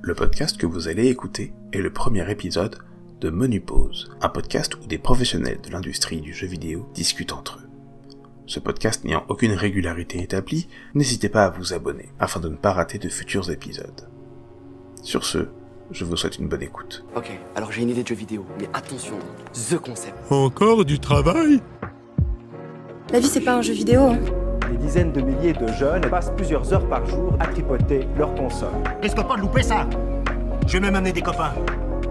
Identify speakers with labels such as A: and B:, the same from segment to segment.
A: Le podcast que vous allez écouter est le premier épisode de Menu Pause, un podcast où des professionnels de l'industrie du jeu vidéo discutent entre eux. Ce podcast n'ayant aucune régularité établie, n'hésitez pas à vous abonner afin de ne pas rater de futurs épisodes. Sur ce, je vous souhaite une bonne écoute.
B: Ok, alors j'ai une idée de jeu vidéo, mais attention, The Concept.
C: Encore du travail ?
D: La vie, c'est pas un jeu vidéo, hein.
E: Des dizaines de milliers de jeunes passent plusieurs heures par jour à tripoter leur console.
F: Risque pas de louper ça. Je vais même amener des copains.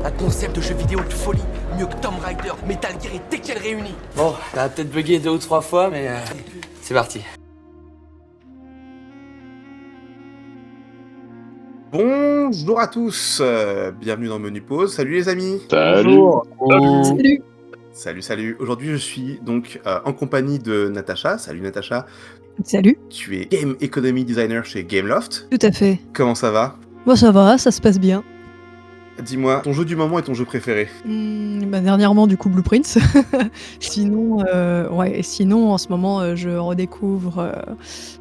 B: Un concept de jeu vidéo de folie, mieux que Tomb Raider, Metal Gear et Tekken réunis.
G: Bon, ça a peut-être bugué 2 ou 3 fois, mais c'est parti.
A: Bonjour à tous, bienvenue dans Menu Pause. Salut les amis.
D: Salut.
A: Salut. Aujourd'hui je suis donc en compagnie de Natacha. Salut Natacha.
H: Salut.
A: Tu es Game Economy Designer chez Gameloft.
H: Tout à fait.
A: Comment ça va ?
H: Bon, ça va, ça se passe bien.
A: Dis-moi, ton jeu du moment et ton jeu préféré ?
H: Dernièrement, du coup, Blueprints. Sinon, en ce moment, je redécouvre...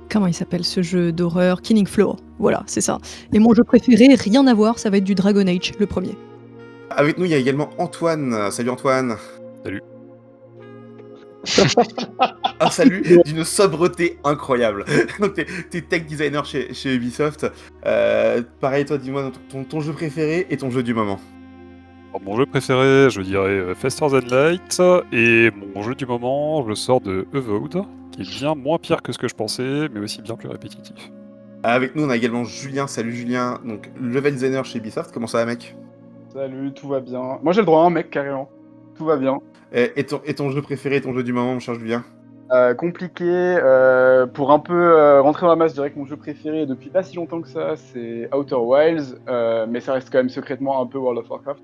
H: comment il s'appelle ce jeu d'horreur ? Killing Floor. Voilà, c'est ça. Et mon jeu préféré, rien à voir, ça va être du Dragon Age, le premier.
A: Avec nous, il y a également Antoine. Salut Antoine.
C: Salut.
A: Un salut d'une sobreté incroyable. Donc t'es tech designer chez Ubisoft. Pareil, toi, dis-moi ton jeu préféré et ton jeu du moment.
C: Alors, mon jeu préféré, je dirais Faster Than Light, et mon jeu du moment, je le sors de Avowed, qui est bien moins pire que ce que je pensais, mais aussi bien plus répétitif.
A: Avec nous, on a également Julien. Salut Julien, donc level designer chez Ubisoft. Comment ça va, mec ?
I: Salut, tout va bien. Moi j'ai le droit à un mec carrément. Tout va bien.
A: Et ton jeu préféré, ton jeu du moment, mon cher Julien ?
I: Compliqué. Pour un peu rentrer dans la masse, je dirais que mon jeu préféré depuis pas si longtemps que ça, c'est Outer Wilds. Mais ça reste quand même secrètement un peu World of Warcraft.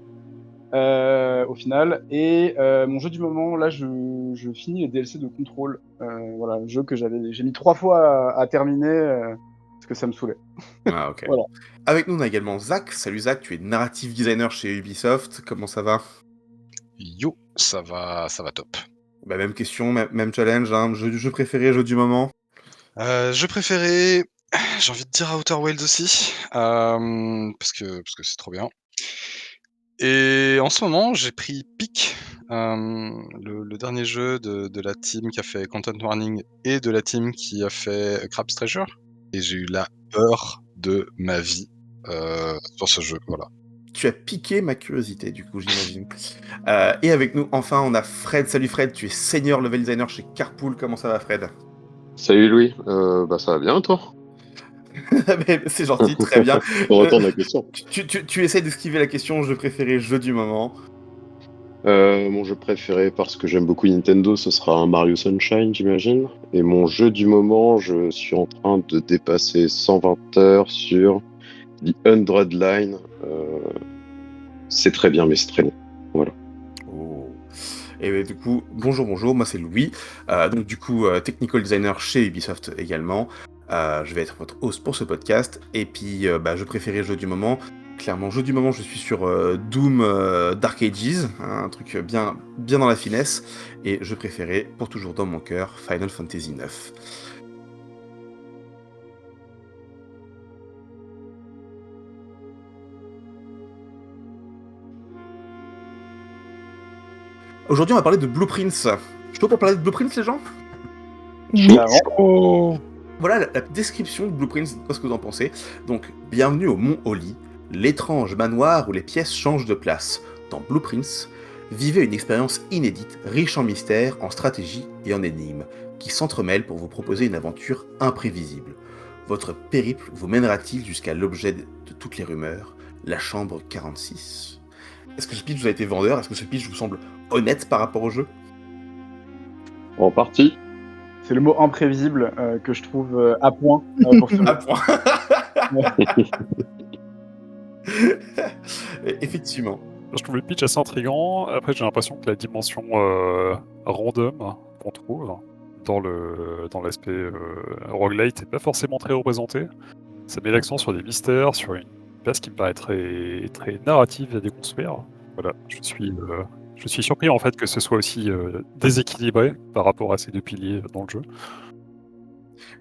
I: Au final. Et mon jeu du moment, là je finis les DLC de Control. Voilà, un jeu que j'ai mis 3 fois à terminer. Parce que ça me saoulait.
A: Ah, ok.
I: Voilà.
A: Avec nous, on a également Zach. Salut Zach, tu es narrative designer chez Ubisoft. Comment ça va ?
J: Yo, ça va top.
A: Bah, même question, même challenge. Hein. Jeu préféré, jeu du moment ?
J: Jeu préféré, j'ai envie de dire Outer Wilds aussi, parce que c'est trop bien. Et en ce moment, j'ai pris Peak, le dernier jeu de la team qui a fait Content Warning et de la team qui a fait Crab's Treasure. Et j'ai eu la peur de ma vie sur ce jeu, voilà.
A: Tu as piqué ma curiosité, du coup, j'imagine. Et avec nous, enfin, on a Fred. Salut Fred, tu es senior level designer chez Carpool. Comment ça va, Fred ?
K: Salut Louis, ça va bien toi ?
A: Mais c'est gentil, très bien.
K: On retourne la question.
A: Tu essaies d'esquiver la question jeu préféré, jeu du moment.
K: Mon jeu préféré, parce que j'aime beaucoup Nintendo, ce sera un Mario Sunshine, j'imagine. Et mon jeu du moment, je suis en train de dépasser 120 heures sur The 100 Line. C'est très bien, mais c'est très long. Voilà.
A: Oh. Et du coup, bonjour, moi c'est Louis. Donc du coup, technical designer chez Ubisoft également. Je vais être votre host pour ce podcast. Et puis, jeu préféré, jeu du moment. Clairement, jeu du moment, je suis sur Doom Dark Ages, hein, un truc bien dans la finesse. Et jeu préféré, pour toujours dans mon cœur, Final Fantasy IX. Aujourd'hui, on va parler de Blueprints. Je peux pour parler de Blueprints, les gens ?
H: Oui.
A: Voilà la description de Blueprints, qu'est-ce que vous en pensez ? Donc, bienvenue au Mont Holly, l'étrange manoir où les pièces changent de place. Dans Blueprints, vivez une expérience inédite, riche en mystères, en stratégie et en énigmes, qui s'entremêlent pour vous proposer une aventure imprévisible. Votre périple vous mènera-t-il jusqu'à l'objet de toutes les rumeurs, la chambre 46 ? Est-ce que ce pitch vous a été vendeur ? Est-ce que ce pitch vous semble honnête par rapport au jeu ?
K: En partie.
I: C'est le mot imprévisible que je trouve à point pour ce
A: À point. Effectivement.
C: Je trouve le pitch assez intriguant. Après, j'ai l'impression que la dimension random qu'on trouve dans l'aspect roguelite n'est pas forcément très représentée. Ça met l'accent sur des mystères, sur une place qui me paraît très, très narrative à déconstruire. Voilà, je suis surpris en fait que ce soit aussi déséquilibré par rapport à ces deux piliers dans le jeu.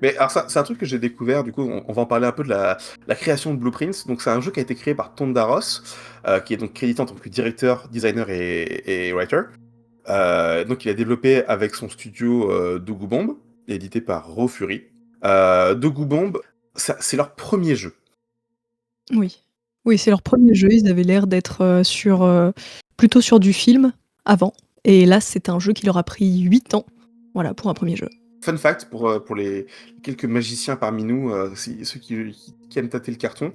A: Mais alors ça, c'est un truc que j'ai découvert, du coup, on va en parler un peu de la création de Blueprints. Donc c'est un jeu qui a été créé par Tondaros, qui est donc crédité en tant que directeur, designer et writer. Donc il a développé avec son studio Dogu Bomb, édité par Raw Fury. Dogu Bomb, c'est leur premier jeu.
H: Oui. Oui, c'est leur premier jeu. Ils avaient l'air d'être plutôt sur du film avant. Et là, c'est un jeu qui leur a pris 8 ans, voilà, pour un premier jeu.
A: Fun fact pour les quelques magiciens parmi nous, ceux qui aiment tâter le carton,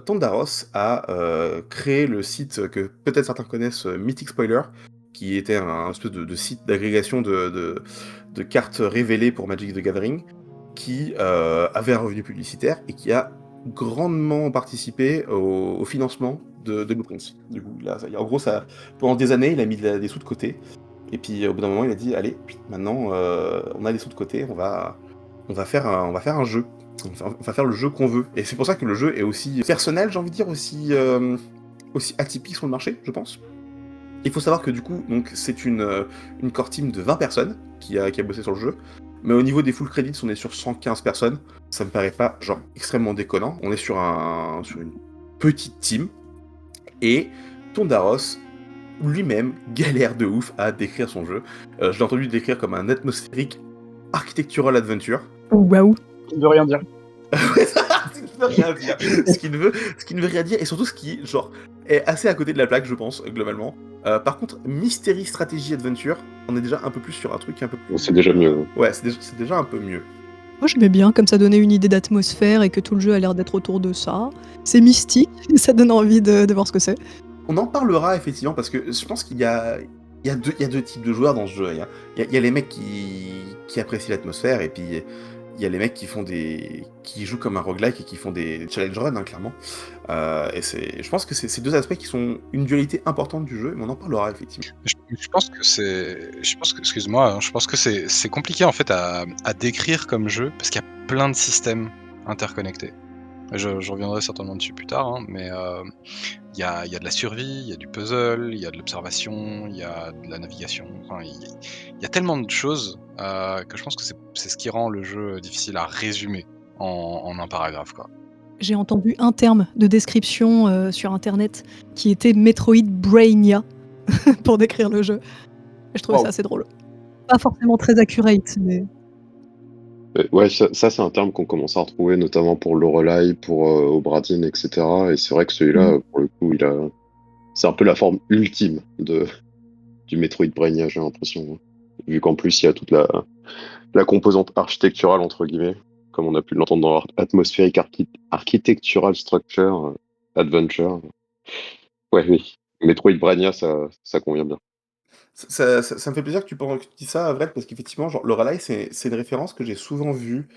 A: Tondaros a créé le site que peut-être certains connaissent, Mythic Spoiler, qui était un espèce de site d'agrégation de cartes révélées pour Magic the Gathering, qui avait un revenu publicitaire et qui a grandement participé au financement de Blueprints. Du coup, là, en gros, pendant des années, il a mis des sous de côté. Et puis au bout d'un moment, il a dit allez, maintenant on a des sous de côté, on va faire un jeu. On va faire le jeu qu'on veut. Et c'est pour ça que le jeu est aussi personnel, j'ai envie de dire, aussi atypique sur le marché, je pense. Il faut savoir que du coup, donc, c'est une core team de 20 personnes qui a bossé sur le jeu. Mais au niveau des full credits, on est sur 115 personnes. Ça me paraît pas genre extrêmement déconnant. On est sur une petite team. Et Tondaros lui-même galère de ouf à décrire son jeu. Je l'ai entendu décrire comme un atmosphérique architectural adventure.
H: Waouh.
I: Ce qui ne veut rien dire.
A: Ce qui ne veut rien dire. Ce qui ne veut rien dire, et surtout ce qui genre est assez à côté de la plaque, je pense, globalement. Par contre, Mystery Strategy Adventure, on est déjà un peu plus sur un truc un peu plus...
K: C'est déjà mieux.
A: Ouais, c'est déjà un peu mieux.
H: Moi, j'aimais bien, comme ça donnait une idée d'atmosphère et que tout le jeu a l'air d'être autour de ça. C'est mystique, et ça donne envie de voir ce que c'est.
A: On en parlera effectivement parce que je pense qu'il y a deux types de joueurs dans ce jeu. Il y a les mecs qui apprécient l'atmosphère et puis il y a les mecs qui jouent comme un roguelike et qui font des challenge runs, hein, clairement. Je pense que c'est ces deux aspects qui sont une dualité importante du jeu, mais on en parlera effectivement.
J: Je pense que excuse-moi, je pense que c'est compliqué en fait à décrire comme jeu parce qu'il y a plein de systèmes interconnectés. Je reviendrai certainement dessus plus tard, hein, mais il y a de la survie, il y a du puzzle, il y a de l'observation, il y a de la navigation. Enfin, il y a tellement de choses que je pense que c'est ce qui rend le jeu difficile à résumer en un paragraphe, quoi.
H: J'ai entendu un terme de description sur internet qui était Metroid Brainia pour décrire le jeu. Et je trouvais ça assez drôle. Pas forcément très accurate, mais...
K: Ouais, ça c'est un terme qu'on commence à retrouver, notamment pour Lorelei, pour Obradin, etc. Et c'est vrai que celui-là, pour le coup, c'est un peu la forme ultime du Metroid Brainia, j'ai l'impression. Vu qu'en plus, il y a toute la composante architecturale, entre guillemets, comme on a pu l'entendre dans Atmospheric Architectural Structure Adventure. Ouais, oui. Metroid Brainia, ça convient bien.
A: Ça me fait plaisir que tu dis ça, Vred, parce qu'effectivement, genre, Lorelei, c'est une référence que j'ai souvent vue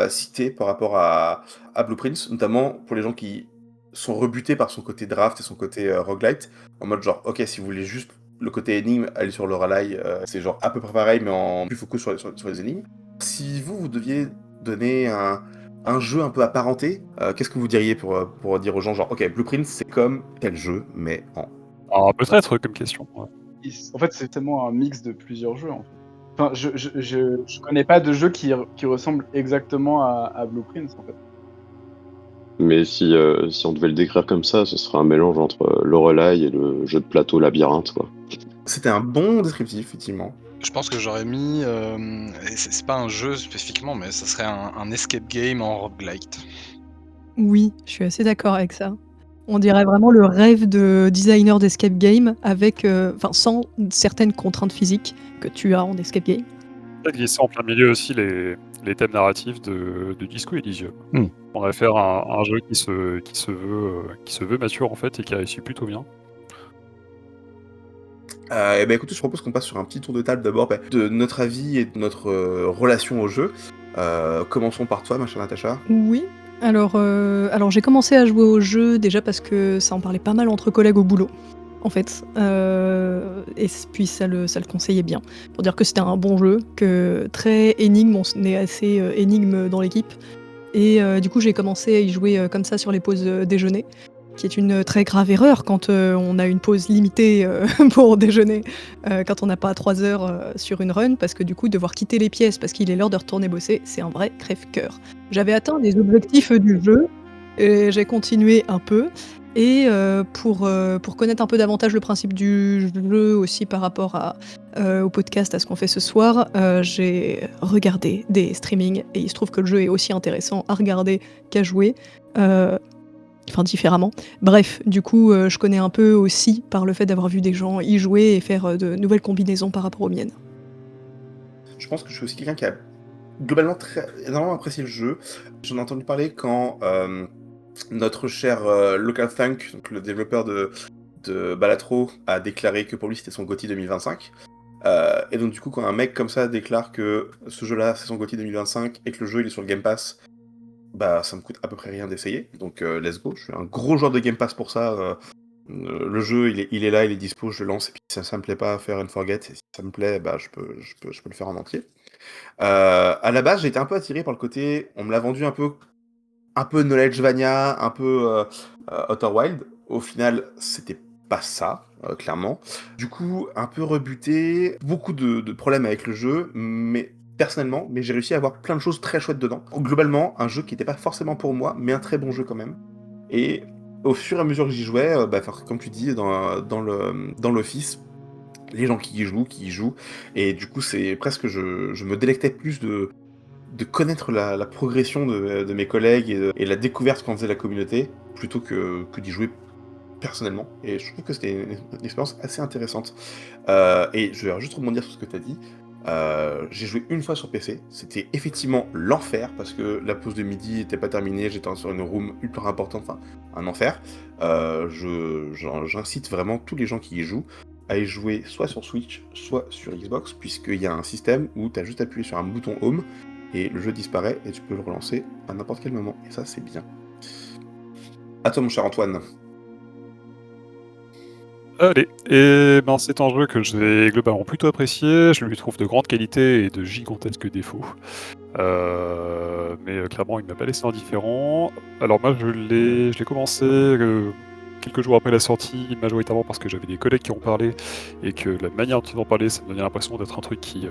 A: citée par rapport à Blueprints, notamment pour les gens qui sont rebutés par son côté draft et son côté roguelite, en mode genre, ok, si vous voulez juste le côté énigme, allez sur Lorelei, c'est genre à peu près pareil, mais en plus focus sur les énigmes. Si vous deviez donner un jeu un peu apparenté, qu'est-ce que vous diriez pour dire aux gens, genre, ok, Blueprints, c'est comme tel jeu, mais en...
C: Alors, peut-être comme question. Ouais.
I: En fait, c'est tellement un mix de plusieurs jeux. En fait. Enfin, je connais pas de jeu qui ressemble exactement à Blueprints, en fait.
K: Mais si on devait le décrire comme ça, ce serait un mélange entre Lorelei et le jeu de plateau Labyrinthe, quoi.
A: C'était un bon descriptif, effectivement.
J: Je pense que j'aurais mis... c'est pas un jeu spécifiquement, mais ça serait un escape game en roguelite.
H: Oui, je suis assez d'accord avec ça. On dirait vraiment le rêve de designer d'escape game avec, sans certaines contraintes physiques que tu as en escape game.
C: Peut-être glisser en plein milieu aussi les thèmes narratifs de Disco Elysium. On va faire un jeu qui se veut mature en fait et qui réussit plutôt bien.
A: Écoute, je propose qu'on passe sur un petit tour de table d'abord de notre avis et de notre relation au jeu. Commençons par toi, ma chère Natacha.
H: Oui. Alors j'ai commencé à jouer au jeu déjà parce que ça en parlait pas mal entre collègues au boulot, en fait. Et puis ça le conseillait bien. Pour dire que c'était un bon jeu, que très énigme, on est assez énigme dans l'équipe. Et du coup j'ai commencé à y jouer comme ça sur les pauses déjeuner. qui est une très grave erreur quand on a une pause limitée pour déjeuner, quand on n'a pas 3 heures sur une run, parce que du coup, devoir quitter les pièces parce qu'il est l'heure de retourner bosser, c'est un vrai crève-cœur. J'avais atteint les objectifs du jeu et j'ai continué un peu. Et pour connaître un peu davantage le principe du jeu aussi par rapport au podcast, à ce qu'on fait ce soir, j'ai regardé des streamings et il se trouve que le jeu est aussi intéressant à regarder qu'à jouer. Enfin, différemment. Bref, du coup, je connais un peu aussi par le fait d'avoir vu des gens y jouer et faire de nouvelles combinaisons par rapport aux miennes.
A: Je pense que je suis aussi quelqu'un qui a globalement énormément apprécié le jeu. J'en ai entendu parler quand notre cher Local Thunk, donc le développeur de Balatro, a déclaré que pour lui c'était son GOTY 2025. Et donc du coup, quand un mec comme ça déclare que ce jeu-là c'est son GOTY 2025 et que le jeu il est sur le Game Pass, bah ça me coûte à peu près rien d'essayer. Donc let's go, je suis un gros joueur de Game Pass pour ça. Le jeu il est là, il est dispo, je le lance, et puis si ça me plaît pas, faire une forget, et si ça me plaît, bah je peux le faire en entier. À la base, j'ai été un peu attiré par le côté, on me l'a vendu un peu Knowledgevania, un peu Outer Wild. Au final, c'était pas ça, clairement. Du coup, un peu rebuté, beaucoup de problèmes avec le jeu, mais personnellement, j'ai réussi à avoir plein de choses très chouettes dedans. Globalement, un jeu qui n'était pas forcément pour moi, mais un très bon jeu quand même. Et au fur et à mesure que j'y jouais, comme tu dis, dans l'office, les gens qui y jouent, et du coup, c'est presque, je me délectais plus de connaître la progression de mes collègues et la découverte qu'en faisait la communauté, plutôt que d'y jouer personnellement. Et je trouve que c'était une expérience assez intéressante. Et je vais juste rebondir sur ce que tu as dit. J'ai joué une fois sur PC, c'était effectivement l'enfer, parce que la pause de midi n'était pas terminée, j'étais sur une room ultra importante, enfin un enfer. J'incite vraiment tous les gens qui y jouent à y jouer soit sur Switch, soit sur Xbox, puisqu'il y a un système où tu as juste appuyé sur un bouton Home, et le jeu disparaît, et tu peux le relancer à n'importe quel moment, et ça c'est bien. À toi mon cher Antoine.
C: Allez, et ben c'est un jeu que j'ai globalement plutôt apprécié, je lui trouve de grandes qualités et de gigantesques défauts. Mais clairement il m'a pas laissé indifférent. Alors moi je l'ai commencé quelques jours après la sortie, majoritairement parce que j'avais des collègues qui en parlaient, et que la manière dont ils en parlaient, ça me donnait l'impression d'être un truc qui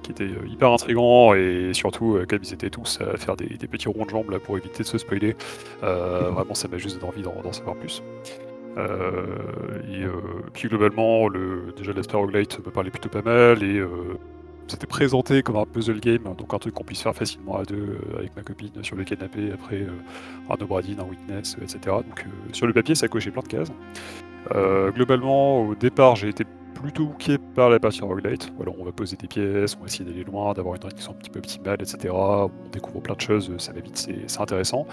C: était hyper intriguant, et surtout comme ils étaient tous à faire des petits ronds de jambes là pour éviter de se spoiler, vraiment ça m'a juste donné envie d'en savoir plus. Puis globalement, déjà l'aspect roguelite me parlait plutôt pas mal, et c'était présenté comme un puzzle game, donc un truc qu'on puisse faire facilement à deux avec ma copine sur le canapé après un Obradin, un Witness, etc. Donc sur le papier, ça cochait plein de cases. Globalement, au départ, j'ai été plutôt hooké par la partie roguelite. Voilà, on va poser des pièces, on va essayer d'aller loin, d'avoir une run qui soit un petit peu optimale, etc. On découvre plein de choses, ça va vite, c'est intéressant.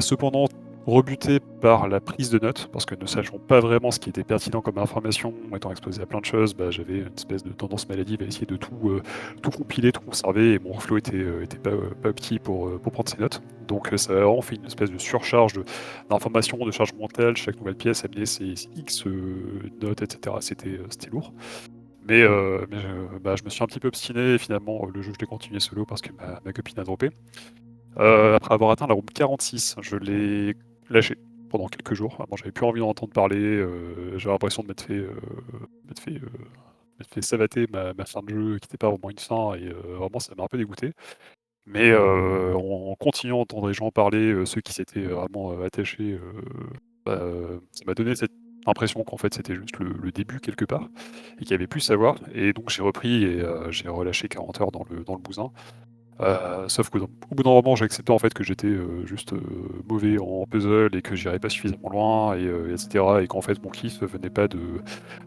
C: Cependant, rebuté par la prise de notes, parce que ne sachant pas vraiment ce qui était pertinent comme information, étant exposé à plein de choses, j'avais une espèce de tendance maladive à essayer de tout compiler, tout conserver, et mon flow était pas petit pour prendre ces notes. Donc ça a vraiment fait une espèce de surcharge d'informations, de charge mentale. Chaque nouvelle pièce amenait ses X notes, etc. C'était lourd. Mais je me suis un petit peu obstiné, et finalement le jeu je l'ai continué solo parce que ma copine a droppé. Après avoir atteint la room 46, je l'ai lâché pendant quelques jours. Vraiment, j'avais plus envie d'en entendre parler. J'avais l'impression de m'être fait savater ma fin de jeu, qui n'était pas vraiment une fin, et vraiment ça m'a un peu dégoûté. Mais en continuant à entendre les gens parler, ceux qui s'étaient vraiment attachés, ça m'a donné cette impression qu'en fait c'était juste le début quelque part, et qu'il y avait plus à voir. Et donc j'ai repris, et j'ai relâché 40 heures dans le bousin. Sauf qu'au bout d'un moment, j'ai accepté en fait que j'étais juste mauvais en puzzle, et que j'irais pas suffisamment loin, etc. Et qu'en fait mon kiff venait pas de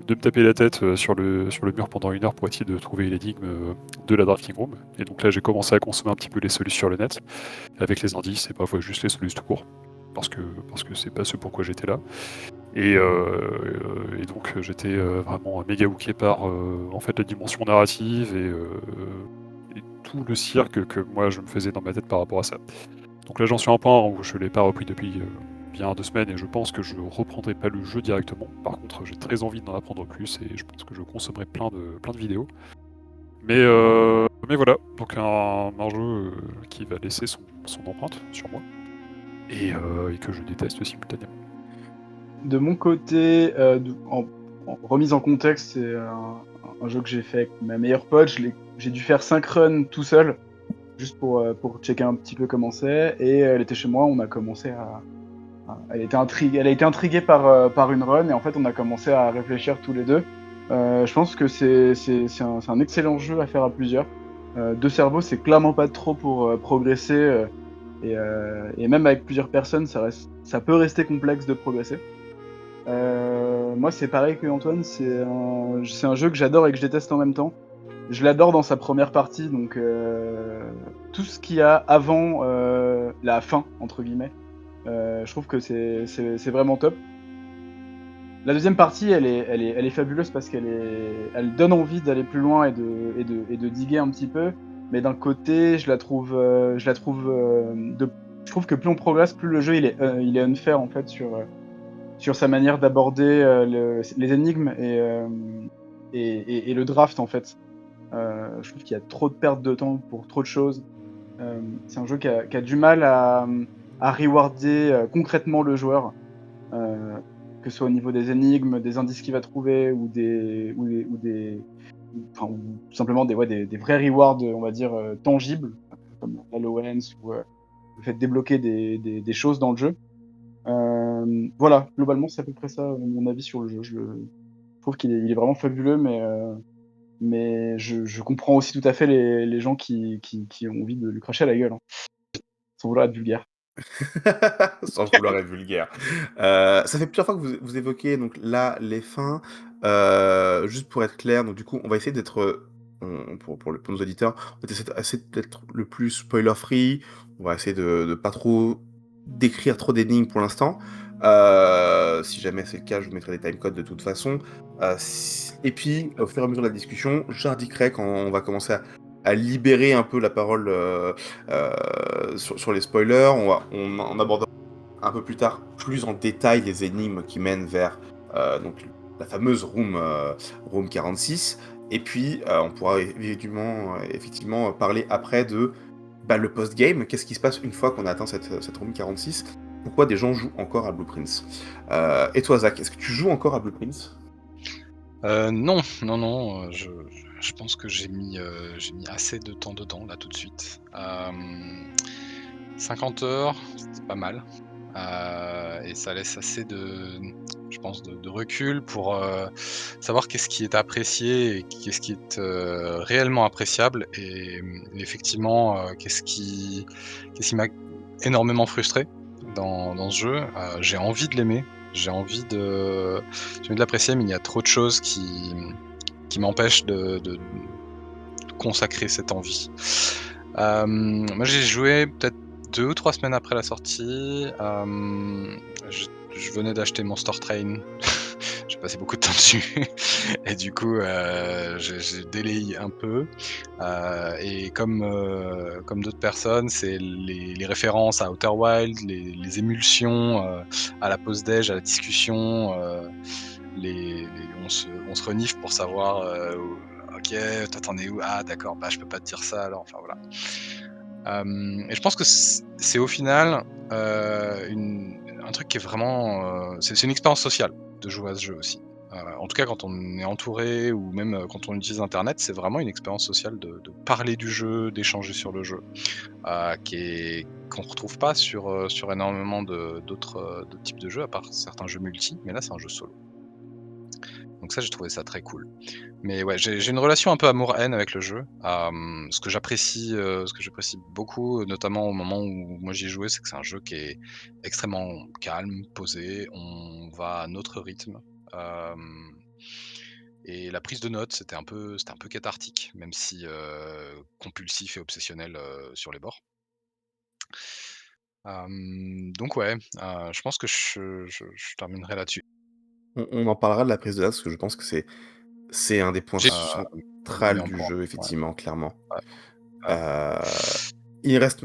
C: me taper la tête sur le mur pendant 1 heure pour essayer de trouver l'énigme de la drafting room. Et donc là j'ai commencé à consommer un petit peu les solutions sur le net, avec les indices, et parfois juste les solutions tout court, parce que c'est pas ce pourquoi j'étais là. Et donc j'étais vraiment méga hooké par en fait la dimension narrative, et tout le cirque que moi je me faisais dans ma tête par rapport à ça. Donc là j'en suis à un point où je l'ai pas repris depuis bien 2 semaines, et je pense que je reprendrai pas le jeu directement. Par contre j'ai très envie d'en apprendre plus, et je pense que je consommerai plein de vidéos. Mais voilà, donc un jeu qui va laisser son empreinte sur moi, et que je déteste simultanément.
I: De mon côté, en remise en contexte, c'est un jeu que j'ai fait avec ma meilleure pote. J'ai dû faire 5 runs tout seul, juste pour checker un petit peu comment c'est. Et elle était chez moi, on a commencé elle a été intriguée par une run, et en fait on a commencé à réfléchir tous les deux. Je pense que c'est un excellent jeu à faire à plusieurs. Deux cerveaux, c'est clairement pas trop pour progresser. Et même avec plusieurs personnes, ça peut rester complexe de progresser. Moi, c'est pareil que Antoine, c'est un jeu que j'adore et que je déteste en même temps. Je l'adore dans sa première partie, donc tout ce qu'il y a avant la fin, entre guillemets, je trouve que c'est vraiment top. La deuxième partie, elle est fabuleuse parce elle donne envie d'aller plus loin et de diguer un petit peu. Mais d'un côté, je trouve que plus on progresse, plus le jeu il est unfair en fait sur sa manière d'aborder les énigmes et le draft en fait. Je trouve qu'il y a trop de pertes de temps pour trop de choses. C'est un jeu qui a du mal à rewarder concrètement le joueur, que ce soit au niveau des énigmes, des indices qu'il va trouver ou ou tout simplement des vrais rewards, on va dire, tangibles, comme l'allowance ou le fait de débloquer des choses dans le jeu. Voilà, globalement, c'est à peu près ça mon avis sur le jeu. Je trouve qu'il est vraiment fabuleux, mais je comprends aussi tout à fait les gens qui ont envie de lui cracher à la gueule, hein, sans vouloir être vulgaire.
A: Sans vouloir être vulgaire. Ça fait plusieurs fois que vous évoquez donc là les fins. Juste pour être clair, donc du coup, on va essayer d'être, pour nos auditeurs, on va essayer d'être le plus spoiler free. On va essayer de pas trop décrire trop d'énigmes pour l'instant. Si jamais c'est le cas, je vous mettrai des timecodes de toute façon. Et puis, au fur et à mesure de la discussion, j'indiquerai quand on va commencer à libérer un peu la parole sur les spoilers. On abordera un peu plus tard, plus en détail, les énigmes qui mènent vers donc, la fameuse room 46. Et puis, on pourra effectivement parler après de le post-game. Qu'est-ce qui se passe une fois qu'on a atteint cette room 46? Pourquoi des gens jouent encore à Blueprints? Et toi, Zach, est-ce que tu joues encore à Blueprints?
J: Non. Je pense que j'ai mis assez de temps dedans, là, tout de suite. 50 heures, c'est pas mal. Et ça laisse assez je pense, de recul pour savoir qu'est-ce qui est apprécié et qu'est-ce qui est réellement appréciable. Et effectivement, qu'est-ce qui m'a énormément frustré dans ce jeu. J'ai envie de l'aimer, j'ai envie de l'apprécier, mais il y a trop de choses qui m'empêchent de consacrer cette envie. Moi, j'ai joué peut-être 2 ou 3 semaines après la sortie. Je venais d'acheter Monster Train. J'ai passé beaucoup de temps dessus. Et du coup, j'ai délayé un peu. Et comme d'autres personnes, c'est les références à Outer Wild, les émulsions à la pause déj, à la discussion. On se renifle pour savoir ok, toi t'en es où? Ah d'accord, je peux pas te dire ça alors, enfin voilà. Et je pense que c'est au final un truc qui est vraiment... c'est une expérience sociale de jouer à ce jeu aussi. En tout cas, quand on est entouré ou même quand on utilise Internet, c'est vraiment une expérience sociale de parler du jeu, d'échanger sur le jeu, qu'on retrouve pas sur énormément d'autres types de jeux, à part certains jeux multi, mais là c'est un jeu solo. Donc ça, j'ai trouvé ça très cool. Mais ouais, j'ai une relation un peu amour-haine avec le jeu. Ce que j'apprécie beaucoup, notamment au moment où moi j'y ai joué, c'est que c'est un jeu qui est extrêmement calme, posé. On va à notre rythme. Et la prise de notes, c'était un peu cathartique, même si compulsif et obsessionnel sur les bords. Donc ouais, je pense que je terminerai là-dessus.
A: On en parlera de la prise de notes, parce que je pense que c'est un des points centraux du jeu, effectivement, clairement. Il reste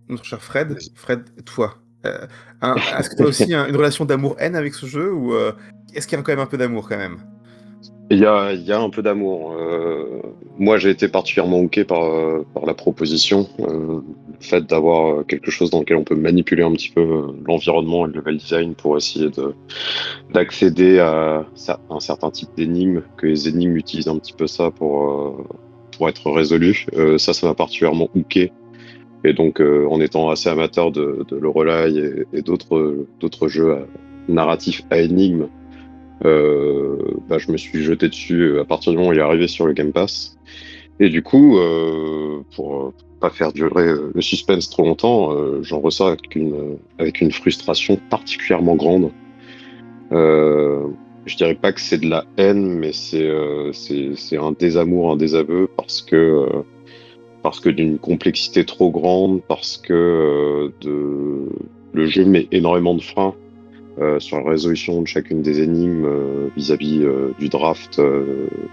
A: notre cher Fred.
J: Vas-y.
A: Fred, toi, est-ce que tu as aussi une relation d'amour-haine avec ce jeu, ou est-ce qu'il y a quand même un peu d'amour quand même?
K: Il y a un peu d'amour. Moi, j'ai été particulièrement hooké par la proposition. Le fait d'avoir quelque chose dans lequel on peut manipuler un petit peu l'environnement et le level design pour essayer d'accéder à un certain type d'énigmes, que les énigmes utilisent un petit peu ça pour être résolues. Ça m'a particulièrement hooké. Et donc, en étant assez amateur de Lorelai et d'autres jeux narratifs à énigmes, je me suis jeté dessus à partir du moment où il est arrivé sur le Game Pass. Et du coup, pour pas faire durer le suspense trop longtemps, j'en ressors avec une frustration particulièrement grande. Je dirais pas que c'est de la haine, mais c'est un désamour, un désaveu, parce que d'une complexité trop grande, parce que le jeu met énormément de freins sur la résolution de chacune des énigmes vis-à-vis du draft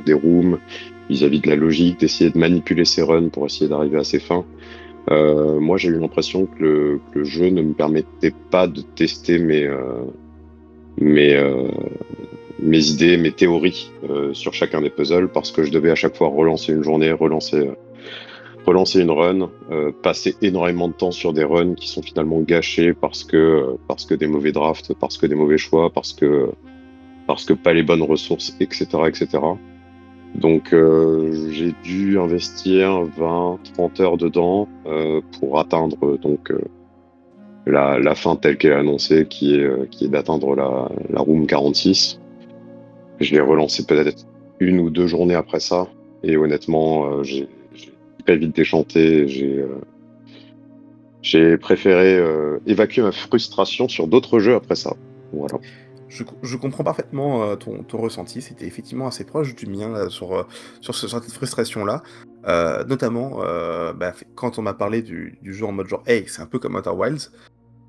K: des rooms, vis-à-vis de la logique, d'essayer de manipuler ses runs pour essayer d'arriver à ses fins. Moi, j'ai eu l'impression que le jeu ne me permettait pas de tester mes idées, mes théories sur chacun des puzzles, parce que je devais à chaque fois relancer une journée, relancer une run, passer énormément de temps sur des runs qui sont finalement gâchés parce que des mauvais drafts, parce que des mauvais choix, parce que pas les bonnes ressources, etc., etc. Donc j'ai dû investir 20-30 heures dedans pour atteindre la fin telle qu'elle est annoncée, qui est d'atteindre la room 46. Je l'ai relancé peut-être 1 ou 2 journées après ça, et honnêtement, j'ai très vite déchanté. J'ai préféré évacuer ma frustration sur d'autres jeux après ça. Voilà.
A: Je comprends parfaitement ton ressenti. C'était effectivement assez proche du mien là, sur cette frustration-là. Notamment quand on m'a parlé du jeu en mode genre, hey, c'est un peu comme Outer Wilds.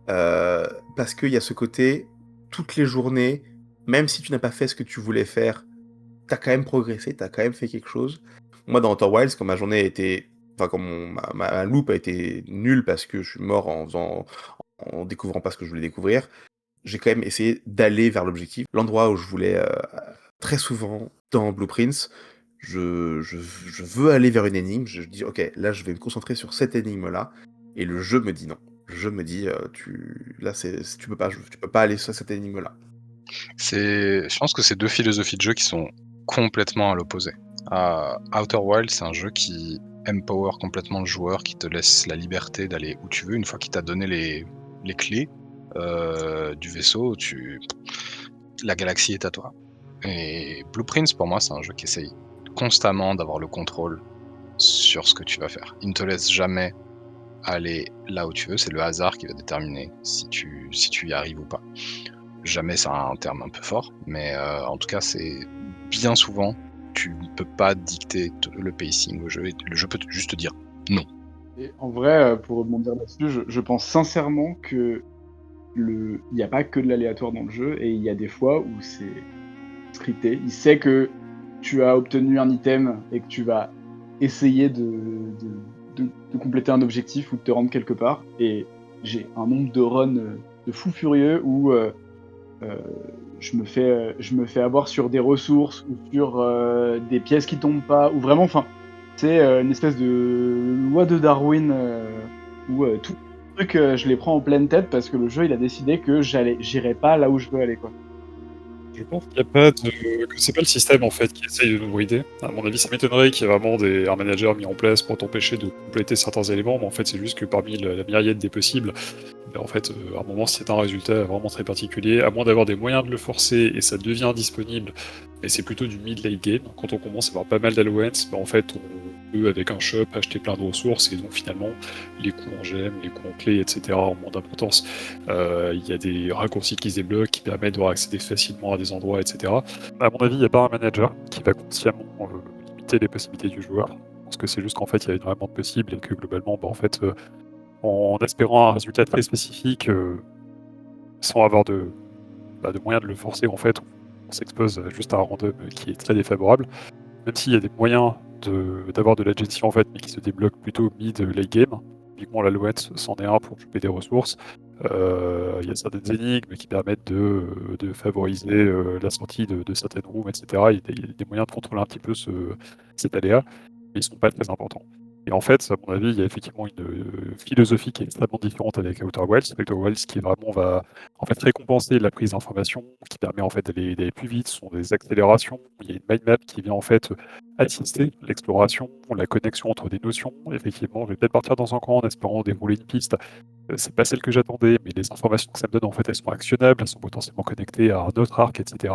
A: Parce qu'il y a ce côté, toutes les journées, même si tu n'as pas fait ce que tu voulais faire, t'as quand même progressé, t'as quand même fait quelque chose. Moi, dans Outer Wilds, quand ma journée a été... Enfin, quand ma loop a été nulle parce que je suis mort en découvrant pas ce que je voulais découvrir, j'ai quand même essayé d'aller vers l'objectif. L'endroit où je voulais très souvent dans Blueprints, je veux aller vers une énigme. Je dis, ok, là, je vais me concentrer sur cette énigme-là. Et le jeu me dit non. Le jeu me dit, tu peux pas aller sur cette énigme-là.
J: Je pense que c'est 2 philosophies de jeu qui sont complètement à l'opposé. Outer Wilds, c'est un jeu qui empower complètement le joueur, qui te laisse la liberté d'aller où tu veux. Une fois qu'il t'a donné les clés du vaisseau, la galaxie est à toi. Et Blueprints, pour moi, c'est un jeu qui essaye constamment d'avoir le contrôle sur ce que tu vas faire. Il ne te laisse jamais aller là où tu veux, c'est le hasard qui va déterminer si tu y arrives ou pas. Jamais, c'est un terme un peu fort, mais en tout cas, c'est bien souvent, tu ne peux pas dicter le pacing au jeu, et le jeu peut juste te dire non.
I: Et en vrai, pour rebondir là-dessus, je pense sincèrement que il n'y a pas que de l'aléatoire dans le jeu, et il y a des fois où c'est scripté. Il sait que tu as obtenu un item et que tu vas essayer de compléter un objectif ou de te rendre quelque part. Et j'ai un nombre de runs de fou furieux où je me fais avoir sur des ressources ou sur des pièces qui tombent pas, ou vraiment, enfin, c'est une espèce de loi de Darwin où tout le truc, je les prends en pleine tête parce que le jeu il a décidé que j'irais pas là où je veux aller, quoi.
C: Je pense qu'il y a pas que c'est pas le système en fait qui essaye de nous brider. À mon avis, ça m'étonnerait qu'il y ait vraiment un manager mis en place pour t'empêcher de compléter certains éléments, mais en fait, c'est juste que parmi la myriade des possibles, en fait, à un moment, c'est un résultat vraiment très particulier, à moins d'avoir des moyens de le forcer et ça devient disponible, mais c'est plutôt du mid-late game. Quand on commence à avoir pas mal d'allowances, en fait, on peut, avec un shop, acheter plein de ressources, et donc finalement, les coûts en gemmes, les coûts en clés, etc., ont moins d'importance. Il y a des raccourcis qui se débloquent, qui permettent de accéder facilement à des endroits, etc. À mon avis, il n'y a pas un manager qui va consciemment limiter les possibilités du joueur, parce que c'est juste qu'en fait, il y a énormément de possibles, et que globalement, en fait... en espérant un résultat très spécifique, sans avoir de moyens de le forcer, en fait, on s'expose juste à un random qui est très défavorable. Même s'il y a des moyens d'avoir de l'agency, en fait, mais qui se débloquent plutôt mid-late game, typiquement l'Alouette, c'en est un pour choper des ressources. Il y a certaines énigmes qui permettent de favoriser la sortie de certaines rooms, etc. Il y a des moyens de contrôler un petit peu cet aléa, mais ils ne sont pas très importants. Et en fait, à mon avis, il y a effectivement une philosophie qui est extrêmement différente avec Outer Wilds. Outer Wilds qui vraiment va en fait récompenser la prise d'informations, qui permet en fait d'aller plus vite, ce sont des accélérations. Il y a une mind map qui vient en fait assister l'exploration, la connexion entre des notions. Effectivement, je vais peut-être partir dans un coin en espérant dérouler une piste. C'est pas celle que j'attendais, mais les informations que ça me donne, en fait, elles sont actionnables, elles sont potentiellement connectées à un autre arc, etc.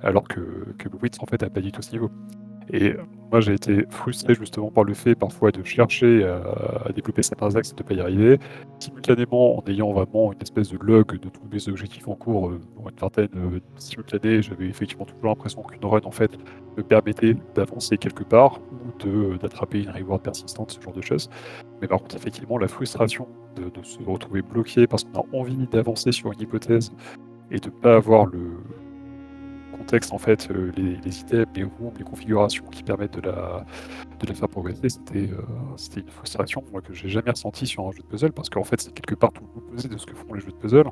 C: Alors que Blueprints, en fait, n'a pas du tout ce niveau. Et moi, j'ai été frustré justement par le fait parfois de chercher à développer certains axes et de ne pas y arriver, simultanément en ayant vraiment une espèce de log de tous mes objectifs en cours, pour une vingtaine simultanée. J'avais effectivement toujours l'impression qu'une run en fait me permettait d'avancer quelque part ou d'attraper une reward persistante, ce genre de choses. Mais par contre, effectivement, la frustration de se retrouver bloqué parce qu'on a envie d'avancer sur une hypothèse et de ne pas avoir le contexte, en fait, les items, les rooms, les configurations qui permettent de la faire progresser, c'était une frustration moi, que j'ai jamais ressentie sur un jeu de puzzle, parce qu'en fait, c'est quelque part tout l'opposé de ce que font les jeux de puzzle.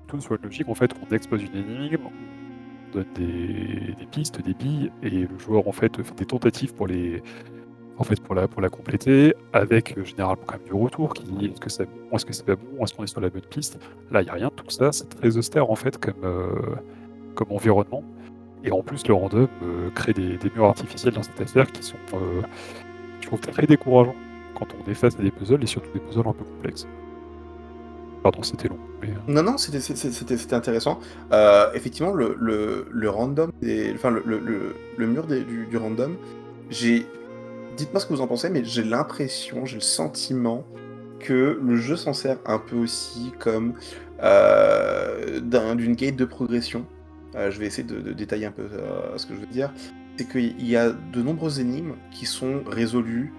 C: Tout soit une logique, en fait, on expose une énigme, on donne des pistes, des billes, et le joueur, en fait, fait des tentatives pour la compléter, avec généralement quand même du retour qui dit est-ce que c'est bon, est-ce que c'est pas bon, est-ce qu'on est sur la bonne piste. Là, il n'y a rien de tout ça, c'est très austère en fait comme environnement. Et en plus, le random crée des murs artificiels dans cette affaire qui sont, je trouve, très décourageants quand on est face à des puzzles, et surtout des puzzles un peu complexes. Pardon, c'était long. Mais...
A: Non, c'était intéressant. Effectivement, le random, enfin le mur du random, dites-moi ce que vous en pensez, mais j'ai l'impression, j'ai le sentiment que le jeu s'en sert un peu aussi comme d'une gate de progression. Je vais essayer de détailler un peu ce que je veux dire. C'est qu'il y a de nombreuses énigmes qui sont résolues,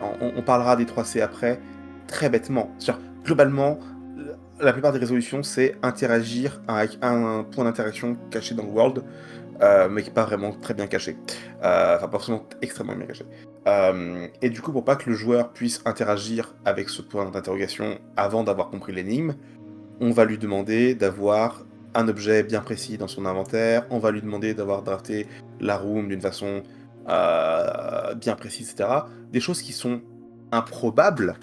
A: on parlera des 3C après, très bêtement. Globalement, la plupart des résolutions, c'est interagir avec un point d'interaction caché dans le world, mais qui n'est pas vraiment très bien caché. Enfin, pas forcément extrêmement bien caché. Et du coup, pour pas que le joueur puisse interagir avec ce point d'interrogation avant d'avoir compris l'énigme, on va lui demander d'avoir un objet bien précis dans son inventaire, on va lui demander d'avoir drafté la room d'une façon bien précise, etc. Des choses qui sont improbables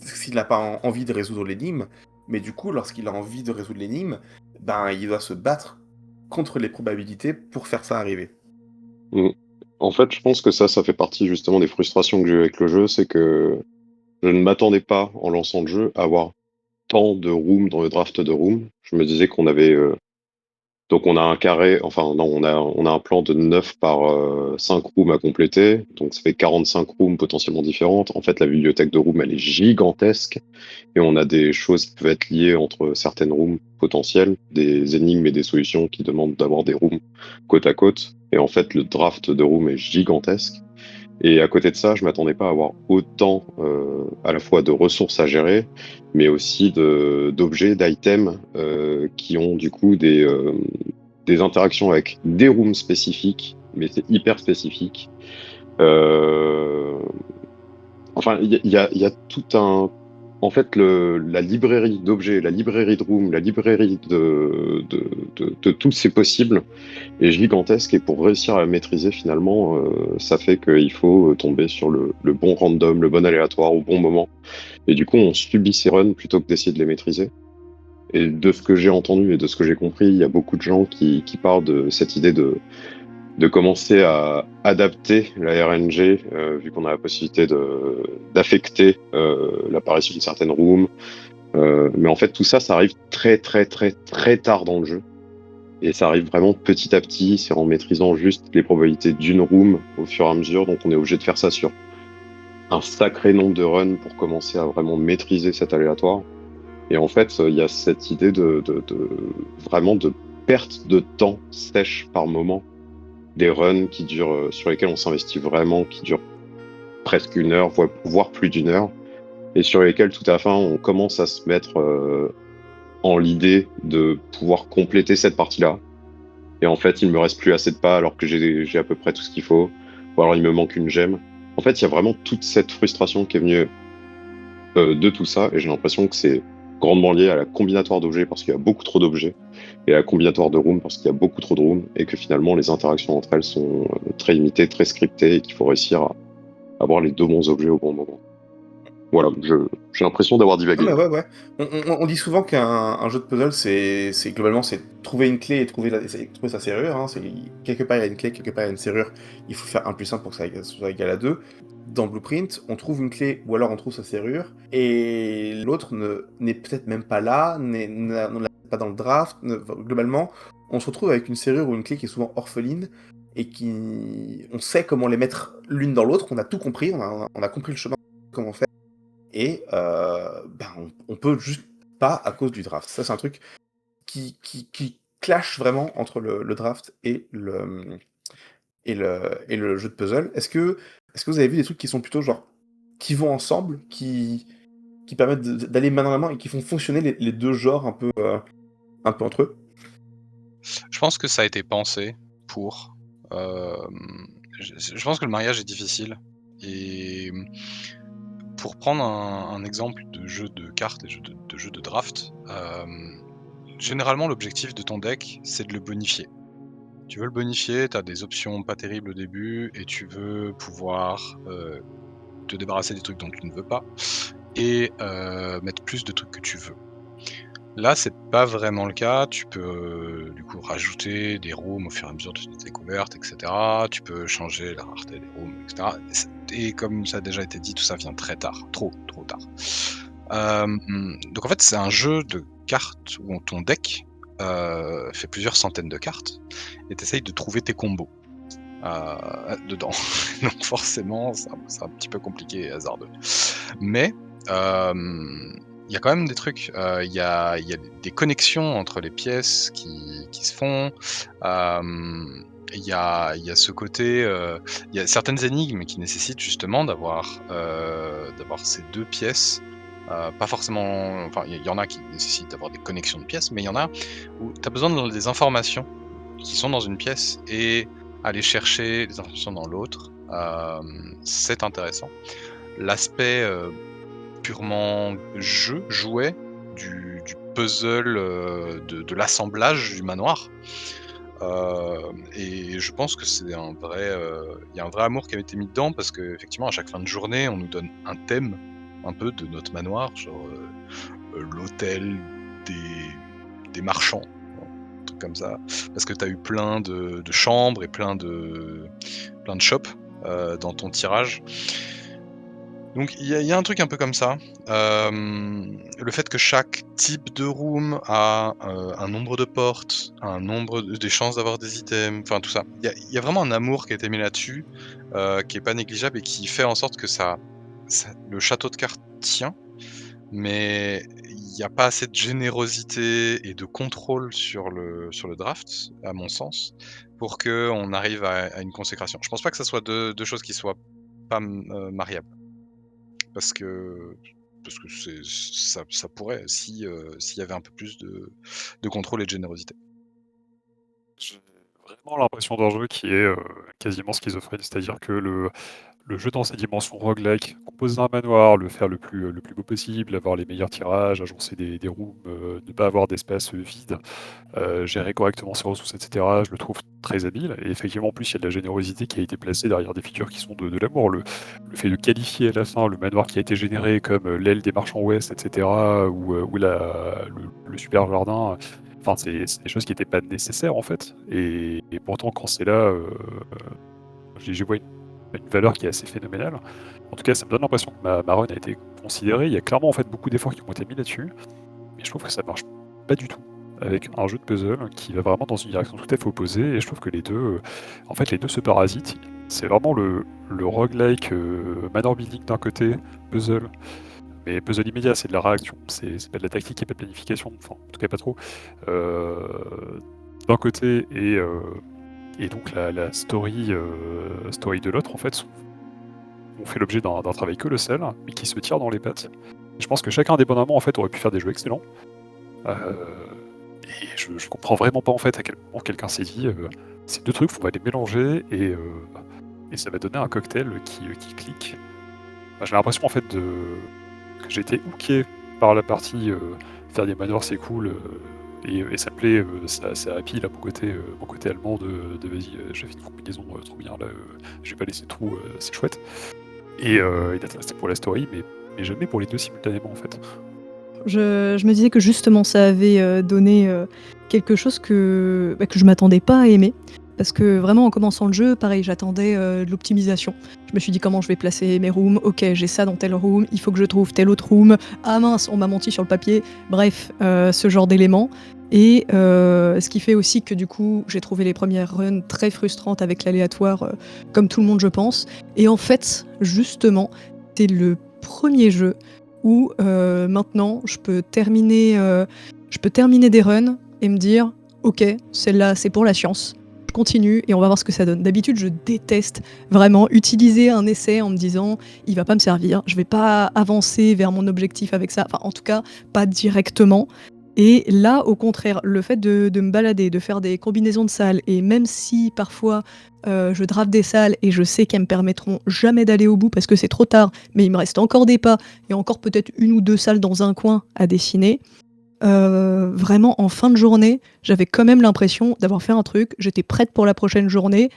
A: s'il n'a pas envie de résoudre l'énigme, mais du coup, lorsqu'il a envie de résoudre l'énigme, ben, il doit se battre contre les probabilités pour faire ça arriver.
K: En fait, je pense que ça fait partie justement des frustrations que j'ai eu avec le jeu, c'est que je ne m'attendais pas, en lançant le jeu, à avoir tant de rooms dans le draft de rooms. Je me disais qu'on avait... donc on a un carré, enfin non, on a un plan de 9 par 5 rooms à compléter, donc ça fait 45 rooms potentiellement différentes. En fait, la bibliothèque de rooms, elle est gigantesque, et on a des choses qui peuvent être liées entre certaines rooms potentielles, des énigmes et des solutions qui demandent d'avoir des rooms côte à côte, et en fait, le draft de rooms est gigantesque. Et à côté de ça, je m'attendais pas à avoir autant à la fois de ressources à gérer, mais aussi d'objets, d'items qui ont du coup des interactions avec des rooms spécifiques, mais c'est hyper spécifique. Enfin, il y a tout un... En fait, la librairie d'objets, la librairie de rooms, la librairie de tous ces possibles est gigantesque, et pour réussir à maîtriser finalement, ça fait qu'il faut tomber sur le bon random, le bon aléatoire au bon moment. Et du coup, on subit ces runs plutôt que d'essayer de les maîtriser. Et de ce que j'ai entendu et de ce que j'ai compris, il y a beaucoup de gens qui parlent de cette idée de commencer à adapter la RNG, vu qu'on a la possibilité d'affecter l'apparition de certaines rooms. Mais en fait, tout ça arrive très très très très tard dans le jeu. Et ça arrive vraiment petit à petit, c'est en maîtrisant juste les probabilités d'une room au fur et à mesure. Donc on est obligé de faire ça sur un sacré nombre de runs pour commencer à vraiment maîtriser cet aléatoire. Et en fait, il y a cette idée vraiment de perte de temps sèche par moment. Des runs qui durent, sur lesquels on s'investit vraiment, qui durent presque 1 heure, voire plus d'1 heure, et sur lesquels tout à la fin on commence à se mettre en l'idée de pouvoir compléter cette partie-là. Et en fait, il me reste plus assez de pas alors que j'ai à peu près tout ce qu'il faut, ou alors il me manque une gemme. En fait, il y a vraiment toute cette frustration qui est venue de tout ça, et j'ai l'impression que c'est grandement lié à la combinatoire d'objets parce qu'il y a beaucoup trop d'objets, et à la combinatoire de rooms parce qu'il y a beaucoup trop de rooms, et que finalement les interactions entre elles sont très limitées, très scriptées, et qu'il faut réussir à avoir les deux bons objets au bon moment. Voilà, j'ai l'impression d'avoir
A: Non,
K: divagué.
A: mais ouais. On dit souvent qu'un jeu de puzzle, c'est globalement c'est trouver une clé et trouver sa serrure. Hein. Quelque part il y a une clé, quelque part il y a une serrure. Il faut faire 1 plus 1 pour que ça soit égal à 2. Dans Blueprint, on trouve une clé ou alors on trouve sa serrure et l'autre n'est peut-être même pas là, on ne l'a pas dans le draft. Globalement, on se retrouve avec une serrure ou une clé qui est souvent orpheline et on sait comment les mettre l'une dans l'autre. On a tout compris, on a compris le chemin, comment faire. Et on peut juste pas à cause du draft. Ça, c'est un truc qui clash vraiment entre le draft et le jeu de puzzle. Est-ce que vous avez vu des trucs qui sont plutôt genre qui vont ensemble, qui permettent d'aller main dans la main et qui font fonctionner les deux genres un peu entre eux?
J: Je pense que ça a été pensé pour. Je pense que le mariage est difficile. Et pour prendre un exemple de jeu de cartes et de jeu de draft, généralement l'objectif de ton deck, c'est de le bonifier. Tu veux le bonifier, tu as des options pas terribles au début, et tu veux pouvoir te débarrasser des trucs dont tu ne veux pas, et mettre plus de trucs que tu veux. Là, c'est pas vraiment le cas. Tu peux du coup rajouter des rooms au fur et à mesure de tes découvertes, etc. Tu peux changer la rareté des rooms, etc. Et comme ça a déjà été dit, tout ça vient très tard, trop tard. Donc en fait, c'est un jeu de cartes où ton deck fait plusieurs centaines de cartes et tu essayes de trouver tes combos dedans. Donc forcément, c'est un petit peu compliqué et hasardeux. Mais il y a quand même des trucs. Il y a des connexions entre les pièces qui se font. Il y a ce côté. Il y a certaines énigmes qui nécessitent justement d'avoir ces deux pièces. Pas forcément. Enfin, il y en a qui nécessitent d'avoir des connexions de pièces, mais il y en a où tu as besoin des informations qui sont dans une pièce et aller chercher des informations dans l'autre. C'est intéressant. L'aspect purement jouet du puzzle, de l'assemblage du manoir. Et je pense que c'est un vrai, il y a un vrai amour qui a été mis dedans parce qu'effectivement à chaque fin de journée on nous donne un thème un peu de notre manoir, genre l'hôtel des marchands, un truc comme ça, parce que t'as eu plein de chambres et plein de shops dans ton tirage. Donc il y a un truc un peu comme ça. Le fait que chaque type de room a un nombre de portes, un nombre des chances d'avoir des items, enfin tout ça. Il y a vraiment un amour qui a été mis là-dessus, qui est pas négligeable et qui fait en sorte que le château de cartes tient, mais il n'y a pas assez de générosité et de contrôle sur le draft, à mon sens, pour qu'on arrive à une consécration. Je pense pas que ça soit deux choses qui soient pas mariables. Parce que ça pourrait s'il y avait un peu plus de contrôle et de générosité.
C: J'ai vraiment l'impression d'un jeu qui est quasiment schizophrène, c'est-à-dire que le jeu dans sa dimension roguelike, composer un manoir, le faire le plus beau possible, avoir les meilleurs tirages, agencer des rooms, ne pas avoir d'espace vide, gérer correctement ses ressources, etc. Je le trouve très habile. Et effectivement, en plus, il y a de la générosité qui a été placée derrière des features qui sont de l'amour. Le fait de qualifier à la fin le manoir qui a été généré comme l'aile des marchands ouest, etc., ou le super jardin. Enfin, c'est des choses qui n'étaient pas nécessaires en fait. Et pourtant, quand c'est là, j'y vois une valeur qui est assez phénoménale. En tout cas, ça me donne l'impression que ma run a été considérée. Il y a clairement en fait beaucoup d'efforts qui ont été mis là-dessus. Mais je trouve que ça marche pas du tout avec un jeu de puzzle qui va vraiment dans une direction tout à fait opposée. Et je trouve que les deux se parasitent. C'est vraiment le roguelike manor building d'un côté, puzzle. Mais puzzle immédiat, c'est de la réaction, c'est pas de la tactique et pas de planification, enfin, en tout cas pas trop. D'un côté, et donc la story de l'autre, en fait, on fait l'objet d'un travail colossal, mais qui se tire dans les pattes. Et je pense que chacun indépendamment, en fait, aurait pu faire des jeux excellents. Et je comprends vraiment pas, en fait, à quel moment quelqu'un s'est dit, ces deux trucs, on va les mélanger, et et ça va donner un cocktail qui clique. J'ai l'impression en fait que j'ai été hooké par la partie faire des manœuvres c'est cool et ça me plaît, c'est happy là mon côté allemand de vas-y j'ai fait une combinaison trop bien là, je vais pas laisser de trou, c'est chouette. Et d'être resté pour la story mais jamais pour les deux simultanément en fait.
H: Je me disais que justement ça avait donné quelque chose que je m'attendais pas à aimer. Parce que vraiment en commençant le jeu, pareil, j'attendais de l'optimisation. Je me suis dit comment je vais placer mes rooms, ok j'ai ça dans telle room, il faut que je trouve telle autre room, ah mince on m'a menti sur le papier, bref, ce genre d'éléments. Et ce qui fait aussi que du coup j'ai trouvé les premières runs très frustrantes avec l'aléatoire, comme tout le monde je pense. Et en fait justement c'est le premier jeu où maintenant je peux terminer des runs et me dire ok celle-là c'est pour la science. Je continue et on va voir ce que ça donne. D'habitude, je déteste vraiment utiliser un essai en me disant il va pas me servir, je vais pas avancer vers mon objectif avec ça, enfin en tout cas pas directement. Et là, au contraire, le fait de me balader, de faire des combinaisons de salles, et même si parfois je draft des salles et je sais qu'elles me permettront jamais d'aller au bout parce que c'est trop tard, mais il me reste encore des pas et encore peut-être une ou deux salles dans un coin à dessiner. Vraiment en fin de journée, j'avais quand même l'impression d'avoir fait un truc, j'étais prête pour la prochaine journée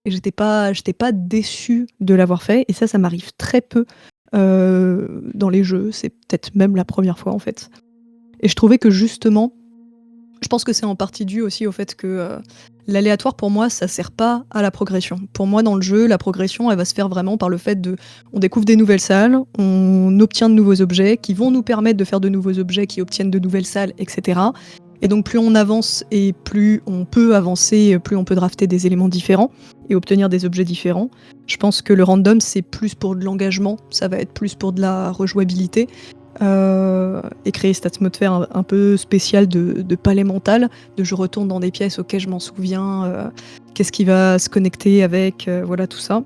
H: et j'étais pas déçue de l'avoir fait et ça m'arrive très peu dans les jeux, c'est peut-être même la première fois en fait. Et je trouvais que justement, je pense que c'est en partie dû aussi au fait que l'aléatoire pour moi ça sert pas à la progression. Pour moi dans le jeu, la progression elle va se faire vraiment par le fait on découvre des nouvelles salles, on obtient de nouveaux objets qui vont nous permettre de faire de nouveaux objets qui obtiennent de nouvelles salles, etc. Et donc plus on avance et plus on peut avancer, plus on peut drafter des éléments différents et obtenir des objets différents. Je pense que le random c'est plus pour de l'engagement, ça va être plus pour de la rejouabilité. Et créer cette atmosphère un peu spéciale de palais mental, de je retourne dans des pièces auxquelles je m'en souviens, qu'est-ce qui va se connecter avec, voilà tout ça.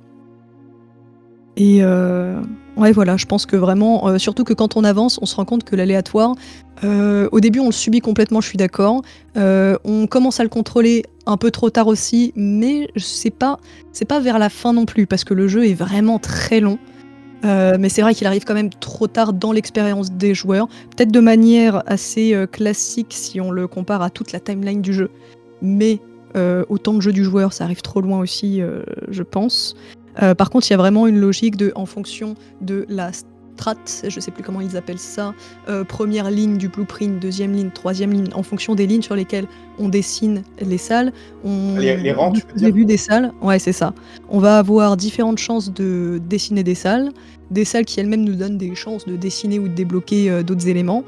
H: Et ouais voilà, je pense que vraiment, surtout que quand on avance, on se rend compte que l'aléatoire, au début on le subit complètement, je suis d'accord. On commence à le contrôler un peu trop tard aussi, mais c'est pas vers la fin non plus, parce que le jeu est vraiment très long. Mais c'est vrai qu'il arrive quand même trop tard dans l'expérience des joueurs, peut-être de manière assez classique si on le compare à toute la timeline du jeu, mais au temps de jeu du joueur, ça arrive trop loin aussi, je pense. Par contre, il y a vraiment une logique en fonction de la strat, je sais plus comment ils appellent ça, première ligne du blueprint, deuxième ligne, troisième ligne, en fonction des lignes sur lesquelles on dessine les salles.
A: Les rangs, tu peux dire.
H: Début des salles, ouais c'est ça. On va avoir différentes chances de dessiner des salles qui elles-mêmes nous donnent des chances de dessiner ou de débloquer d'autres éléments.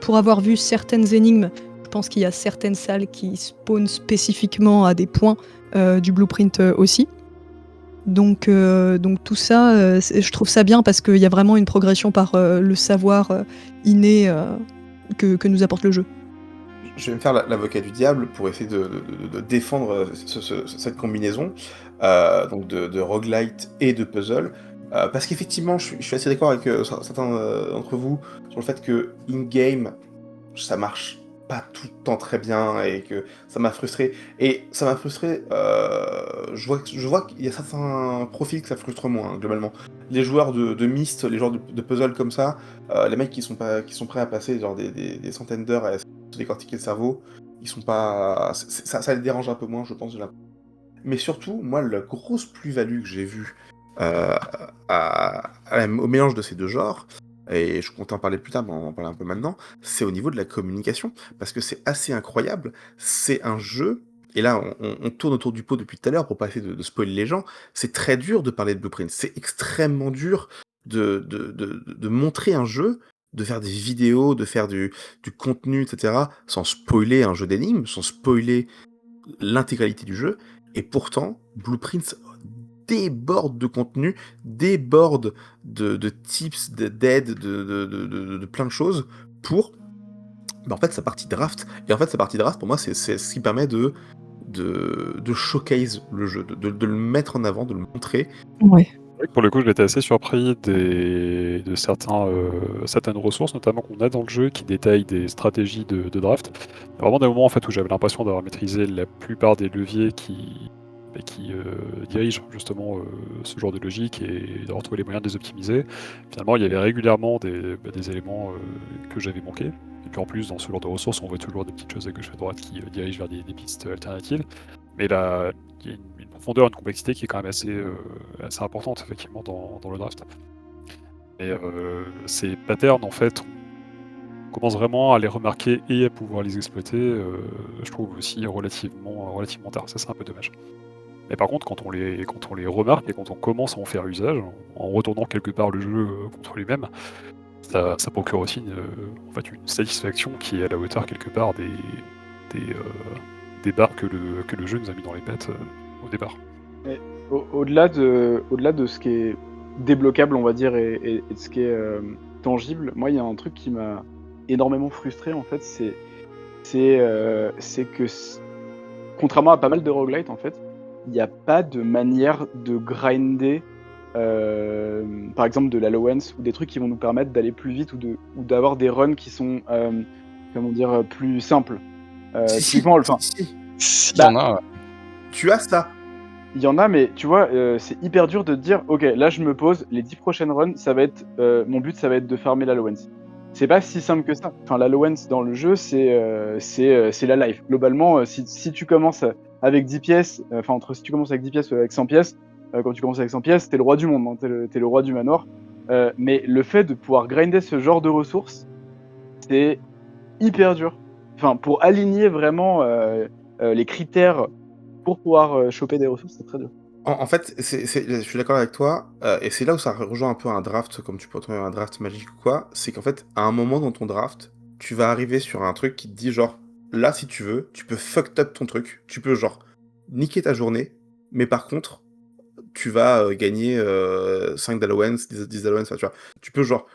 H: Pour avoir vu certaines énigmes, je pense qu'il y a certaines salles qui spawnent spécifiquement à des points du blueprint aussi. Donc tout ça, je trouve ça bien parce qu'il y a vraiment une progression par le savoir inné que nous apporte le jeu.
A: Je vais me faire l'avocat du diable pour essayer de défendre cette combinaison donc de roguelite et de puzzle. Parce qu'effectivement, je suis assez d'accord avec certains d'entre vous sur le fait que in-game, ça marche pas tout le temps très bien et que ça m'a frustré. Et ça m'a frustré, je vois qu'il y a certains profils que ça frustre moins, hein, globalement. Les joueurs de Myst, les joueurs de puzzle comme ça, les mecs qui sont prêts à passer genre des centaines d'heures à se décortiquer le cerveau, ils sont pas... Ça les dérange un peu moins, je pense. Mais surtout, moi, la grosse plus-value que j'ai vue au mélange de ces deux genres, et je comptais en parler plus tard, mais on va en parler un peu maintenant, c'est au niveau de la communication, parce que c'est assez incroyable. C'est un jeu, et là on tourne autour du pot depuis tout à l'heure pour pas essayer de spoiler les gens, c'est très dur de parler de Blueprint, c'est extrêmement dur de montrer un jeu, de faire des vidéos, de faire du contenu, etc., sans spoiler un jeu d'énigmes, sans spoiler l'intégralité du jeu, et pourtant, Blueprints déborde de contenu, déborde de tips, d'aide, de plein de choses pour en fait sa partie draft. Et en fait sa partie draft pour moi c'est ce qui permet de showcase le jeu, de le mettre en avant, de le montrer.
H: Ouais.
C: Pour le coup, j'étais assez surpris de certaines ressources, notamment qu'on a dans le jeu, qui détaillent des stratégies de draft. Il y a vraiment des moments en fait, où j'avais l'impression d'avoir maîtrisé la plupart des leviers qui et qui dirige justement ce genre de logique et de retrouver les moyens de les optimiser. Finalement, il y avait régulièrement des éléments que j'avais manqués. Et puis en plus, dans ce genre de ressources, on voit toujours des petites choses à gauche et à droite qui dirigent vers des pistes alternatives. Mais là, il y a une profondeur, une complexité qui est quand même assez importante, effectivement, dans le draft. Et ces patterns, en fait, on commence vraiment à les remarquer et à pouvoir les exploiter, je trouve aussi relativement tard. Ça, c'est un peu dommage. Mais par contre, quand on les remarque et quand on commence à en faire usage, en retournant quelque part le jeu contre lui-même, ça procure aussi une satisfaction qui est à la hauteur quelque part des barres que le jeu nous a mis dans les pattes au départ.
I: Et au-delà de ce qui est débloquable, on va dire, et de ce qui est tangible, moi, il y a un truc qui m'a énormément frustré, en fait, c'est que, contrairement à pas mal de roguelites, en fait, il n'y a pas de manière de grinder, par exemple, de l'allowance ou des trucs qui vont nous permettre d'aller plus vite ou d'avoir des runs qui sont, plus simples. Typiquement, enfin,
J: Si, il y en a.
A: Tu as ça.
I: il y en a, mais tu vois, c'est hyper dur de te dire, ok, là je me pose, les 10 prochaines runs, ça va être, mon but, ça va être de farmer l'allowance. C'est pas si simple que ça. Enfin, l'allowance dans le jeu, c'est la life. Globalement, si tu commences avec 10 pièces, si tu commences avec 10 pièces ou avec 100 pièces, quand tu commences avec 100 pièces, t'es le roi du monde, hein, t'es le roi du manoir. Mais le fait de pouvoir grinder ce genre de ressources, c'est hyper dur. Enfin, pour aligner vraiment les critères pour pouvoir choper des ressources, c'est très dur.
A: En fait, je suis d'accord avec toi, et c'est là où ça rejoint un peu un draft, comme tu peux retrouver un draft magique ou quoi, c'est qu'en fait, à un moment dans ton draft, tu vas arriver sur un truc qui te dit genre, là, si tu veux, tu peux fuck up ton truc, tu peux genre niquer ta journée, mais par contre, tu vas gagner 5 d'allowance, 10 d'allowance, enfin, tu vois. Tu peux genre,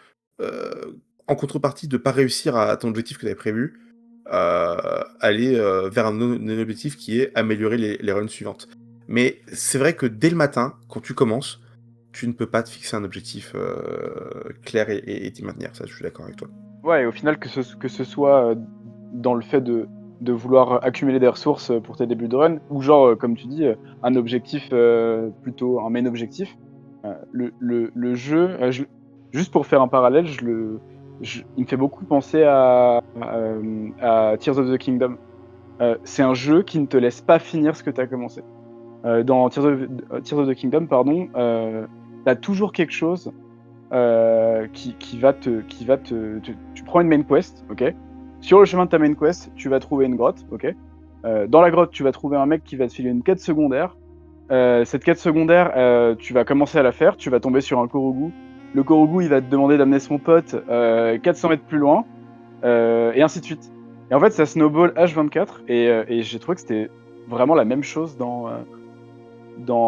A: en contrepartie de pas réussir à ton objectif que tu avais prévu, aller vers un objectif qui est améliorer les runs suivantes. Mais c'est vrai que dès le matin, quand tu commences, tu ne peux pas te fixer un objectif clair et t'y maintenir. Ça, je suis d'accord avec toi.
I: Ouais, et au final, que ce soit dans le fait de vouloir accumuler des ressources pour tes débuts de run, ou genre, comme tu dis, un objectif, plutôt un main objectif, le jeu, juste pour faire un parallèle, il me fait beaucoup penser à Tears of the Kingdom. C'est un jeu qui ne te laisse pas finir ce que tu as commencé. Dans Tears of the Kingdom, pardon, tu as toujours quelque chose qui va te. Tu prends une main quest, ok. Sur le chemin de ta main quest, tu vas trouver une grotte, ok. Dans la grotte, tu vas trouver un mec qui va te filer une quête secondaire. Cette quête secondaire, tu vas commencer à la faire, tu vas tomber sur un Korogu. Le Korogu, il va te demander d'amener son pote 400 mètres plus loin, et ainsi de suite. Et en fait, ça snowball H24, et j'ai trouvé que c'était vraiment la même chose dans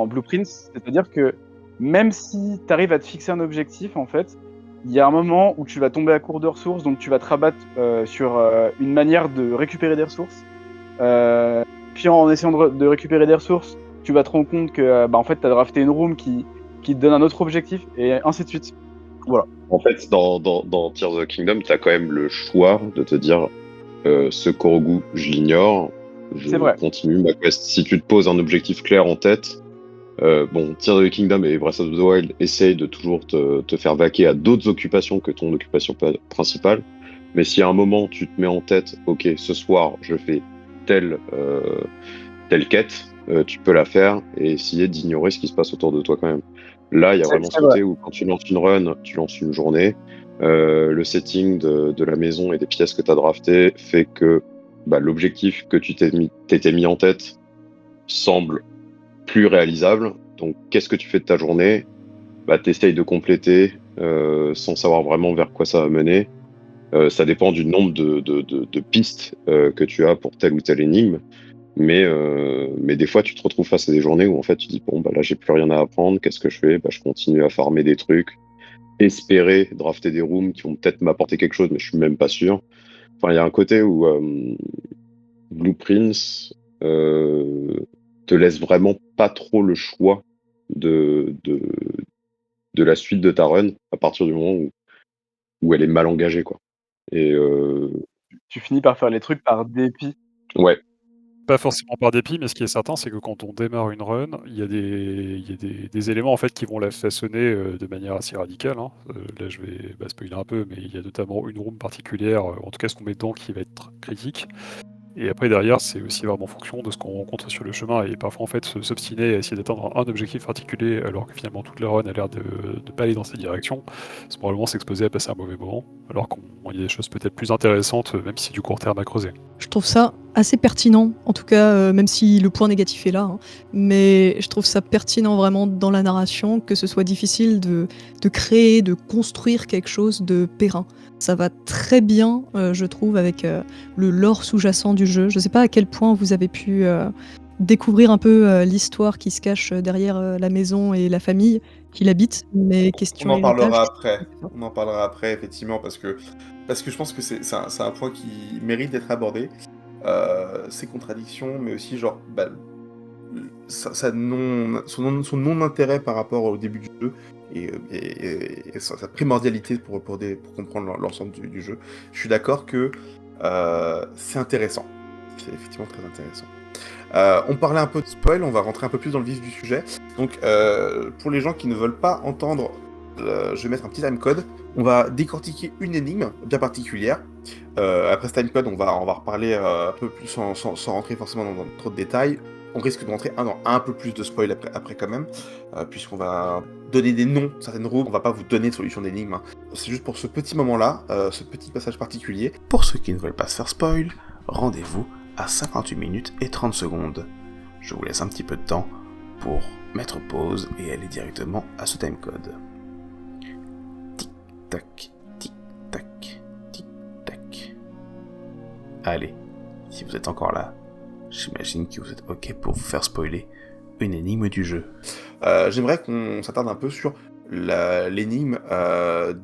I: Blueprints, c'est-à-dire que même si tu arrives à te fixer un objectif, en fait, il y a un moment où tu vas tomber à court de ressources, donc tu vas te rabattre sur une manière de récupérer des ressources. Puis en essayant de récupérer des ressources, tu vas te rendre compte que en fait, tu as drafté une room qui te donne un autre objectif, et ainsi de suite. Voilà.
K: En fait, dans Tears of the Kingdom, tu as quand même le choix de te dire ce Korogu, je l'ignore, je continue ma quest. Si tu te poses un objectif clair en tête, Tears of the Kingdom et Breath of the Wild essayent de toujours te faire vaquer à d'autres occupations que ton occupation principale. Mais si à un moment tu te mets en tête, ok, ce soir je fais telle quête, tu peux la faire et essayer d'ignorer ce qui se passe autour de toi quand même. Là, il y a vraiment ce côté où quand tu lances une run, tu lances une journée. Le setting de la maison et des pièces que tu as draftées fait que l'objectif que tu t'étais mis en tête semble plus réalisable. Donc, qu'est-ce que tu fais de ta journée? Tu essayes de compléter sans savoir vraiment vers quoi ça va mener. Ça dépend du nombre de pistes que tu as pour telle ou telle énigme. Mais des fois, tu te retrouves face à des journées où en fait, tu dis bon, là, j'ai plus rien à apprendre. Qu'est-ce que je fais? Je continue à farmer des trucs, espérer drafter des rooms qui vont peut-être m'apporter quelque chose, mais je suis même pas sûr. Enfin, il y a un côté où Blueprints te laisse vraiment pas trop le choix de la suite de ta run à partir du moment où elle est mal engagée, quoi. Et
I: tu finis par faire les trucs par dépit.
K: ouais.
C: pas forcément par dépit, mais ce qui est certain, c'est que quand on démarre une run, il y a des éléments en fait qui vont la façonner de manière assez radicale. Hein. Là, je vais spoiler un peu, mais il y a notamment une room particulière, en tout cas ce qu'on met dedans, qui va être critique. Et après, derrière, c'est aussi vraiment en fonction de ce qu'on rencontre sur le chemin. Et parfois, en fait, s'obstiner à essayer d'atteindre un objectif particulier, alors que finalement toute la run a l'air de ne pas aller dans cette direction, c'est probablement s'exposer à passer un mauvais moment, alors qu'il y a des choses peut-être plus intéressantes, même si du court terme à creuser.
H: Je trouve ça assez pertinent, en tout cas, même si le point négatif est là, hein, mais je trouve ça pertinent vraiment dans la narration, que ce soit difficile de créer, de construire quelque chose de périn. Ça va très bien, je trouve, avec le lore sous-jacent du jeu. Je ne sais pas à quel point vous avez pu découvrir un peu l'histoire qui se cache derrière la maison et la famille qui l'habite, mais question
A: On en parlera
H: héritage,
A: après. On en parlera après, effectivement, parce que je pense que c'est un point qui mérite d'être abordé. Ces contradictions, mais aussi genre son non-intérêt par rapport au début du jeu et sa primordialité pour comprendre l'ensemble du jeu. Je suis d'accord que c'est intéressant. C'est effectivement très intéressant. On parlait un peu de spoil, on va rentrer un peu plus dans le vif du sujet. Donc, pour les gens qui ne veulent pas entendre, je vais mettre un petit timecode. On va décortiquer une énigme bien particulière. Après ce timecode, on va reparler un peu plus sans rentrer forcément dans trop de détails. On risque de rentrer dans un peu plus de spoil après quand même, puisqu'on va donner des noms, certaines rooms, on va pas vous donner de solution d'énigme. Hein. C'est juste pour ce petit moment-là, ce petit passage particulier. Pour ceux qui ne veulent pas se faire spoil, rendez-vous à 58 minutes et 30 secondes. Je vous laisse un petit peu de temps pour mettre pause et aller directement à ce timecode. Tic-tac, tic-tac, tic-tac. Allez, si vous êtes encore là, j'imagine que vous êtes ok pour vous faire spoiler une énigme du jeu. J'aimerais qu'on s'attarde un peu sur l'énigme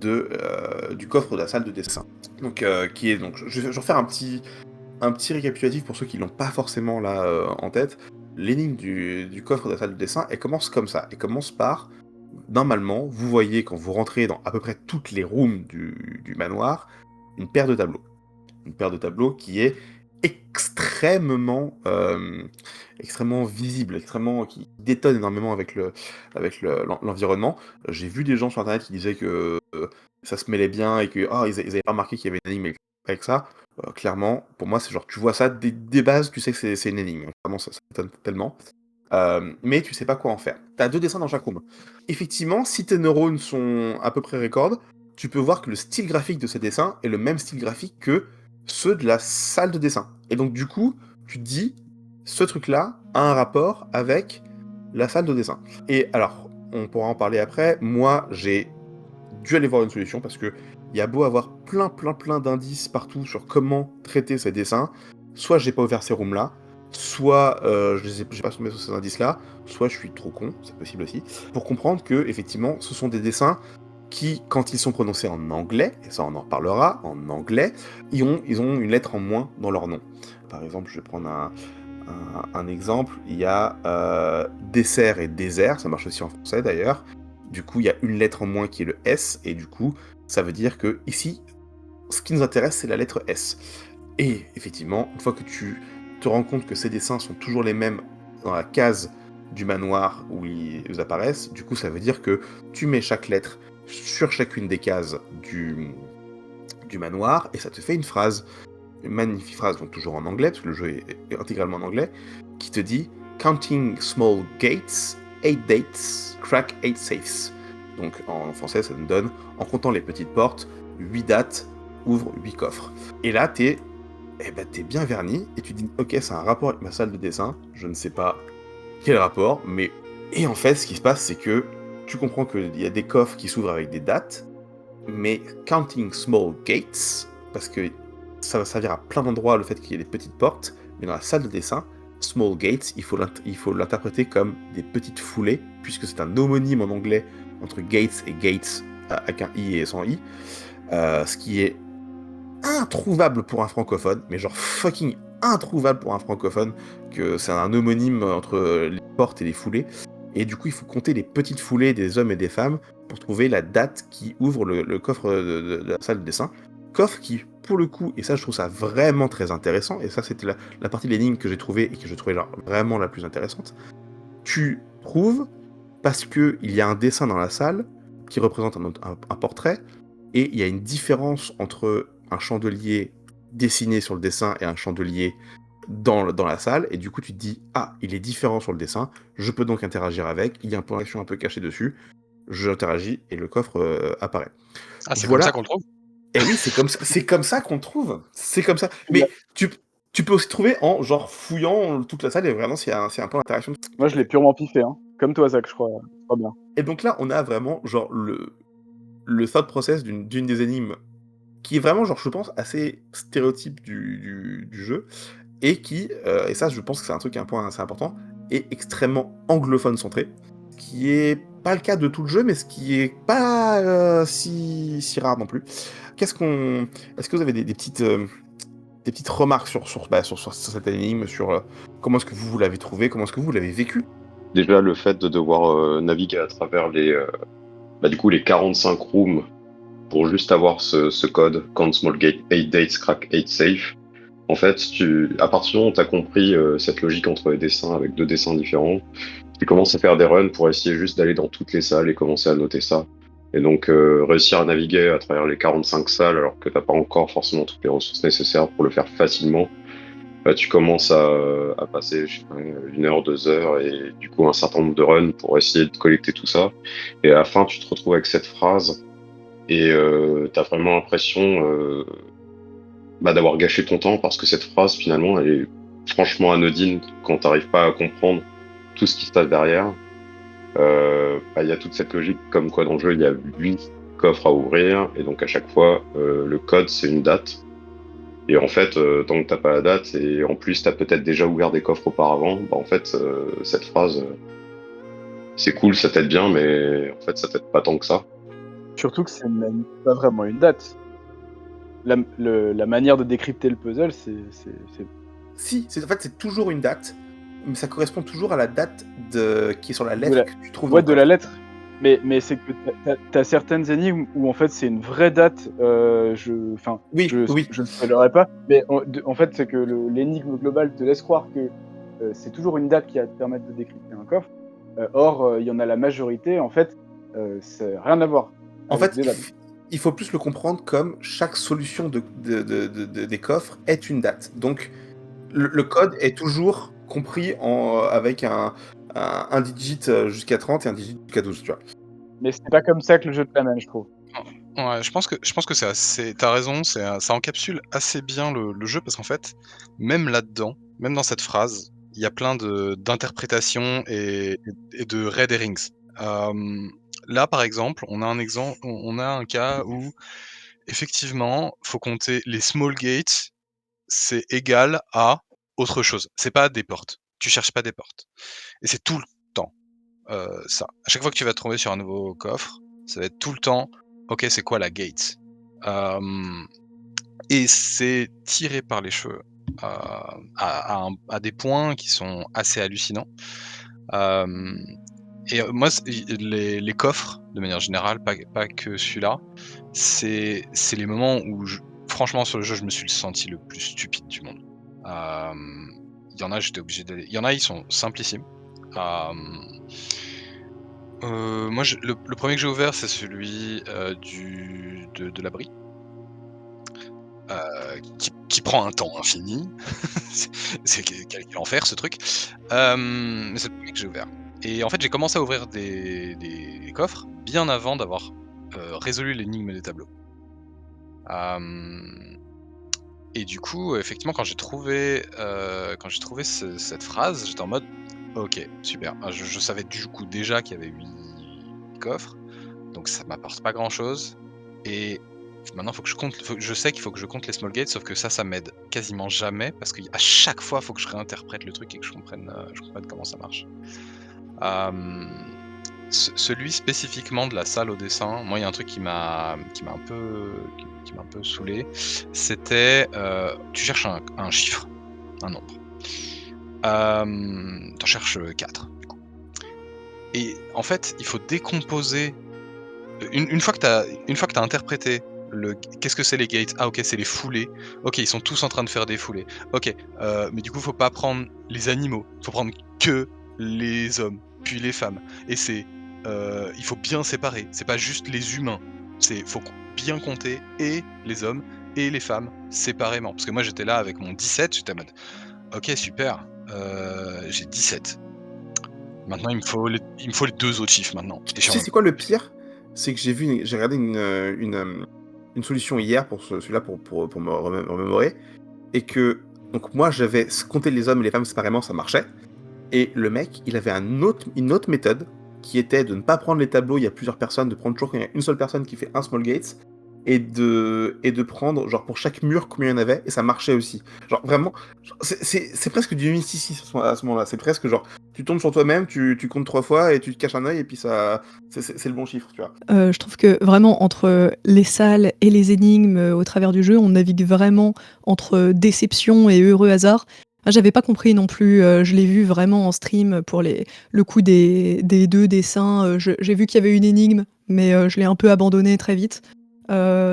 A: du coffre de la salle de dessin. Donc, je vais refaire un petit récapitulatif pour ceux qui l'ont pas forcément là en tête. L'énigme du coffre de la salle de dessin, elle commence comme ça. Elle commence par, normalement, vous voyez quand vous rentrez dans à peu près toutes les rooms du manoir, une paire de tableaux. Une paire de tableaux qui est extrêmement visible, qui détonne énormément avec l'environnement. J'ai vu des gens sur internet qui disaient que ça se mêlait bien et que ils avaient pas remarqué qu'il y avait une énigme avec ça. Clairement, pour moi, c'est genre, tu vois ça, des bases, tu sais que c'est une énigme. Vraiment, ça m'étonne tellement. Mais tu sais pas quoi en faire. T'as 2 dessins dans chaque room. Effectivement, si tes neurones sont à peu près raccord, tu peux voir que le style graphique de ces dessins est le même style graphique que ceux de la salle de dessin. Et donc, du coup, tu te dis, ce truc-là a un rapport avec la salle de dessin. Et alors, on pourra en parler après. Moi, j'ai dû aller voir une solution parce que il y a beau avoir plein d'indices partout sur comment traiter ces dessins, soit j'ai pas ouvert ces rooms-là, soit j'ai pas tombé sur ces indices-là, soit je suis trop con, c'est possible aussi, pour comprendre que effectivement, ce sont des dessins qui, quand ils sont prononcés en anglais, et ça on en reparlera, en anglais, ils ont une lettre en moins dans leur nom. Par exemple, je vais prendre un exemple, il y a dessert et désert, ça marche aussi en français d'ailleurs. Du coup, il y a une lettre en moins qui est le S, et du coup, ça veut dire que ici, ce qui nous intéresse, c'est la lettre S. Et effectivement, une fois que tu te rends compte que ces dessins sont toujours les mêmes dans la case du manoir où ils apparaissent, du coup, ça veut dire que tu mets chaque lettre sur chacune des cases du manoir, et ça te fait une phrase, une magnifique phrase, donc toujours en anglais, parce que le jeu est intégralement en anglais, qui te dit « Counting small gates, 8 dates, crack 8 safes ». Donc en français, ça nous donne, en comptant les petites portes, 8 dates, ouvre 8 coffres. Et là, t'es bien verni, et tu dis « Ok, c'est un rapport avec ma salle de dessin, je ne sais pas quel rapport, mais... » Et en fait, ce qui se passe, c'est que tu comprends qu'il y a des coffres qui s'ouvrent avec des dates, mais counting small gates, parce que ça va servir à plein d'endroits le fait qu'il y ait des petites portes, mais dans la salle de dessin, small gates, il faut l'interpréter comme des petites foulées, puisque c'est un homonyme en anglais entre gates et gates, avec un i et sans i, ce qui est introuvable pour un francophone, mais genre fucking introuvable pour un francophone, que c'est un homonyme entre les portes et les foulées. Et du coup, il faut compter les petites foulées des hommes et des femmes pour trouver la date qui ouvre le coffre de la salle de dessin. coffre qui, pour le coup, et ça je trouve ça vraiment très intéressant, et ça c'était la partie de l'énigme que j'ai trouvée et que je trouvais genre vraiment la plus intéressante, tu trouves parce qu'il y a un dessin dans la salle qui représente un portrait, et il y a une différence entre un chandelier dessiné sur le dessin et un chandelier dans la salle, et du coup tu te dis, ah, il est différent sur le dessin, je peux donc interagir avec, il y a un point d'action un peu caché dessus, j'interagis et le coffre apparaît.
J: Ah, c'est comme
A: Voilà.
J: ça qu'on le trouve?
A: Et oui, c'est comme ça qu'on le trouve. C'est comme ça. Mais tu peux aussi trouver en genre fouillant toute la salle et vraiment s'il y a un point d'interaction.
I: Moi, je l'ai purement piffé, hein. Comme toi, Zach, je crois. Pas bien.
A: Et donc là, on a vraiment genre le thought process d'une des énigmes qui est vraiment genre, je pense, assez stéréotype du jeu et qui, et ça, je pense que c'est un truc, un point assez important, est extrêmement anglophone centré, ce qui est pas le cas de tout le jeu, mais ce qui est pas si rare non plus. Est-ce que vous avez des petites remarques sur cette énigme, sur comment est-ce que vous l'avez trouvé, comment est-ce que vous l'avez vécu?
K: Déjà, le fait de devoir naviguer à travers du coup, les 45 rooms pour juste avoir ce code, Count Small Gate, 8 Dates, Crack 8 Safe. En fait, à partir du moment où tu as compris cette logique entre les dessins avec 2 dessins différents, tu commences à faire des runs pour essayer juste d'aller dans toutes les salles et commencer à noter ça. Et donc, réussir à naviguer à travers les 45 salles alors que t'as pas encore forcément toutes les ressources nécessaires pour le faire facilement, tu commences à passer 1 heure, 2 heures et du coup un certain nombre de runs pour essayer de collecter tout ça. Et à la fin, tu te retrouves avec cette phrase et t'as vraiment l'impression d'avoir gâché ton temps parce que cette phrase, finalement, elle est franchement anodine quand t'arrives pas à comprendre tout ce qui se passe derrière. Il y a toute cette logique comme quoi dans le jeu il y a 8 coffres à ouvrir et donc à chaque fois le code c'est une date et en fait tant que t'as pas la date et en plus t'as peut-être déjà ouvert des coffres auparavant, en fait cette phrase c'est cool, ça t'aide bien mais en fait ça t'aide pas tant que ça.
I: Surtout que c'est même pas vraiment une date. La manière de décrypter le puzzle, c'est...
A: Si, en fait c'est toujours une date, mais ça correspond toujours à la date qui est sur la lettre que tu trouves dans
I: Ouais,
A: le
I: de la
A: coffre.
I: lettre. Mais c'est que t'as certaines énigmes où en fait c'est une vraie date. Je ne spoilerai pas, mais en fait c'est que l'énigme globale te laisse croire que c'est toujours une date qui va te permettre de décrypter un coffre. Or, il y en a la majorité, en fait, c'est rien à voir.
A: En
I: avec
A: fait,
I: les dates.
A: il faut plus le comprendre comme chaque solution des coffres est une date. Donc, le code est toujours compris avec un digit jusqu'à 30 et un digit jusqu'à 12, tu vois.
I: Mais c'est pas comme ça que le jeu te l'amène, je trouve.
J: Ouais, je pense que c'est assez. T'as raison, ça encapsule assez bien le jeu parce qu'en fait, même là-dedans, même dans cette phrase, il y a plein d'interprétations et de red herrings. Là, par exemple, on a un cas où effectivement, faut compter les small gates, c'est égal à autre chose. C'est pas des portes. Tu cherches pas des portes. Et c'est tout le temps ça. À chaque fois que tu vas te tomber sur un nouveau coffre, ça va être tout le temps, ok, c'est quoi la gate? Et c'est tiré par les cheveux à des points qui sont assez hallucinants. Et moi, les coffres, de manière générale, pas que celui-là, c'est les moments où, franchement, sur le jeu, je me suis senti le plus stupide du monde. Il y en a, j'étais obligé d'aller. Il y en a, ils sont simplissimes. Moi, le premier que j'ai ouvert, c'est celui de l'abri. Qui prend un temps infini. c'est quel enfer ce truc. Mais c'est le premier que j'ai ouvert. Et en fait, j'ai commencé à ouvrir des coffres bien avant d'avoir résolu l'énigme des tableaux. Et du coup, effectivement, quand j'ai trouvé cette phrase, j'étais en mode ok, super. Je savais du coup déjà qu'il y avait 8 coffres, donc ça m'apporte pas grand chose. Et maintenant, je sais qu'il faut que je compte les small gates, sauf que ça m'aide quasiment jamais parce qu'à chaque fois, il faut que je réinterprète le truc et que je comprenne comment ça marche. Celui spécifiquement de la salle au dessin, moi, il y a un truc qui m'a un peu saoulé. C'était tu cherches un chiffre, un nombre. T'en cherches 4 du coup. Et en fait, il faut décomposer. Une fois que t'as interprété Qu'est-ce que c'est les gates? Ah ok, c'est les foulées. Ok, ils sont tous en train de faire des foulées. Ok, mais du coup, faut pas prendre les animaux. Faut prendre que les hommes, puis les femmes. Et il faut bien séparer. C'est pas juste les humains. Faut bien compter et les hommes et les femmes séparément. Parce que moi, j'étais là avec mon 17, j'étais en mode, ok, super, j'ai 17. Maintenant, il me faut les 2 autres chiffres maintenant.
A: Tu sais, c'est quoi le pire? C'est que j'ai regardé une solution hier pour celui-là pour me remémorer. Et que, donc moi, j'avais compté les hommes et les femmes séparément, ça marchait. Et le mec, il avait une autre méthode qui était de ne pas prendre les tableaux, il y a plusieurs personnes, de prendre toujours quand il y a une seule personne qui fait un small gates. Et de prendre, genre pour chaque mur, combien il y en avait, et ça marchait aussi. Genre vraiment, c'est presque du mysticisme à ce moment-là. C'est presque genre, tu tombes sur toi-même, tu comptes 3 fois, et tu te caches un œil, et puis ça, c'est le bon chiffre, tu vois.
H: Je trouve que vraiment, entre les salles et les énigmes au travers du jeu, on navigue vraiment entre déception et heureux hasard. Moi, j'avais pas compris non plus, je l'ai vu vraiment en stream pour le coup des 2 dessins. J'ai vu qu'il y avait une énigme, mais je l'ai un peu abandonné très vite.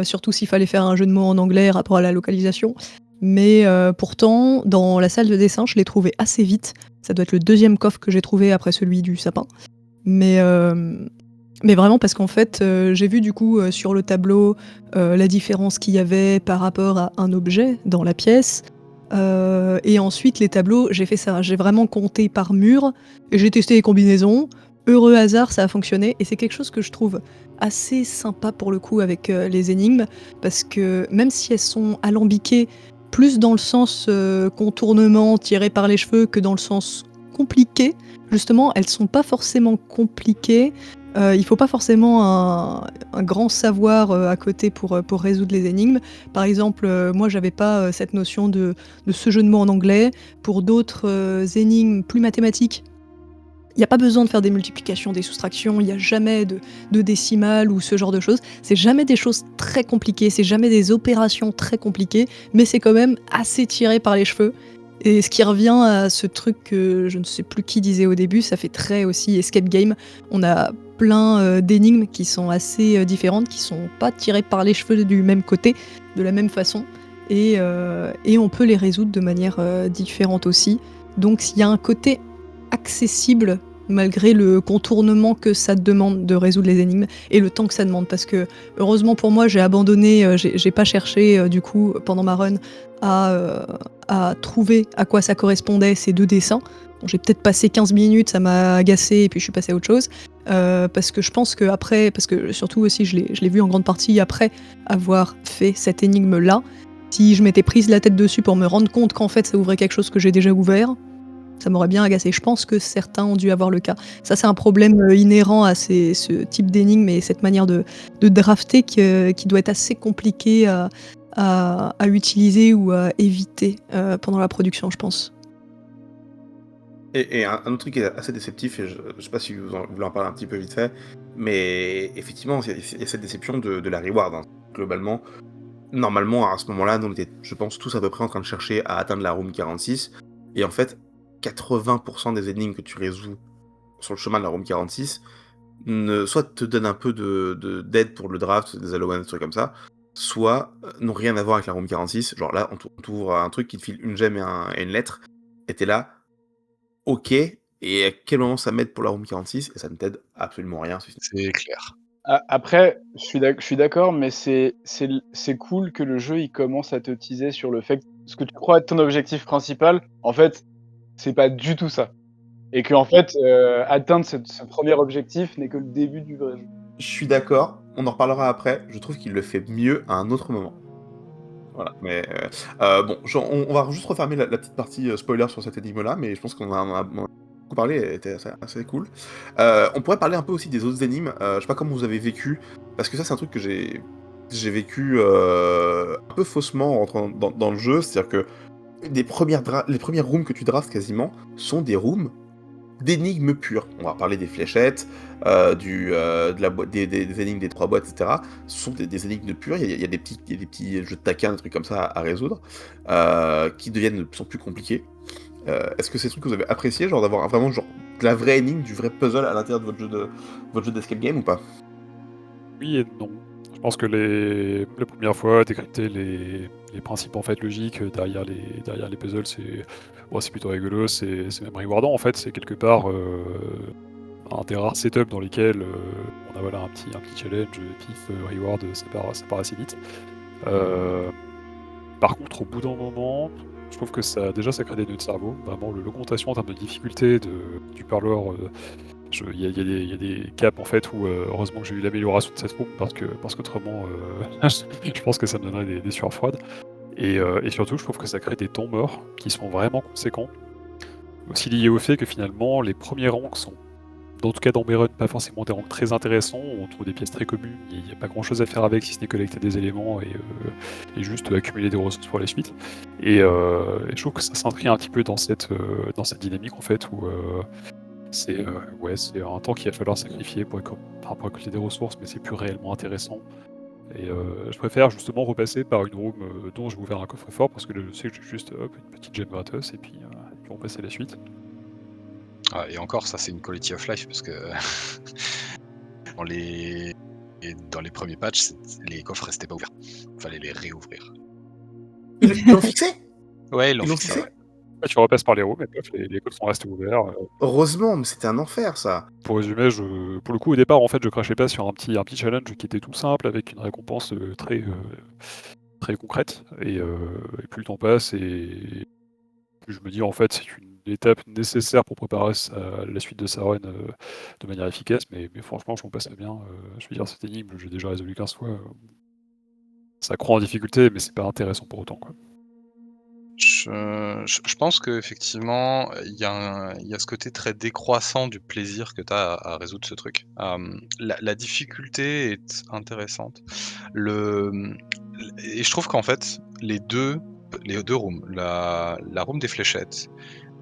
H: Surtout s'il fallait faire un jeu de mots en anglais rapport à la localisation. Mais pourtant, dans la salle de dessin, je l'ai trouvé assez vite. Ça doit être le 2e coffre que j'ai trouvé après celui du sapin. Mais vraiment parce qu'en fait, j'ai vu du coup sur le tableau la différence qu'il y avait par rapport à un objet dans la pièce. Et ensuite, les tableaux, j'ai fait ça. J'ai vraiment compté par mur, et j'ai testé les combinaisons. Heureux hasard, ça a fonctionné. Et c'est quelque chose que je trouve assez sympa pour le coup avec les énigmes, parce que même si elles sont alambiquées, plus dans le sens contournement tiré par les cheveux que dans le sens compliqué, justement, elles sont pas forcément compliquées. Il faut pas forcément un grand savoir à côté pour résoudre les énigmes. Par exemple, moi j'avais pas cette notion de ce jeu de mots en anglais. Pour d'autres énigmes plus mathématiques, il n'y a pas besoin de faire des multiplications, des soustractions, il n'y a jamais de décimales ou ce genre de choses. C'est jamais des choses très compliquées, c'est jamais des opérations très compliquées, mais c'est quand même assez tiré par les cheveux. Et ce qui revient à ce truc que je ne sais plus qui disait au début, ça fait très aussi escape game. On a plein d'énigmes qui sont assez différentes, qui sont pas tirées par les cheveux du même côté, de la même façon. Et on peut les résoudre de manière différente aussi. Donc il y a un côté accessible malgré le contournement que ça demande de résoudre les énigmes et le temps que ça demande, parce que heureusement pour moi j'ai abandonné, j'ai pas cherché du coup pendant ma run à trouver à quoi ça correspondait ces 2 dessins. Bon, j'ai peut-être passé 15 minutes, ça m'a agacé et puis je suis passée à autre chose, parce que je pense que après, parce que surtout aussi je l'ai vu en grande partie après avoir fait cette énigme là, si je m'étais prise la tête dessus pour me rendre compte qu'en fait ça ouvrait quelque chose que j'ai déjà ouvert, ça m'aurait bien agacé. Je pense que certains ont dû avoir le cas. Ça, c'est un problème inhérent à ce type d'énigme et cette manière de drafter qui doit être assez compliqué à utiliser ou à éviter pendant la production, je pense.
A: Et un autre truc qui est assez déceptif, et je sais pas si vous voulez en parler un petit peu vite fait, mais effectivement, il y a cette déception de la reward. Hein. Globalement, normalement, à ce moment-là, nous, on était, je pense, tous à peu près en train de chercher à atteindre la room 46, et en fait, 80% des énigmes que tu résous sur le chemin de la room 46 soit te donnent un peu d'aide pour le draft, des allowances, des trucs comme ça, soit n'ont rien à voir avec la room 46. Genre là, on t'ouvre un truc qui te file une gemme et une lettre, et t'es là, ok, et à quel moment ça m'aide pour la room 46, et ça ne t'aide absolument rien.
J: C'est clair.
I: Après, je suis d'accord, mais c'est cool que le jeu il commence à te teaser sur le fait que ce que tu crois être ton objectif principal, en fait, c'est pas du tout ça. Et qu'en fait, atteindre ce premier objectif n'est que le début du vrai jeu.
A: Je suis d'accord, on en reparlera après, je trouve qu'il le fait mieux à un autre moment. Voilà, mais bon, on va juste refermer la petite partie spoiler sur cette énigme-là, mais je pense qu'on en a beaucoup parlé, elle était assez cool. On pourrait parler un peu aussi des autres énigmes, je sais pas comment vous avez vécu, parce que ça c'est un truc que j'ai vécu un peu faussement en rentrant dans le jeu, c'est-à-dire que les premières rooms que tu drafts quasiment sont des rooms d'énigmes pures. On va parler des fléchettes, de la boîte, des énigmes des 3 boîtes, etc. Ce sont des énigmes pures. Il y a des petits jeux de taquin, des trucs comme ça à résoudre, qui deviennent de plus en plus compliqués. Est-ce que c'est des trucs que vous avez apprécié, genre d'avoir vraiment genre de la vraie énigme, du vrai puzzle à l'intérieur de votre jeu d'escape game ou pas?
C: Oui et non. Je pense que les premières fois, décrypter les principes en fait logiques derrière les puzzles, c'est plutôt rigolo, c'est même rewardant en fait. C'est quelque part un des rares setups dans lesquels on a voilà un petit challenge, pif, reward, ça part assez vite. Par contre, au bout d'un moment, je trouve que ça crée des nœuds de cerveau. Vraiment, l'augmentation en termes de difficulté du parloir, il y a des caps en fait où heureusement que j'ai eu l'amélioration de cette room parce qu'autrement, je pense que ça me donnerait des sueurs froides. Et surtout, je trouve que ça crée des temps morts qui sont vraiment conséquents. Aussi liés au fait que finalement, les premiers ranks sont, en tout cas dans mes runs, pas forcément des ranks très intéressants. On trouve des pièces très communes, il n'y a pas grand chose à faire avec si ce n'est collecter des éléments et juste accumuler des ressources pour la suite. Et je trouve que ça s'inscrit un petit peu dans cette dynamique en fait où c'est un temps qu'il va falloir sacrifier pour récolter des ressources, mais c'est plus réellement intéressant. Et je préfère justement repasser par une room dont je vais ouvrir un coffre-fort parce que je sais que j'ai juste une petite gemme gratos et puis on passe à la suite.
J: Ah, et encore, ça c'est une quality of life parce que dans les premiers patchs, les coffres restaient pas ouverts. Fallait les réouvrir.
A: Ils l'ont fixé?
J: Ouais, ils l'ont
A: Ils l'ont
J: fixé.
A: fixé?
J: Ouais.
C: Ouais, tu repasses par les rooms et bref, les coffres sont restés ouverts.
A: Heureusement, mais c'était un enfer ça.
C: Pour résumer, pour le coup au départ en fait je crachais pas sur un petit challenge qui était tout simple avec une récompense très concrète et plus le temps passe et plus je me dis en fait c'est une étape nécessaire pour préparer la suite de sa run de manière efficace, mais franchement je m'en passais bien. Je veux dire cette énigme j'ai déjà résolu 15 fois. Ça croît en difficulté mais c'est pas intéressant pour autant quoi.
J: Je pense qu'effectivement, il y a ce côté très décroissant du plaisir que tu as à résoudre ce truc. La difficulté est intéressante. Et je trouve qu'en fait, les deux rooms, la room des fléchettes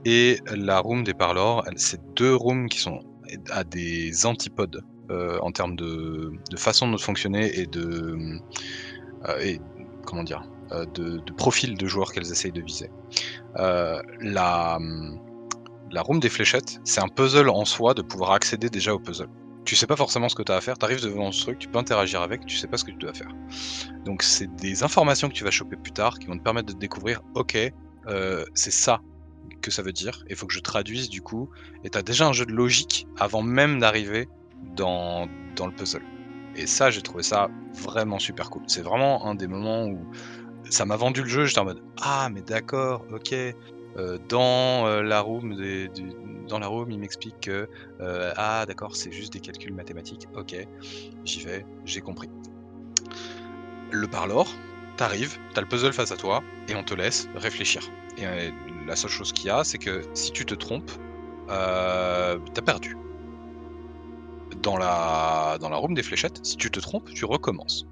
J: et la room des parlors, c'est 2 rooms qui sont à des antipodes, en termes de façon de fonctionner et comment dire? De profil de joueurs qu'elles essayent de viser. La room des fléchettes, c'est un puzzle en soi de pouvoir accéder déjà au puzzle. Tu sais pas forcément ce que tu as à faire, tu arrives devant ce truc, tu peux interagir avec, tu sais pas ce que tu dois faire. Donc c'est des informations que tu vas choper plus tard qui vont te permettre de découvrir: «OK, c'est ça que ça veut dire, il faut que je traduise du coup», et tu as déjà un jeu de logique avant même d'arriver dans le puzzle. Et ça, j'ai trouvé ça vraiment super cool. C'est vraiment un des moments où ça m'a vendu le jeu, j'étais en mode: «Ah mais d'accord, OK, la room dans la room, il m'explique que, ah d'accord, c'est juste des calculs mathématiques. OK, j'y vais, j'ai compris». Le parlor, t'arrives, t'as le puzzle face à toi et on te laisse réfléchir. Et la seule chose qu'il y a, c'est que si tu te trompes, tu perdu. Dans la room des fléchettes, si tu te trompes, tu recommences.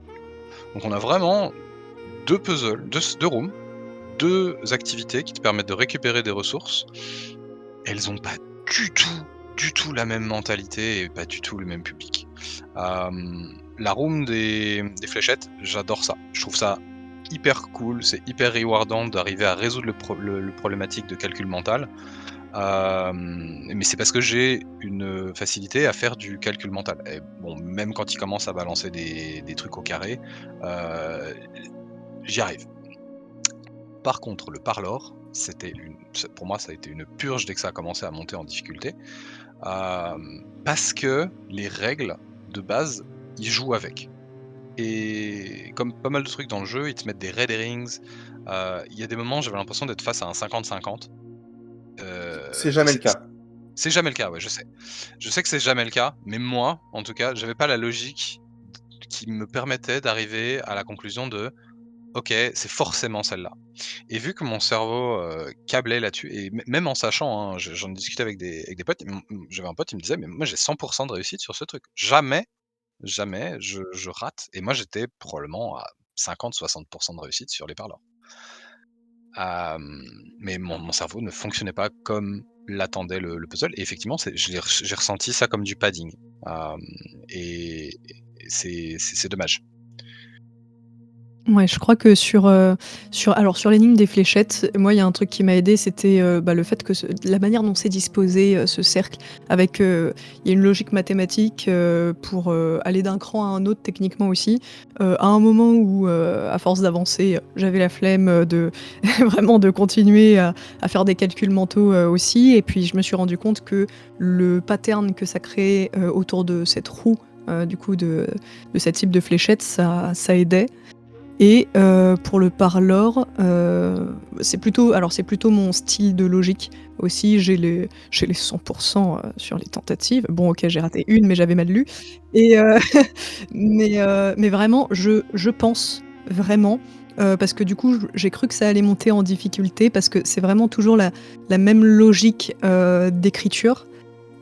J: Donc on a vraiment 2 puzzles, 2 rooms, 2 activités qui te permettent de récupérer des ressources. Elles ont pas du tout la même mentalité et pas du tout le même public. La room des fléchettes, j'adore ça. Je trouve ça hyper cool, c'est hyper rewardant d'arriver à résoudre le problématique de calcul mental. Mais c'est parce que j'ai une facilité à faire du calcul mental. Et bon, même quand il commence à balancer des trucs au carré, j'y arrive. Par contre, le parlor, pour moi, ça a été une purge dès que ça a commencé à monter en difficulté. Parce que les règles de base, ils jouent avec. Et comme pas mal de trucs dans le jeu, ils te mettent des red herrings. Il y a des moments, j'avais l'impression d'être face à un 50-50.
A: C'est jamais le cas.
J: C'est jamais le cas, ouais, je sais. Je sais que c'est jamais le cas, mais moi, en tout cas, j'avais pas la logique qui me permettait d'arriver à la conclusion de: «OK, c'est forcément celle-là». Et vu que mon cerveau, câblait là-dessus et même en sachant, hein, j'en discutais avec des potes, j'avais un pote, il me disait: «Mais moi j'ai 100 de réussite sur ce truc. Jamais je rate», et moi j'étais probablement à 50-60 de réussite sur les parlants. Mais mon cerveau ne fonctionnait pas comme l'attendait le puzzle, et effectivement j'ai ressenti ça comme du padding. Hem et c'est dommage.
H: Ouais, je crois que sur l'énigme des fléchettes, moi, il y a un truc qui m'a aidé, c'était le fait que la manière dont c'est disposé, ce cercle, avec il y a une logique mathématique pour aller d'un cran à un autre techniquement aussi. À un moment où, à force d'avancer, j'avais la flemme de vraiment de continuer à faire des calculs mentaux aussi. Et puis je me suis rendu compte que le pattern que ça créait autour de cette roue, du coup, de ce type de fléchette, ça aidait. Et pour le parlor, c'est plutôt mon style de logique aussi. J'ai les 100% sur les tentatives. Bon, OK, j'ai raté une, mais j'avais mal lu et mais vraiment, je pense vraiment, parce que du coup, j'ai cru que ça allait monter en difficulté parce que c'est vraiment toujours la même logique, d'écriture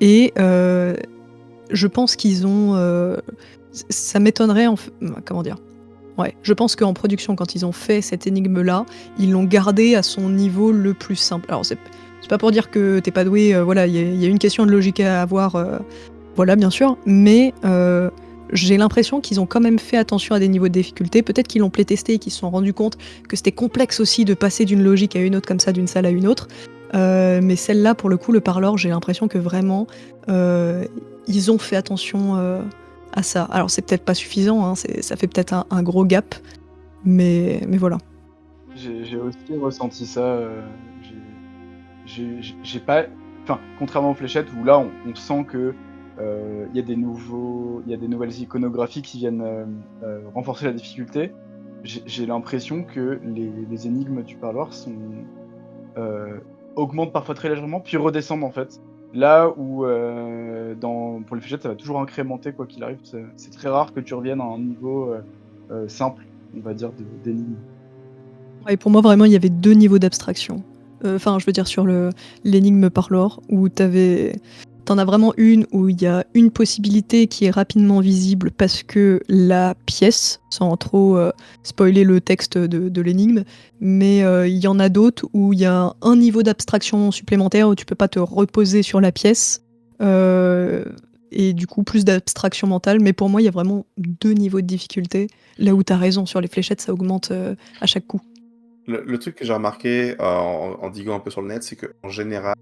H: et je pense qu'ils ont, ça m'étonnerait comment dire? Ouais, je pense qu'en production, quand ils ont fait cette énigme-là, ils l'ont gardée à son niveau le plus simple. Alors c'est pas pour dire que tu pas doué, voilà, il y a une question de logique à avoir, voilà, bien sûr, mais j'ai l'impression qu'ils ont quand même fait attention à des niveaux de difficulté. Peut-être qu'ils l'ont playtesté et qu'ils se sont rendus compte que c'était complexe aussi de passer d'une logique à une autre comme ça, d'une salle à une autre. Mais celle-là, pour le coup, le parlor, j'ai l'impression que vraiment, ils ont fait attention, à ça. Alors c'est peut-être pas suffisant, hein, ça fait peut-être un gros gap, mais voilà.
I: J'ai aussi ressenti ça. J'ai pas. Enfin, contrairement aux fléchettes où là on sent que il y a des nouvelles iconographies qui viennent renforcer la difficulté. J'ai l'impression que les énigmes du parloir augmentent parfois très légèrement puis redescendent en fait. Là où pour les fléchettes ça va toujours incrémenter quoi qu'il arrive. C'est très rare que tu reviennes à un niveau simple, on va dire, d'énigme.
H: Ouais, pour moi vraiment il y avait 2 niveaux d'abstraction. Enfin, je veux dire sur l'énigme parloir où t'en as vraiment une où il y a une possibilité qui est rapidement visible parce que la pièce, sans trop spoiler le texte de l'énigme, mais il y en a d'autres où il y a un niveau d'abstraction supplémentaire où tu peux pas te reposer sur la pièce, et du coup plus d'abstraction mentale. Mais pour moi, il y a vraiment 2 niveaux de difficulté. Là où t'as raison, sur les fléchettes, ça augmente à chaque coup.
A: Le truc que j'ai remarqué en diguant un peu sur le net, c'est qu'en général,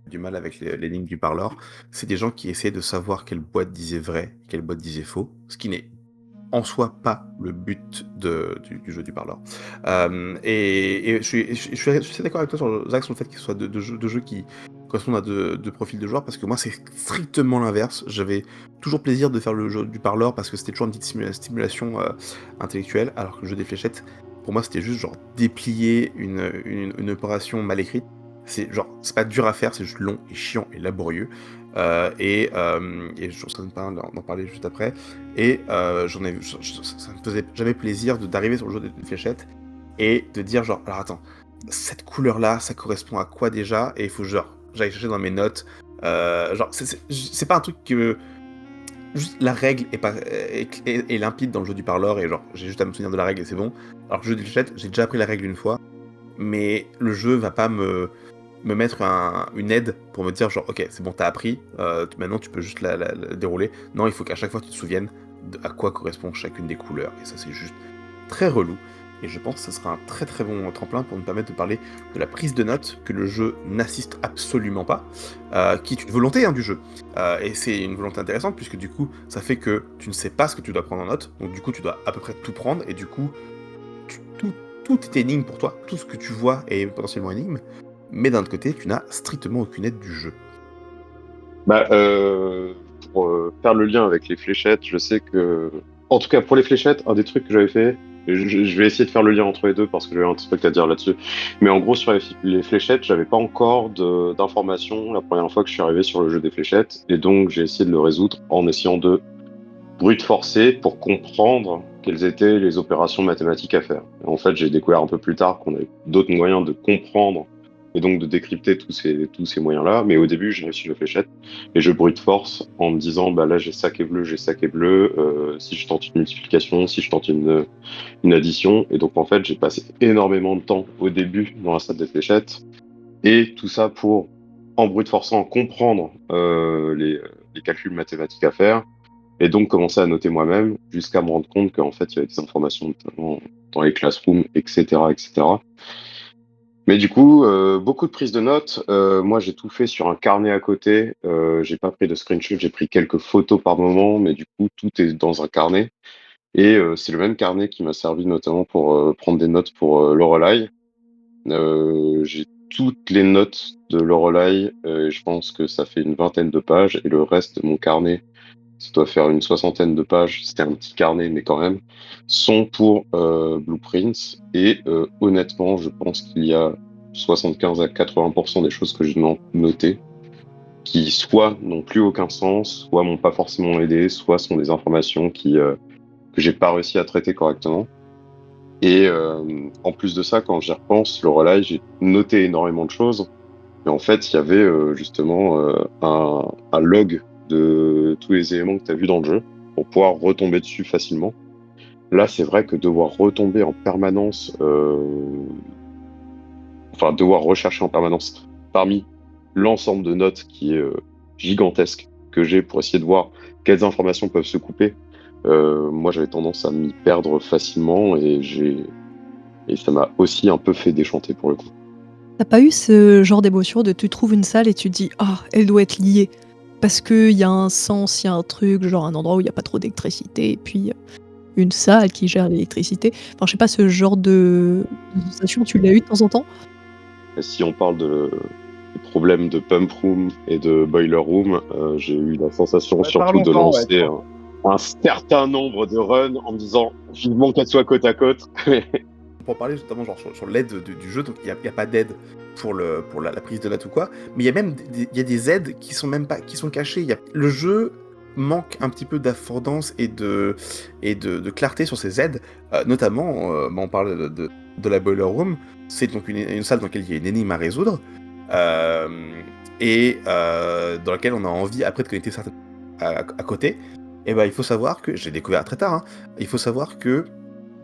A: du mal avec les lignes du parleur, c'est des gens qui essaient de savoir quelle boîte disait vrai, quelle boîte disait faux, ce qui n'est en soi pas le but du jeu du parleur. Et je suis assez d'accord avec toi sur Zach, sur le fait qu'il soit de jeux qui correspondent à deux profils de joueurs, parce que moi c'est strictement l'inverse. J'avais toujours plaisir de faire le jeu du parleur parce que c'était toujours une petite stimulation intellectuelle, alors que le jeu des fléchettes, pour moi c'était juste genre déplier une opération mal écrite. C'est pas dur à faire, c'est juste long et chiant et laborieux. Et je serais pas d'en parler juste après. Et ça me faisait jamais plaisir d'arriver sur le jeu des fléchettes et de dire genre, alors attends, cette couleur-là, ça correspond à quoi déjà? Et il faut genre, j'aille chercher dans mes notes. C'est pas un truc que... Juste la règle est limpide dans le jeu du parleur et genre, j'ai juste à me souvenir de la règle et c'est bon. Alors que le jeu des fléchettes, j'ai déjà appris la règle une fois, mais le jeu va pas me mettre une aide pour me dire genre ok c'est bon t'as appris, maintenant tu peux juste la dérouler. Non, il faut qu'à chaque fois tu te souviennes à quoi correspond chacune des couleurs et ça c'est juste très relou et je pense que ce sera un très très bon tremplin pour nous permettre de parler de la prise de notes que le jeu n'assiste absolument pas, qui est une volonté du jeu, et c'est une volonté intéressante puisque du coup ça fait que tu ne sais pas ce que tu dois prendre en note, donc du coup tu dois à peu près tout prendre et du coup tout est énigme pour toi, tout ce que tu vois est potentiellement énigme. Mais d'un autre côté, tu n'as strictement aucune aide du jeu.
K: Pour faire le lien avec les fléchettes, je sais que... En tout cas, pour les fléchettes, un des trucs que j'avais fait, je vais essayer de faire le lien entre les deux parce que j'avais un truc à dire là-dessus. Mais en gros, sur les fléchettes, j'avais pas encore d'informations la première fois que je suis arrivé sur le jeu des fléchettes. Et donc, j'ai essayé de le résoudre en essayant de brute forcer pour comprendre quelles étaient les opérations mathématiques à faire. Et en fait, j'ai découvert un peu plus tard qu'on avait d'autres moyens de comprendre et donc de décrypter tous ces moyens-là. Mais au début, j'ai réussi les fléchettes et je brute force en me disant, bah là, j'ai ça qui est bleu, si je tente une multiplication, si je tente une addition. Et donc, en fait, j'ai passé énormément de temps au début dans la salle des fléchettes et tout ça pour, en brute forçant, comprendre les calculs mathématiques à faire et donc commencer à noter moi-même jusqu'à me rendre compte qu'en fait il y avait des informations notamment dans les classrooms, etc., etc. Mais du coup, beaucoup de prises de notes. Moi, j'ai tout fait sur un carnet à côté. J'ai pas pris de screenshot, j'ai pris quelques photos par moment, mais du coup, tout est dans un carnet. Et c'est le même carnet qui m'a servi notamment pour prendre des notes pour Lorelai. J'ai toutes les notes de Lorelai. Je pense que ça fait une 20aine de pages. Et le reste de mon carnet, ça doit faire une 60aine de pages. C'était un petit carnet, mais quand même, sont pour Blueprints. Et honnêtement, je pense qu'il y a 75 à 80% des choses que j'ai notées qui soit n'ont plus aucun sens, soit m'ont pas forcément aidé, soit sont des informations que j'ai pas réussi à traiter correctement. Et en plus de ça, quand j'y repense, Lorelai, j'ai noté énormément de choses. Et en fait, il y avait justement un log de tous les éléments que tu as vus dans le jeu pour pouvoir retomber dessus facilement. Là, c'est vrai que devoir retomber en permanence, enfin devoir rechercher en permanence parmi l'ensemble de notes qui est gigantesque que j'ai pour essayer de voir quelles informations peuvent se couper. Moi, j'avais tendance à m'y perdre facilement et ça m'a aussi un peu fait déchanter pour le coup.
H: T'as pas eu ce genre d'émotion de tu trouves une salle et tu te dis ah elle doit être liée parce qu'il y a un sens, il y a un truc, genre un endroit où il n'y a pas trop d'électricité et puis une salle qui gère l'électricité. Enfin je sais pas, ce genre de sensation, tu l'as eu de temps en temps?
K: Et si on parle des problèmes de pump room et de boiler room, j'ai eu la sensation surtout de lancer un certain nombre de runs en me disant vivement qu'elles soient côte à côte.
A: Pour parler notamment genre sur l'aide du jeu, donc il n'y a pas d'aide pour la prise de notes ou quoi, mais il y a même des aides qui sont même pas, qui sont cachées. Le jeu manque un petit peu d'affordance et de clarté sur ces aides, notamment, on parle de la Boiler Room, c'est donc une salle dans laquelle il y a une énigme à résoudre, et dans laquelle on a envie après de connecter certaines à côté. Et ben il faut savoir que, j'ai découvert très tard, il faut savoir que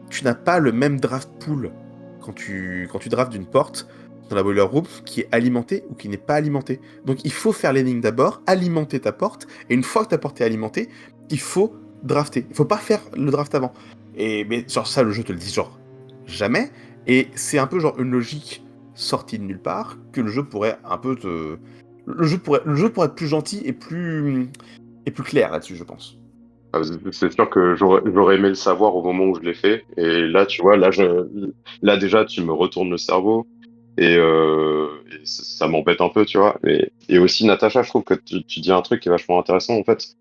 A: tu n'as pas le même draft pool quand tu drafts d'une porte dans la boiler room qui est alimentée ou qui n'est pas alimentée. Donc il faut faire l'énigme d'abord, alimenter ta porte, et une fois que ta porte est alimentée, il faut drafter. Il faut pas faire le draft avant. Mais genre ça, le jeu te le dit genre jamais, et c'est un peu genre une logique sortie de nulle part que le jeu pourrait un peu te... Le jeu pourrait être plus gentil et plus clair là-dessus, je pense.
K: C'est sûr que j'aurais aimé le savoir au moment où je l'ai fait. Et là, tu vois, là déjà, tu me retournes le cerveau. Et ça m'embête un peu, tu vois. Et aussi, Natacha, je trouve que tu dis un truc qui est vachement intéressant, en fait.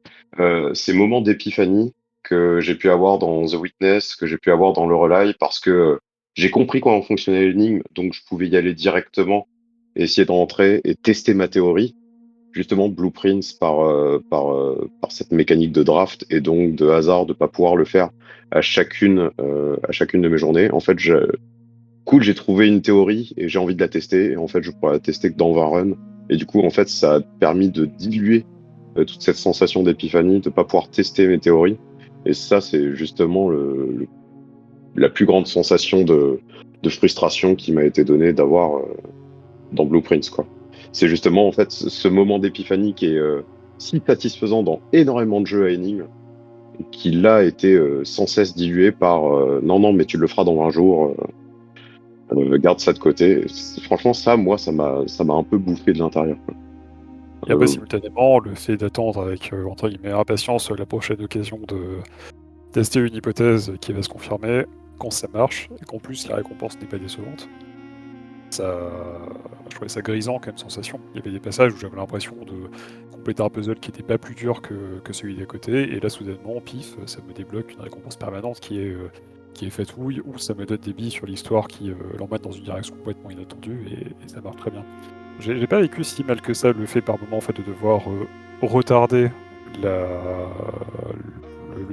K: Ces moments d'épiphanie que j'ai pu avoir dans The Witness, que j'ai pu avoir dans Lorelai, parce que j'ai compris comment fonctionnait l'énigme, donc je pouvais y aller directement, et essayer de rentrer et tester ma théorie. Justement, Blueprints par cette mécanique de draft et donc de hasard de pas pouvoir le faire à chacune de mes journées. En fait, j'ai trouvé une théorie et j'ai envie de la tester. Et en fait, je pourrais la tester que dans 20 runs. Et du coup, en fait, ça a permis de diluer toute cette sensation d'épiphanie, de pas pouvoir tester mes théories. Et ça, c'est justement la plus grande sensation de frustration qui m'a été donnée d'avoir dans Blueprints, quoi. C'est justement en fait ce moment d'épiphanie qui est si satisfaisant dans énormément de jeux à énigmes, qui là a été sans cesse dilué par non mais tu le feras dans 20 jours, garde ça de côté. Franchement ça, moi ça m'a un peu bouffé de l'intérieur.
C: Il y a pas simultanément le fait d'attendre avec entre guillemets impatience la prochaine occasion de tester une hypothèse qui va se confirmer quand ça marche et qu'en plus la récompense n'est pas décevante. Je trouvais ça grisant comme sensation. Il y avait des passages où j'avais l'impression de compléter un puzzle qui n'était pas plus dur que celui d'à côté, et là soudainement, pif, ça me débloque une récompense permanente qui est fatouille, ou ça me donne des billes sur l'histoire qui l'emmène dans une direction complètement inattendue, et ça marche très bien. J'ai pas vécu si mal que ça le fait par moment en fait, de devoir retarder le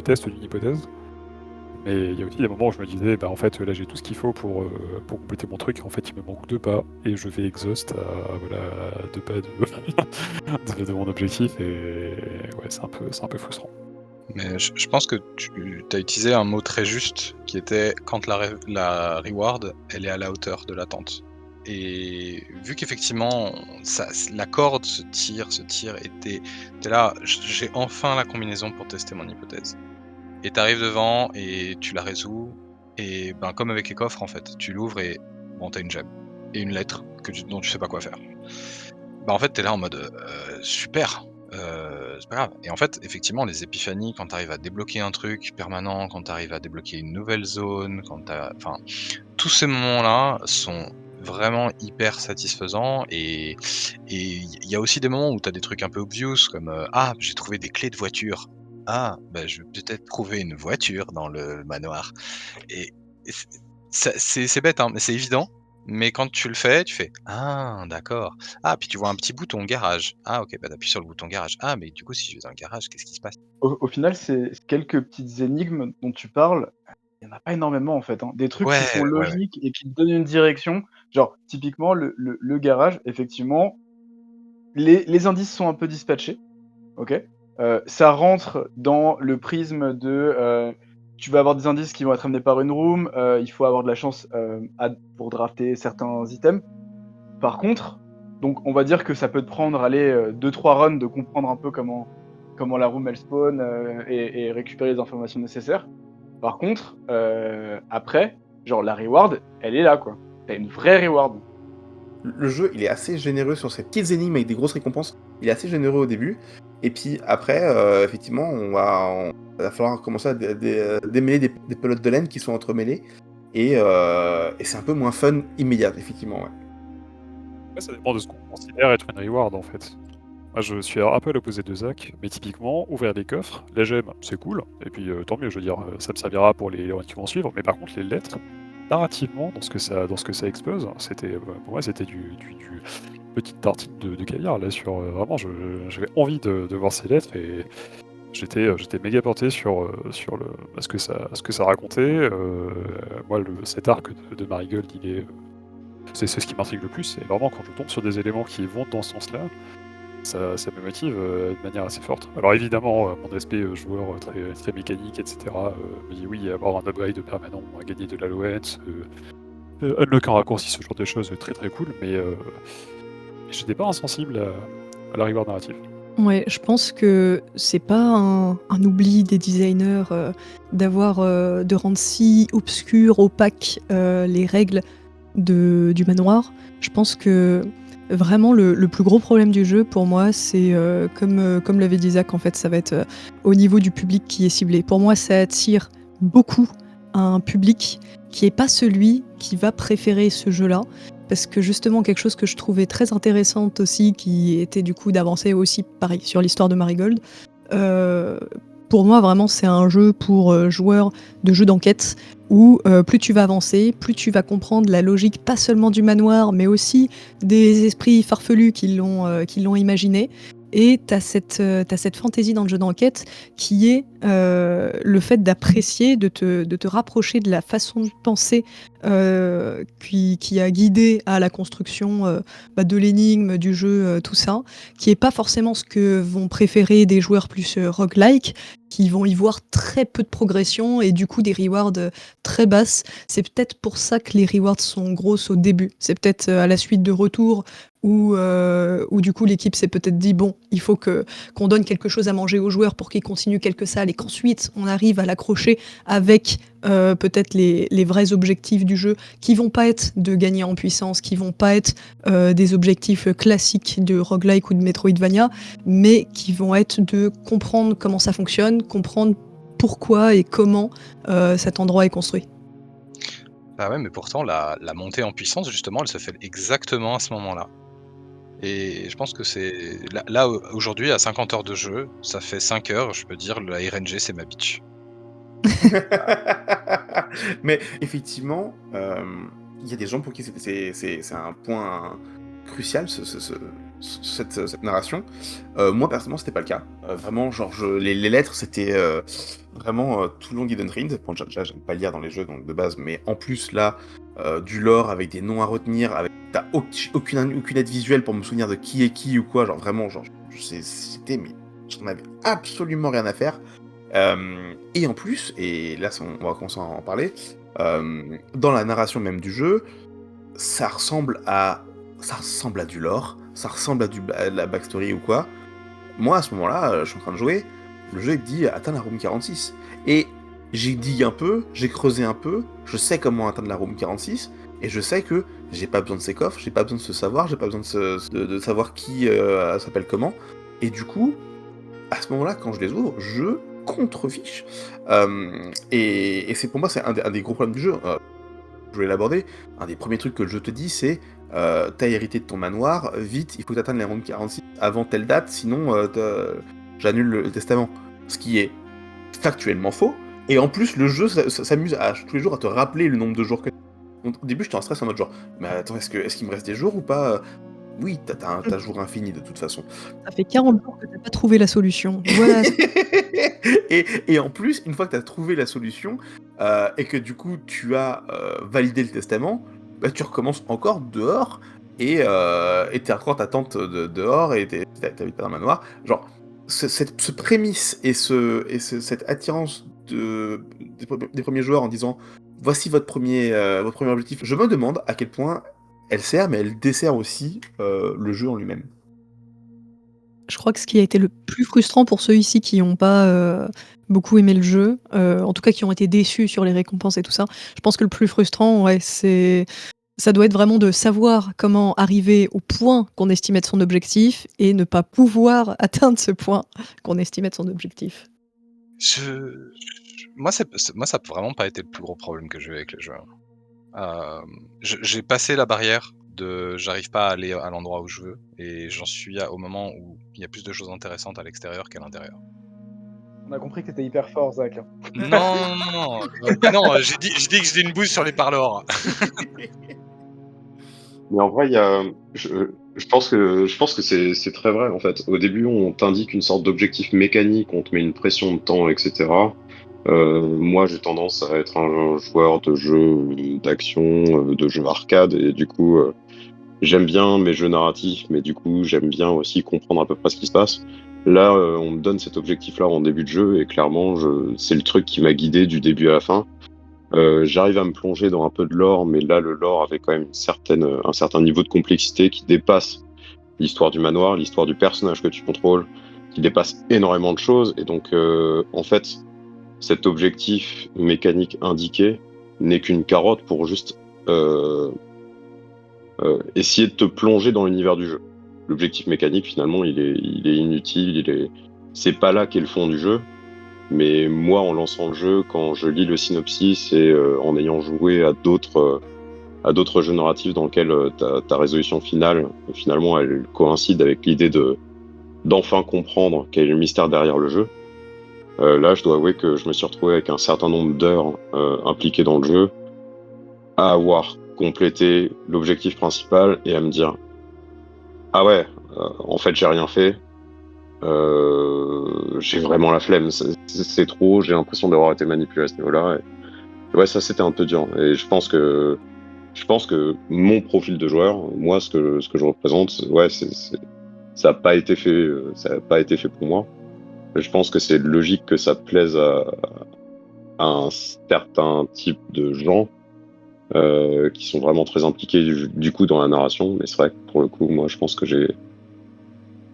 C: test d'une hypothèse. Mais il y a aussi des moments où je me disais, bah en fait là j'ai tout ce qu'il faut pour compléter mon truc, et en fait il me manque 2 pas, et je vais exhaust à 2 pas de mon objectif, et ouais c'est un peu frustrant.
J: Mais je pense que tu as utilisé un mot très juste, qui était quand la reward elle est à la hauteur de l'attente. et vu qu'effectivement, la corde se tire, et t'es là, j'ai enfin la combinaison pour tester mon hypothèse. Et t'arrives devant et tu la résous, et ben comme avec les coffres en fait, tu l'ouvres et bon t'as une gemme et une lettre dont tu sais pas quoi faire. Bah en fait t'es là en mode super, c'est pas grave. Et en fait effectivement les épiphanies quand t'arrives à débloquer un truc permanent, quand t'arrives à débloquer une nouvelle zone, enfin tous ces moments-là sont vraiment hyper satisfaisants, et il y a aussi des moments où tu as des trucs un peu obvious comme, «Ah, j'ai trouvé des clés de voiture. Ah, bah, je vais peut-être trouver une voiture dans le manoir», et et c'est bête, hein, mais c'est évident, mais quand tu le fais, tu fais: «Ah d'accord. Ah, puis tu vois un petit bouton garage. Ah OK, bah, tu appuies sur le bouton garage. Ah, mais du coup, si je vais dans le garage, qu'est-ce qui se passe?»
I: Au final, c'est quelques petites énigmes dont tu parles, il y en a pas énormément en fait, hein. Des trucs qui
J: Ouais,
I: sont
J: ouais, ouais.
I: logiques et qui te donnent une direction. Genre, typiquement le garage, effectivement, les indices sont un peu dispatchés, OK? Ça rentre dans le prisme de, tu vas avoir des indices qui vont être amenés par une room, il faut avoir de la chance, pour drafter certains items. Par contre, donc on va dire que ça peut te prendre, allez, 2-3 runs de comprendre un peu comment la room elle spawn, et récupérer les informations nécessaires. Par contre, après, genre la reward, elle est là, quoi. Tu une vraie reward.
A: Le jeu, il est assez généreux sur ces petites énigmes avec des grosses récompenses. Il est assez généreux au début. Et puis après, effectivement, va falloir commencer à démêler des pelotes de laine qui sont entremêlées. Et c'est un peu moins fun immédiat, effectivement. Ouais.
C: Ouais, ça dépend de ce qu'on considère être une reward en fait. Moi, je suis un peu à l'opposé de Zach, mais typiquement, ouvrir des coffres, les gemmes, c'est cool, et puis tant mieux, je veux dire, ça me servira pour les runs qui vont suivre, mais par contre, les lettres, narrativement, dans ce que ça expose, c'était, pour moi, c'était du petite tartine de caviar, là, sur, vraiment, j'avais envie de voir ces lettres, et j'étais méga porté sur ce que ça racontait. Moi, cet arc de Marigold, c'est ce qui m'intrigue le plus, et vraiment, quand je tombe sur des éléments qui vont dans ce sens-là, ça me motive de manière assez forte. Alors évidemment, mon aspect joueur très mécanique, etc. Me dit oui, avoir un upgrade permanent, gagner de l'allowance, unlock un raccourci, ce genre de choses très très cool, mais j'étais pas insensible à la reward narrative.
H: Ouais, je pense que c'est pas un oubli des designers de rendre si obscur, opaque les règles du manoir. Je pense que vraiment le plus gros problème du jeu pour moi, c'est comme l'avait dit Zach, en fait, ça va être au niveau du public qui est ciblé. Pour moi, ça attire beaucoup un public qui n'est pas celui qui va préférer ce jeu-là. Parce que justement, quelque chose que je trouvais très intéressante aussi, qui était du coup d'avancer aussi, pareil, sur l'histoire de Marigold. Pour moi, vraiment, c'est un jeu pour joueurs de jeux d'enquête où plus tu vas avancer, plus tu vas comprendre la logique, pas seulement du manoir, mais aussi des esprits farfelus qui l'ont imaginé. Et tu as cette fantaisie dans le jeu d'enquête qui est le fait d'apprécier, de te rapprocher de la façon de penser qui a guidé à la construction de l'énigme, du jeu, tout ça, qui n'est pas forcément ce que vont préférer des joueurs plus roguelike, qui vont y voir très peu de progression et du coup des rewards très basses. C'est peut-être pour ça que les rewards sont grosses au début. C'est peut-être à la suite de retours où du coup l'équipe s'est peut-être dit bon, il faut qu'on donne quelque chose à manger aux joueurs pour qu'ils continuent quelques salles et qu'ensuite on arrive à l'accrocher avec peut-être les vrais objectifs du jeu qui vont pas être de gagner en puissance, qui vont pas être des objectifs classiques de roguelike ou de Metroidvania, mais qui vont être de comprendre comment ça fonctionne, comprendre pourquoi et comment cet endroit est construit.
J: Bah ouais, mais pourtant la montée en puissance justement, elle se fait exactement à ce moment-là. Et je pense que c'est là, aujourd'hui à 50 heures de jeu, ça fait 5 heures, je peux dire la RNG c'est ma bitch.
A: Mais effectivement, il y a des gens pour qui c'est un point crucial, cette narration. Moi, personnellement, c'était pas le cas. Vraiment, genre, les lettres, c'était vraiment tout le long d'Eden Ring. Bon, déjà, j'aime pas lire dans les jeux, donc de base, mais en plus, là, du lore avec des noms à retenir, t'as aucune aide visuelle pour me souvenir de qui est qui ou quoi. Genre, vraiment, genre, c'était, mais j'en avais absolument rien à faire. Et en plus, et là on va commencer à en parler, dans la narration même du jeu, ça ressemble à du lore, ça ressemble à de la backstory ou quoi. Moi, à ce moment-là, je suis en train de jouer, le jeu il te dit atteins la room 46. Et j'ai dit un peu, j'ai creusé un peu, je sais comment atteindre la room 46, et je sais que j'ai pas besoin de ces coffres, j'ai pas besoin de ce savoir, j'ai pas besoin de savoir qui s'appelle comment. Et du coup, à ce moment-là, quand je les ouvre, je contrefiche. Et c'est pour moi, c'est un des gros problèmes du jeu. Je voulais l'aborder. Un des premiers trucs que le jeu te dit, c'est t'as hérité de ton manoir, vite, il faut que t'atteignes la room 46 avant telle date, sinon j'annule le testament. Ce qui est factuellement faux. Et en plus, le jeu s'amuse tous les jours à te rappeler le nombre de jours que. Donc, au début, j'étais en stress en mode genre, mais attends, est-ce qu'il me reste des jours ou pas? Oui, t'as un jour infini de toute façon.
H: Ça fait 40 jours que t'as pas trouvé la solution. Voilà.
A: et en plus, une fois que t'as trouvé la solution, et que du coup tu as validé le testament, bah, tu recommences encore dehors, et t'es encore ta tante dehors, et t'habites pas dans le manoir. Genre, ce prémisse et cette attirance des premiers joueurs en disant voici votre premier objectif, je me demande à quel point elle sert, mais elle dessert aussi le jeu en lui-même.
H: Je crois que ce qui a été le plus frustrant pour ceux ici qui n'ont pas beaucoup aimé le jeu, en tout cas qui ont été déçus sur les récompenses et tout ça, je pense que le plus frustrant, ouais, ça doit être vraiment de savoir comment arriver au point qu'on estime être son objectif et ne pas pouvoir atteindre ce point qu'on estime être son objectif.
J: Moi, ça a vraiment pas été le plus gros problème que j'ai eu avec le jeu. J'ai passé la barrière de j'arrive pas à aller à l'endroit où je veux, et j'en suis au moment où il y a plus de choses intéressantes à l'extérieur qu'à l'intérieur.
I: On a compris que t'étais hyper fort, Zach.
J: Non, non, j'ai dit que j'étais une bouse sur les parleurs.
K: Mais en vrai, je pense que c'est très vrai en fait. Au début, on t'indique une sorte d'objectif mécanique, on te met une pression de temps, etc. Moi, j'ai tendance à être un joueur de jeux d'action, de jeux arcade, et du coup, j'aime bien mes jeux narratifs, mais du coup, j'aime bien aussi comprendre à peu près ce qui se passe. Là, on me donne cet objectif-là en début de jeu, et clairement, c'est le truc qui m'a guidé du début à la fin. J'arrive à me plonger dans un peu de lore, mais là, le lore avait quand même un certain niveau de complexité qui dépasse l'histoire du manoir, l'histoire du personnage que tu contrôles, qui dépasse énormément de choses. Et donc, en fait, cet objectif mécanique indiqué n'est qu'une carotte pour juste essayer de te plonger dans l'univers du jeu. L'objectif mécanique, finalement, il est inutile, c'est pas là qu'est le fond du jeu. Mais moi, en lançant le jeu, quand je lis le synopsis et en ayant joué à d'autres jeux narratifs dans lesquels ta résolution finale, finalement, elle coïncide avec l'idée d'enfin comprendre quel est le mystère derrière le jeu. Là, je dois avouer que je me suis retrouvé avec un certain nombre d'heures impliquées dans le jeu, à avoir complété l'objectif principal et à me dire ah ouais, en fait, j'ai rien fait. J'ai vraiment la flemme, c'est trop, j'ai l'impression d'avoir été manipulé à ce niveau-là. Et ouais, ça c'était un peu dur. Et je pense que mon profil de joueur, moi, ce que je représente, ouais, ça n'a pas été fait pour moi. Je pense que c'est logique que ça plaise à un certain type de gens qui sont vraiment très impliqués du coup dans la narration. Mais c'est vrai que pour le coup, moi, je pense que je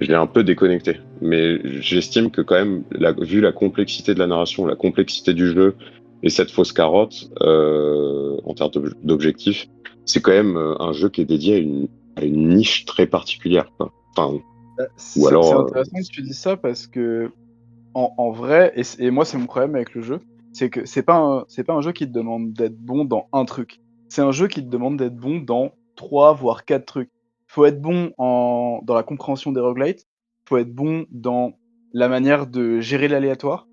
K: l'ai un peu déconnecté. Mais j'estime que quand même, vu la complexité de la narration, la complexité du jeu et cette fausse carotte en termes d'objectifs, c'est quand même un jeu qui est dédié à une niche très particulière, quoi. Enfin,
I: C'est intéressant que tu dis ça parce que en vrai, et moi c'est mon problème avec le jeu, c'est que c'est pas un jeu qui te demande d'être bon dans un truc. C'est un jeu qui te demande d'être bon dans 3 voire 4 trucs. Faut être bon dans la compréhension des roguelites, faut être bon dans la manière de gérer l'aléatoire,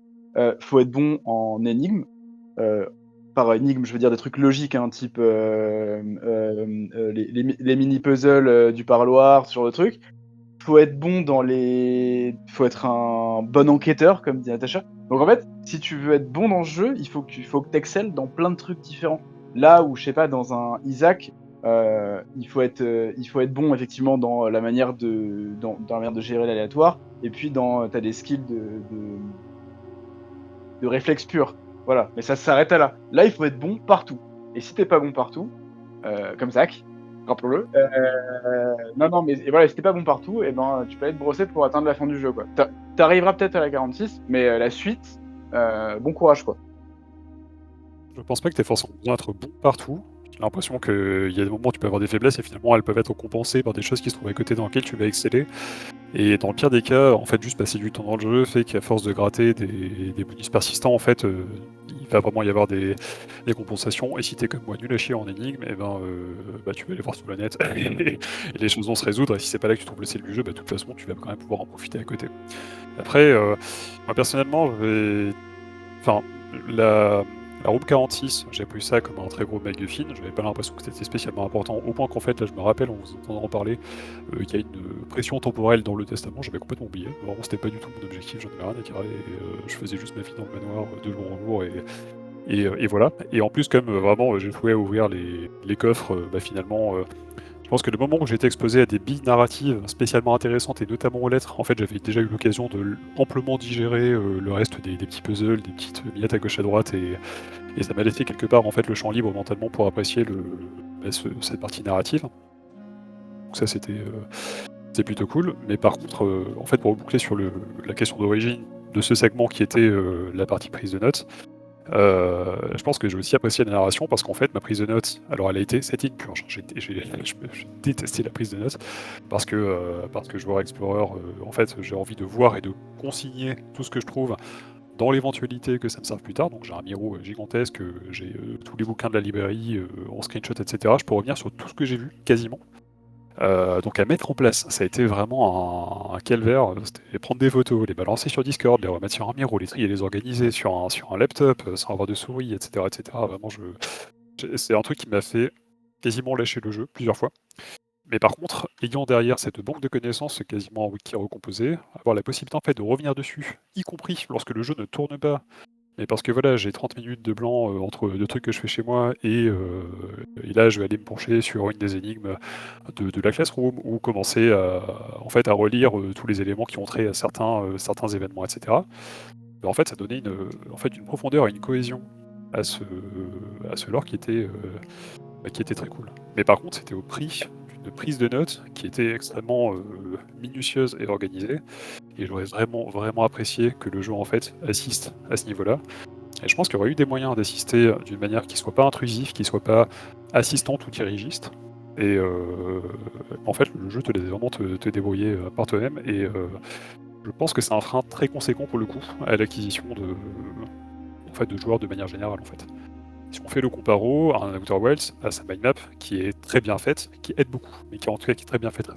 I: faut être bon en énigmes. Par énigme, je veux dire des trucs logiques, hein, type les mini-puzzles du parloir, ce genre de trucs. Faut être bon faut être un bon enquêteur, comme dit Natacha. Donc en fait, si tu veux être bon dans ce jeu, il faut que tu excelles dans plein de trucs différents. Là où, je sais pas, dans un Isaac, il faut être bon effectivement dans la manière de gérer l'aléatoire, et puis t'as des skills de réflexe pur. Voilà, mais ça s'arrête à là. Là, il faut être bon partout. Et si t'es pas bon partout, comme Zach, rappelons-le. Non, mais et voilà, si t'es pas bon partout, et ben tu peux être brossé pour atteindre la fin du jeu, quoi. T'arriveras peut-être à la 46, mais la suite, bon courage, quoi.
C: Je pense pas que tu aies forcément besoin d'être bon partout. J'ai l'impression qu'il y a des moments où tu peux avoir des faiblesses et finalement elles peuvent être compensées par des choses qui se trouvent à côté dans lesquelles tu vas exceller. Et dans le pire des cas, en fait, juste passer du temps dans le jeu fait qu'à force de gratter des bonus persistants, en fait, il va vraiment y avoir des compensations. Et si t'es comme moi nul à chier en énigme, et ben, tu vas aller voir sous la net et les choses vont se résoudre. Et si c'est pas là que tu trouves le ciel du jeu, de toute façon, tu vas quand même pouvoir en profiter à côté. Après, moi personnellement, enfin, la route 46, j'ai pris ça comme un très gros MacGuffin. J'avais pas l'impression que c'était spécialement important, au point qu'en fait, là, je me rappelle, en vous entendant en parler, qu'il y a une pression temporelle dans le testament. J'avais complètement oublié. Vraiment, c'était pas du tout mon objectif, j'en avais rien à carrer. Je faisais juste ma vie dans le manoir de jour en jour et voilà. Et en plus, comme vraiment, j'ai joué à ouvrir les coffres, finalement. Je pense que le moment où j'ai été exposé à des billes narratives spécialement intéressantes et notamment aux lettres, en fait, j'avais déjà eu l'occasion de amplement digérer le reste des petits puzzles, des petites miettes à gauche à droite et ça m'a laissé quelque part en fait le champ libre mentalement pour apprécier cette partie narrative. Donc ça c'était plutôt cool. Mais par contre, en fait, pour boucler sur la question d'origine de ce segment qui était la partie prise de notes. Je pense que j'ai aussi apprécié la narration parce qu'en fait ma prise de notes, alors elle a été, c'était une purge. J'ai détesté la prise de notes parce que joueur Explorer, en fait j'ai envie de voir et de consigner tout ce que je trouve dans l'éventualité que ça me serve plus tard. Donc j'ai un Miro gigantesque, j'ai tous les bouquins de la librairie en screenshot, etc. Je peux revenir sur tout ce que j'ai vu quasiment. Donc à mettre en place, ça a été vraiment un calvaire. C'était prendre des photos, les balancer sur Discord, les remettre sur un Miro, les trier, les organiser sur un laptop, sans avoir de souris, etc. etc. Vraiment, c'est un truc qui m'a fait quasiment lâcher le jeu plusieurs fois. Mais par contre, ayant derrière cette banque de connaissances quasiment un wiki recomposé, avoir la possibilité en fait de revenir dessus, y compris lorsque le jeu ne tourne pas, mais parce que voilà, j'ai 30 minutes de blanc entre deux trucs que je fais chez moi et là je vais aller me pencher sur une des énigmes de la classroom ou commencer en fait, à relire tous les éléments qui ont trait à certains événements, etc. Ben, en fait, ça donnait une profondeur et une cohésion à ce lore qui était très cool. Mais par contre, c'était au prix d'une prise de notes qui était extrêmement minutieuse et organisée. Et j'aurais vraiment, vraiment apprécié que le jeu en fait assiste à ce niveau-là. Et je pense qu'il y aurait eu des moyens d'assister d'une manière qui soit pas intrusive, qui soit pas assistante ou dirigiste. Et en fait, le jeu te laisse vraiment te débrouiller par toi-même. Et je pense que c'est un frein très conséquent pour le coup à l'acquisition de joueurs de manière générale en fait. Si on fait le comparo, un Outer Wilds a sa mind map qui est très bien faite, qui aide beaucoup, mais qui en tout cas qui est très bien faite,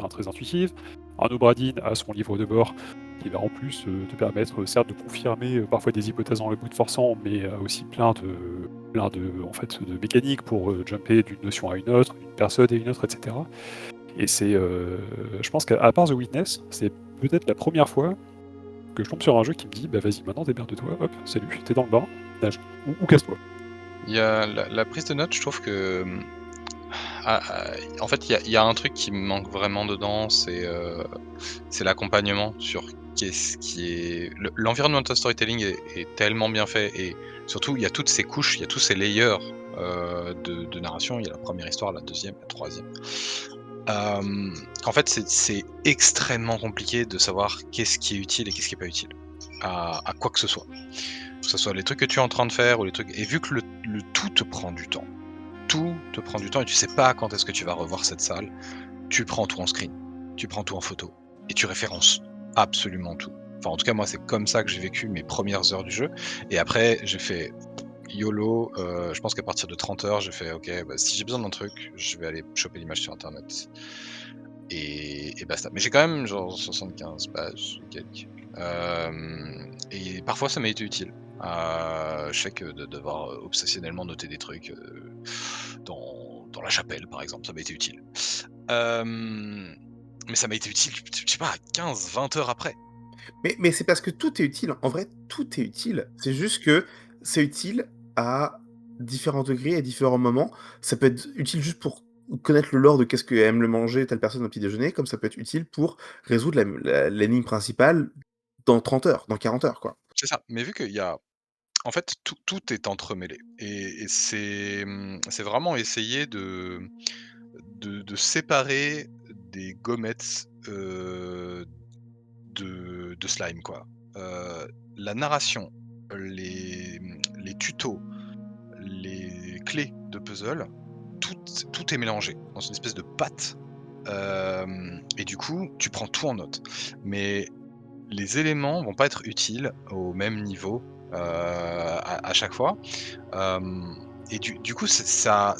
C: très intuitive. Un Obradin a son livre de bord qui va en plus te permettre certes de confirmer parfois des hypothèses en le bout de forçant, mais aussi plein de mécaniques pour jumper d'une notion à une autre, d'une personne à une autre, etc. Et je pense qu'à part The Witness, c'est peut-être la première fois que je tombe sur un jeu qui me dit bah vas-y maintenant démerde-toi, hop, salut, t'es dans le bain, nage, ou casse-toi.
J: Il y a la prise de notes, je trouve que. En fait, il y a un truc qui me manque vraiment dedans, c'est l'accompagnement sur qu'est-ce qui est. L'environmental storytelling est tellement bien fait et surtout, il y a toutes ces couches, il y a tous ces layers de narration. Il y a la première histoire, la deuxième, la troisième. En fait, c'est extrêmement compliqué de savoir qu'est-ce qui est utile et qu'est-ce qui est pas utile à quoi que ce soit. Que ce soit les trucs que tu es en train de faire ou les trucs. Et vu que le tout te prend du temps, et tu sais pas quand est-ce que tu vas revoir cette salle, tu prends tout en screen, tu prends tout en photo et tu références absolument tout. Enfin, en tout cas, moi, c'est comme ça que j'ai vécu mes premières heures du jeu. Et après, j'ai fait YOLO. Je pense qu'à partir de 30 heures, j'ai fait OK, bah, si j'ai besoin d'un truc, je vais aller choper l'image sur internet. Et basta. Mais j'ai quand même genre 75 pages ou quelques. Et parfois, ça m'a été utile. Je sais que de devoir obsessionnellement noter des trucs dans la chapelle, par exemple, ça m'a été utile. Mais ça m'a été utile, je sais pas, 15-20 heures après.
A: Mais c'est parce que tout est utile. En vrai, tout est utile. C'est juste que c'est utile à différents degrés, à différents moments. Ça peut être utile juste pour connaître le lore de qu'est-ce que aime le manger telle personne au petit déjeuner, comme ça peut être utile pour résoudre l'énigme principale dans 30 heures, dans 40 heures, quoi.
J: C'est ça, mais vu qu'il y a en fait, tout est entremêlé et c'est vraiment essayer de séparer des gommettes de slime, quoi. La narration, les tutos, les clés de puzzle, tout est mélangé dans une espèce de pâte. Et du coup, tu prends tout en note. Mais les éléments vont pas être utiles au même niveau à chaque fois. Et du coup, ça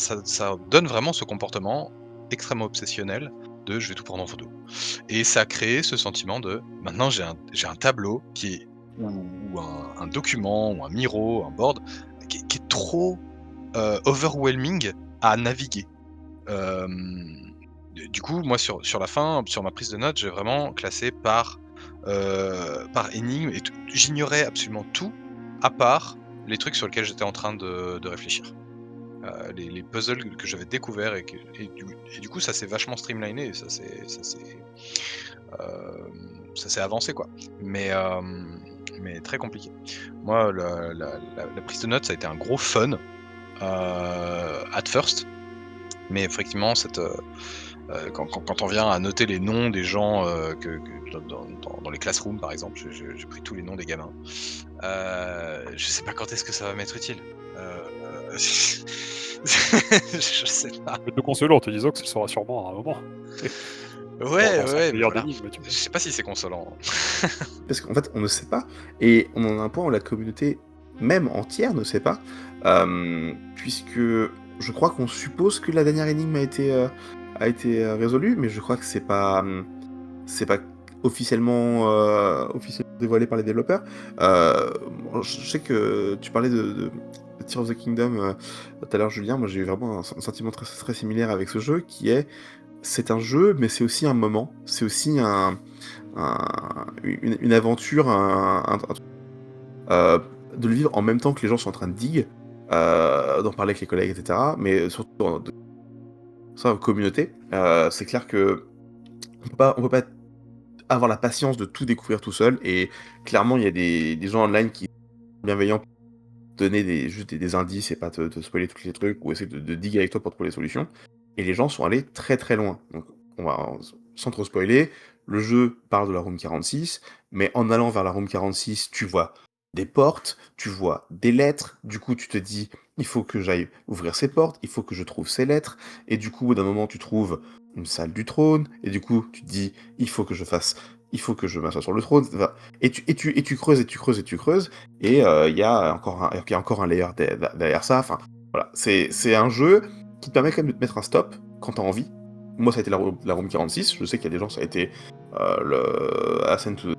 J: donne vraiment ce comportement extrêmement obsessionnel de je vais tout prendre en photo. Et ça a créé ce sentiment de maintenant j'ai un tableau qui est ou un document ou un miro, un board qui est trop overwhelming à naviguer. Du coup, moi sur la fin, sur ma prise de notes, j'ai vraiment classé par énigme et j'ignorais absolument tout à part les trucs sur lesquels j'étais en train de réfléchir. Les puzzles que j'avais découverts et du coup ça s'est vachement streamliné et ça s'est avancé quoi. Mais très compliqué. Moi la prise de notes ça a été un gros fun at first, mais effectivement quand on vient à noter les noms des gens que dans les classrooms par exemple, j'ai pris tous les noms des gamins. Je sais pas quand est-ce que ça va m'être utile. Je sais pas.
C: Le consolant en te disant que ce sera sûrement à un moment.
J: Ouais,
C: mais
J: voilà.
C: voilà.
J: Je sais pas si c'est consolant.
A: Parce qu'en fait, on ne sait pas, et on en a un point où la communauté, même entière, ne sait pas, puisque je crois qu'on suppose que la dernière énigme a été résolue, mais je crois que c'est pas officiellement dévoilé par les développeurs. Je sais que tu parlais de Tears of the Kingdom tout à l'heure, Julien. Moi, j'ai eu vraiment un sentiment très, très similaire avec ce jeu, c'est un jeu, mais c'est aussi un moment, c'est aussi une aventure, de le vivre en même temps que les gens sont en train de dig, d'en parler avec les collègues, etc. Mais surtout en communauté, c'est clair que on peut pas avoir la patience de tout découvrir tout seul. Et clairement, il y a des gens online qui sont bienveillants pour donner juste des indices et pas te spoiler tous les trucs ou essayer de dig avec toi pour trouver les solutions. Et les gens sont allés très très loin. Donc, sans trop spoiler, le jeu parle de la room 46, mais en allant vers la room 46, tu vois des portes, tu vois des lettres, du coup tu te dis, il faut que j'aille ouvrir ces portes, il faut que je trouve ces lettres, et du coup, au bout d'un moment, tu trouves une salle du trône, et du coup, tu te dis, il faut que je m'assoie sur le trône, et tu creuses, et tu creuses, et tu creuses, et il y a encore un layer derrière ça, enfin, voilà, c'est un jeu qui te permet quand même de te mettre un stop quand t'as envie. Moi, ça a été la room 46. Je sais qu'il y a des gens, ça a été le Ascent to...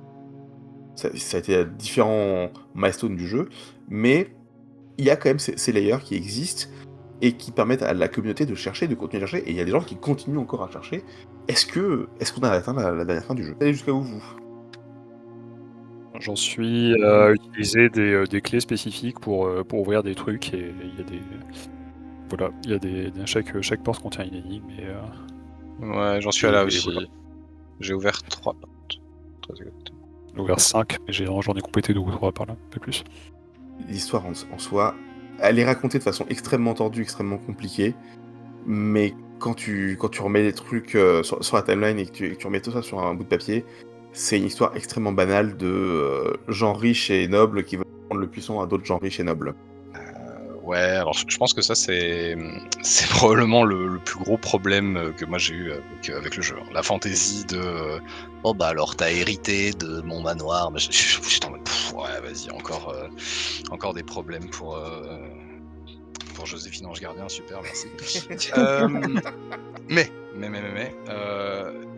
A: ça a été différents milestones du jeu, mais il y a quand même ces layers qui existent et qui permettent à la communauté de chercher, de continuer à chercher, et il y a des gens qui continuent encore à chercher. Est-ce qu'on a atteint la dernière fin du jeu? Allez jusqu'à où, vous?
C: J'en suis utiliser des clés spécifiques pour ouvrir des trucs et il y a des voilà, il y a chaque porte contient une énigme et
J: Ouais, j'en suis à là aussi.
C: voilà.
J: J'ai ouvert 3 portes.
C: J'ai ouvert 5, mais j'en ai complété 2 ou 3 par là, pas plus.
A: L'histoire en soi, elle est racontée de façon extrêmement tordue, extrêmement compliquée, mais quand tu remets les trucs sur la timeline et que tu remets tout ça sur un bout de papier, c'est une histoire extrêmement banale de gens riches et nobles qui veulent prendre le puissant à d'autres gens riches et nobles.
J: Ouais, alors je pense que ça c'est probablement le plus gros problème que moi j'ai eu avec le jeu. La fantaisie de oh bah alors t'as hérité de mon manoir, mais j'étais en mode ouais vas-y encore des problèmes pour Joséphine Ange Gardien, super merci. Mais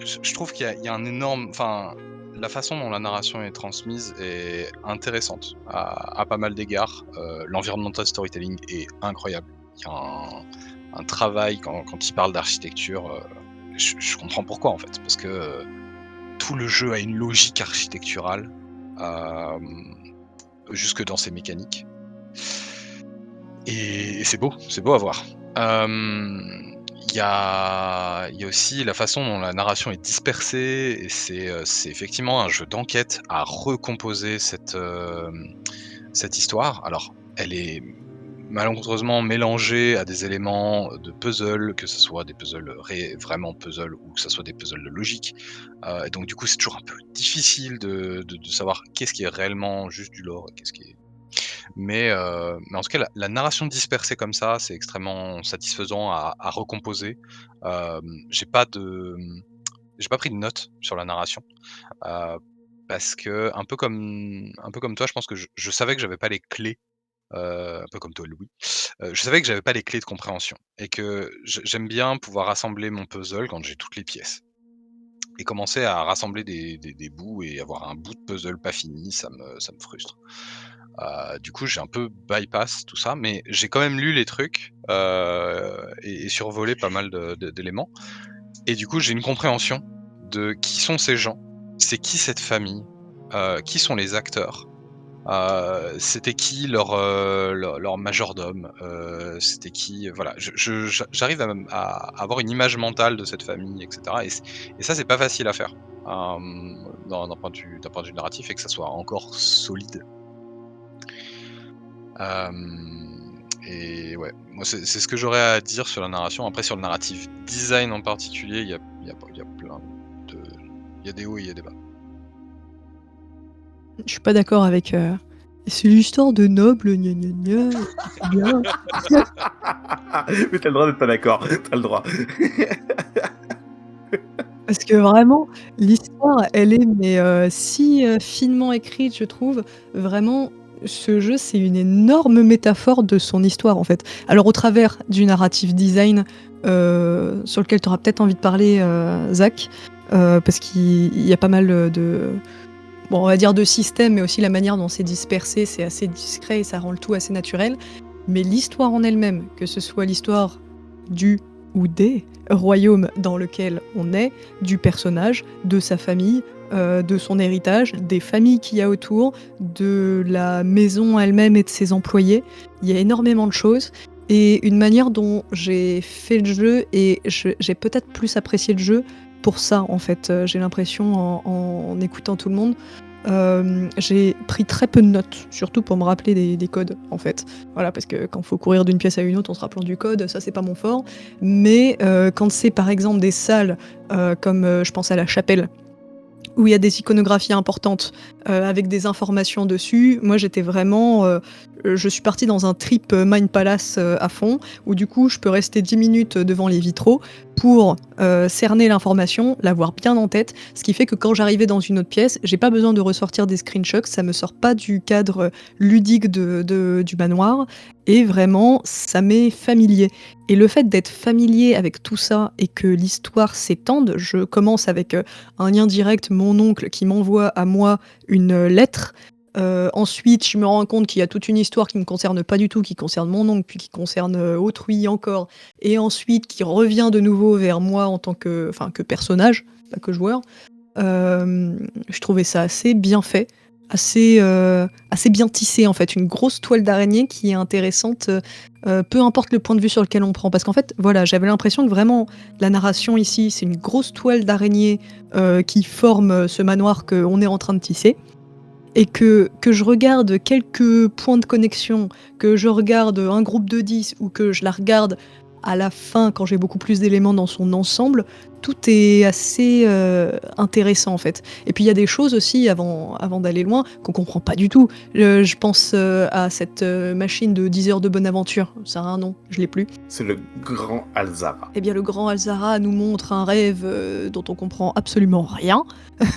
J: je trouve qu'il y a un énorme, enfin la façon dont la narration est transmise est intéressante à pas mal d'égards. L'environmental storytelling est incroyable. Il y a un travail quand il parle d'architecture. Je comprends pourquoi en fait, parce que tout le jeu a une logique architecturale jusque dans ses mécaniques. Et c'est beau à voir. Il y a aussi la façon dont la narration est dispersée, et c'est effectivement un jeu d'enquête à recomposer cette histoire. Alors, elle est malencontreusement mélangé à des éléments de puzzle, que ce soit des puzzles vraiment puzzle ou que ce soit des puzzles de logique. Et donc du coup, c'est toujours un peu difficile de savoir qu'est-ce qui est réellement juste du lore et qu'est-ce qui est mais en tout cas, la narration dispersée comme ça, c'est extrêmement satisfaisant à recomposer. J'ai pas j'ai pas pris de notes sur la narration, heu, parce que un peu comme toi, je pense que je savais que j'avais pas les clés, un peu comme toi Louis, je savais que j'avais pas les clés de compréhension et que j'aime bien pouvoir rassembler mon puzzle quand j'ai toutes les pièces et commencer à rassembler des bouts et avoir un bout de puzzle pas fini, ça me frustre. Du coup, j'ai un peu bypass tout ça, mais j'ai quand même lu les trucs, et survolé pas mal d'éléments et du coup, j'ai une compréhension de qui sont ces gens, c'est qui cette famille, qui sont les acteurs, c'était qui leur majordome, c'était qui, voilà. J'arrive à avoir une image mentale de cette famille et cetera et ça, c'est pas facile à faire, d'un point de vue narratif et que ça soit encore solide. Et ouais, moi c'est ce que j'aurais à dire sur la narration. Après sur le narrative design en particulier, il y a plein de il y a des hauts et il y a des bas.
H: Je suis pas d'accord avec, c'est l'histoire de nobles, gna gna gna, c'est bien.
A: Mais t'as le droit d'être pas d'accord, t'as le droit.
H: Parce que vraiment, l'histoire, elle est mais si, finement écrite, je trouve. Vraiment, ce jeu, c'est une énorme métaphore de son histoire, en fait. Alors au travers du narrative design, sur lequel tu auras peut-être envie de parler, Zach, parce qu'il y a pas mal, de bon, on va dire de systèmes, mais aussi la manière dont c'est dispersé, c'est assez discret et ça rend le tout assez naturel. Mais l'histoire en elle-même, que ce soit l'histoire du ou des royaumes dans lequel on est, du personnage, de sa famille, de son héritage, des familles qu'il y a autour, de la maison elle-même et de ses employés. Il y a énormément de choses et une manière dont j'ai fait le jeu et j'ai peut-être plus apprécié le jeu pour ça, en fait. J'ai l'impression en écoutant tout le monde. J'ai pris très peu de notes, surtout pour me rappeler des codes, en fait. Voilà, parce que quand il faut courir d'une pièce à une autre en se rappelant du code, ça c'est pas mon fort. Mais quand c'est par exemple des salles comme je pense à la chapelle, où il y a des iconographies importantes avec des informations dessus. Moi, j'étais vraiment. Je suis partie dans un trip Mind Palace à fond, où du coup, je peux rester 10 minutes devant les vitraux pour cerner l'information, l'avoir bien en tête. Ce qui fait que quand j'arrivais dans une autre pièce, j'ai pas besoin de ressortir des screenshots, ça me sort pas du cadre ludique du manoir. Et vraiment, ça m'est familier. Et le fait d'être familier avec tout ça et que l'histoire s'étende, je commence avec un lien direct, mon oncle qui m'envoie à moi une lettre. Ensuite, je me rends compte qu'il y a toute une histoire qui me concerne pas du tout, qui concerne mon oncle, puis qui concerne autrui encore, et ensuite qui revient de nouveau vers moi en tant que personnage, pas que joueur. Je trouvais ça assez bien fait, assez bien tissé en fait, une grosse toile d'araignée qui est intéressante, peu importe le point de vue sur lequel on prend. Parce qu'en fait, voilà, j'avais l'impression que vraiment la narration ici, c'est une grosse toile d'araignée qui forme ce manoir qu'on est en train de tisser. Et que je regarde quelques points de connexion, que je regarde un groupe de 10 ou que je la regarde à la fin quand j'ai beaucoup plus d'éléments dans son ensemble, tout est assez intéressant en fait. Et puis il y a des choses aussi avant d'aller loin qu'on comprend pas du tout. Je pense à cette machine de 10 heures de bonne aventure. Ça a un nom, je l'ai plus.
A: C'est le grand Alzara.
H: Eh bien, le grand Alzara nous montre un rêve dont on comprend absolument rien,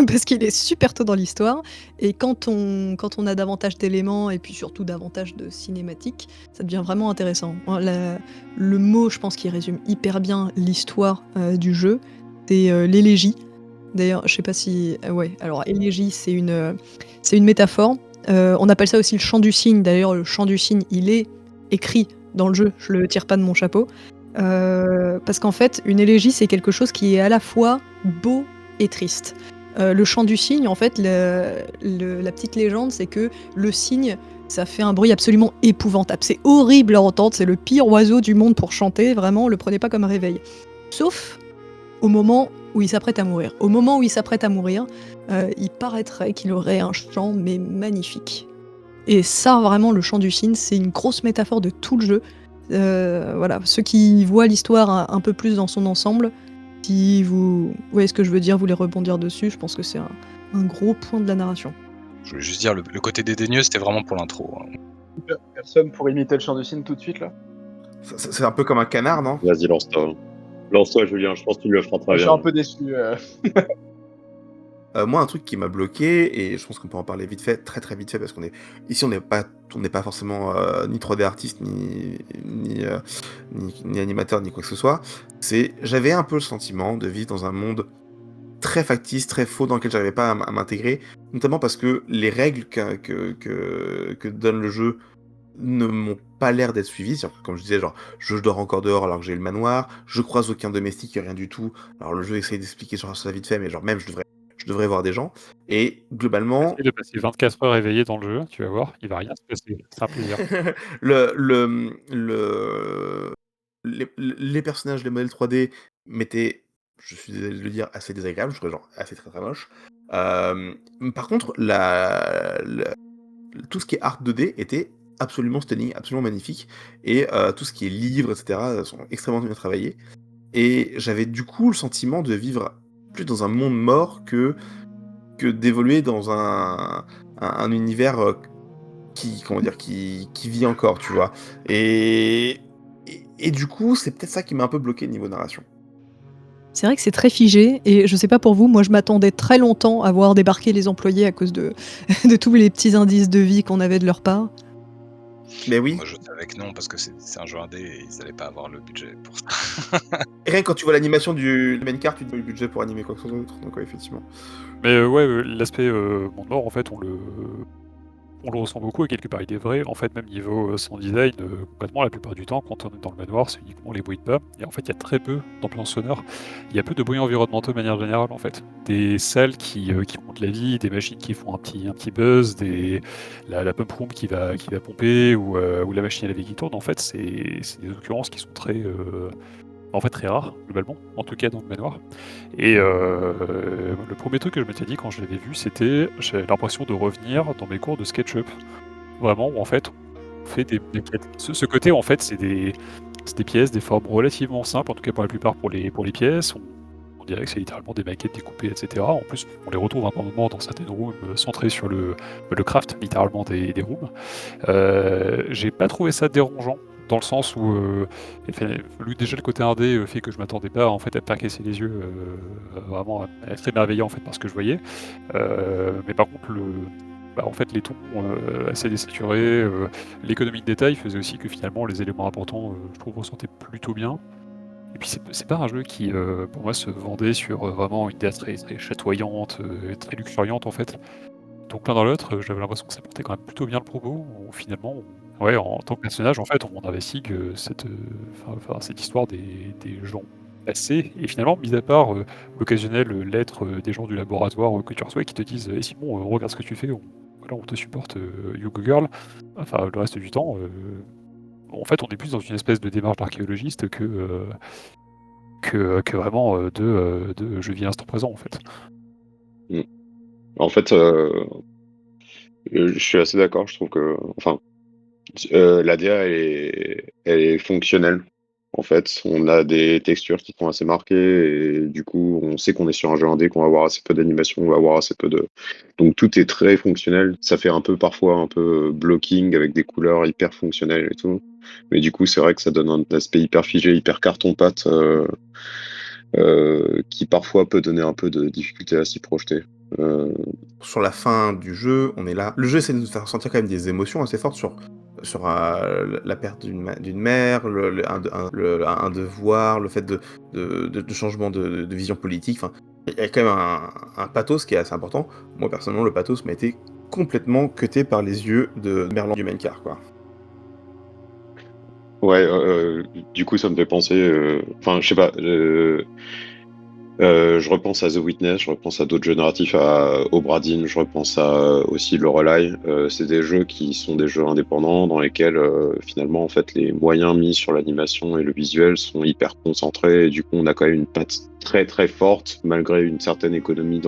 H: parce qu'il est super tôt dans l'histoire. Et quand on a davantage d'éléments, et puis surtout davantage de cinématiques, ça devient vraiment intéressant. Le mot, je pense, qui résume hyper bien l'histoire du jeu, c'est l'élégie. D'ailleurs, je sais pas si... ouais, alors élégie, c'est une métaphore. On appelle ça aussi le chant du cygne. D'ailleurs, le chant du cygne, il est écrit dans le jeu, je le tire pas de mon chapeau. Parce qu'en fait, une élégie, c'est quelque chose qui est à la fois beau et triste. Le chant du cygne, en fait, la petite légende, c'est que le cygne, ça fait un bruit absolument épouvantable. C'est horrible à entendre, c'est le pire oiseau du monde pour chanter, vraiment, le prenez pas comme un réveil. Sauf au moment où il s'apprête à mourir. Au moment où il s'apprête à mourir, il paraîtrait qu'il aurait un chant, mais magnifique. Et ça, vraiment, le chant du cygne, c'est une grosse métaphore de tout le jeu. Voilà, ceux qui voient l'histoire un peu plus dans son ensemble, si vous voyez ce que je veux dire, vous voulez rebondir dessus, je pense que c'est un gros point de la narration.
J: Je voulais juste dire, le côté dédaigneux, c'était vraiment pour l'intro.
I: Personne pour imiter le chant du cygne tout de suite là.
A: C'est un peu comme un canard, non?
K: Vas-y, lance-toi. Lance-toi, Julien, je pense que tu le feras très
I: Je suis
K: bien.
I: un peu déçu.
A: Moi, un truc qui m'a bloqué, et je pense qu'on peut en parler vite fait, très très vite fait, parce qu'on est ici, on n'est pas forcément ni 3D artiste, ni animateur, ni quoi que ce soit. J'avais un peu le sentiment de vivre dans un monde très factice, très faux, dans lequel j'arrivais pas à m'intégrer, notamment parce que les règles que donne le jeu ne m'ont pas l'air d'être suivies. Comme je disais, genre, je dors encore dehors alors que j'ai le manoir, je croise aucun domestique, rien du tout. Alors le jeu essaye d'expliquer sur ça vite fait, mais genre même je devrais voir des gens. Et globalement,
C: Essaye de passer 24 heures éveillé dans le jeu, tu vas voir, il va rien se passer. C'est un plaisir.
A: les personnages, les modèles 3D m'étaient, je suis désolé de le dire, assez désagréables. Je trouvais genre assez très très moche. Par contre, tout ce qui est art 2D était absolument stunning, absolument magnifique, et tout ce qui est livres, etc., sont extrêmement bien travaillés. Et j'avais du coup le sentiment de vivre plus dans un monde mort que d'évoluer dans un univers qui vit encore, tu vois. Et du coup, c'est peut-être ça qui m'a un peu bloqué niveau narration.
H: C'est vrai que c'est très figé, et je sais pas pour vous, moi je m'attendais très longtemps à voir débarquer les employés à cause de tous les petits indices de vie qu'on avait de leur part.
A: Mais oui.
J: Moi, je savais que non, parce que c'est un jeu indé et ils allaient pas avoir le budget pour ça.
A: Et rien que quand tu vois l'animation du main card, tu te vois le budget pour animer quoi que ce soit d'autre, donc ouais, effectivement.
C: Mais l'aspect monde mort, en fait, on le ressent beaucoup, et quelque part il est vrai. En fait, même niveau sound design, concrètement, la plupart du temps, quand on est dans le manoir, c'est uniquement les bruits de pas. Et en fait, il y a très peu d'ambiance sonore. Il y a peu de bruits environnementaux de manière générale, en fait. Des salles qui font de la vie, des machines qui font un petit buzz, la pump room qui va pomper, ou la machine à laver qui tourne. En fait, c'est des occurrences qui sont très rares, globalement, en tout cas dans le manoir. Et le premier truc que je m'étais dit quand je l'avais vu, c'était j'avais l'impression de revenir dans mes cours de SketchUp. Vraiment, où en fait, on fait des ce côté, en fait, c'est des pièces, des formes relativement simples, en tout cas pour la plupart pour les pièces. On dirait que c'est littéralement des maquettes découpées, etc. En plus, on les retrouve un moment dans certaines rooms centrées sur le craft, littéralement des rooms. J'ai pas trouvé ça dérangeant, dans le sens où déjà le côté indé fait que je m'attendais pas en fait à me faire casser les yeux, vraiment à être émerveillé en fait par ce que je voyais. Mais par contre en fait les tons assez désaturés, l'économie de détail faisait aussi que finalement les éléments importants je trouve ressortaient plutôt bien. Et puis c'est pas un jeu qui pour moi se vendait sur vraiment une idée très, très chatoyante, très luxuriante en fait. Donc l'un dans l'autre, j'avais l'impression que ça portait quand même plutôt bien le propos, où finalement, en tant que personnage, en fait, on investigue cette histoire des gens passés, et finalement, mis à part l'occasionnelle lettre des gens du laboratoire que tu reçois, qui te disent « Simon, regarde ce que tu fais, on te supporte, you go girl », enfin, le reste du temps, en fait, on est plus dans une espèce de démarche d'archéologiste que vraiment de je vis l'instant présent, en fait.
K: En fait, je suis assez d'accord. Je trouve que, la DA elle est fonctionnelle. En fait, on a des textures qui sont assez marquées, et du coup, on sait qu'on est sur un jeu indé, qu'on va avoir assez peu d'animation, on va avoir assez peu de. Donc tout est très fonctionnel. Ça fait parfois un peu blocking avec des couleurs hyper fonctionnelles et tout. Mais du coup, c'est vrai que ça donne un aspect hyper figé, hyper carton-pâte, qui parfois peut donner un peu de difficulté à s'y projeter.
A: Sur la fin du jeu, on est là. Le jeu essaie de nous faire ressentir quand même des émotions assez fortes sur la perte d'une mère, un devoir, le fait de changement de vision politique. Enfin, il y a quand même un pathos qui est assez important. Moi, personnellement, le pathos m'a été complètement cuté par les yeux de Merlan du main car, quoi.
K: Ouais, du coup, ça me fait penser. Enfin, je sais pas. Je repense à The Witness, je repense à d'autres jeux narratifs, à Obra Dinn, je repense à aussi Lorelei. C'est des jeux qui sont des jeux indépendants dans lesquels finalement en fait les moyens mis sur l'animation et le visuel sont hyper concentrés, et du coup on a quand même une patte très très forte malgré une certaine économie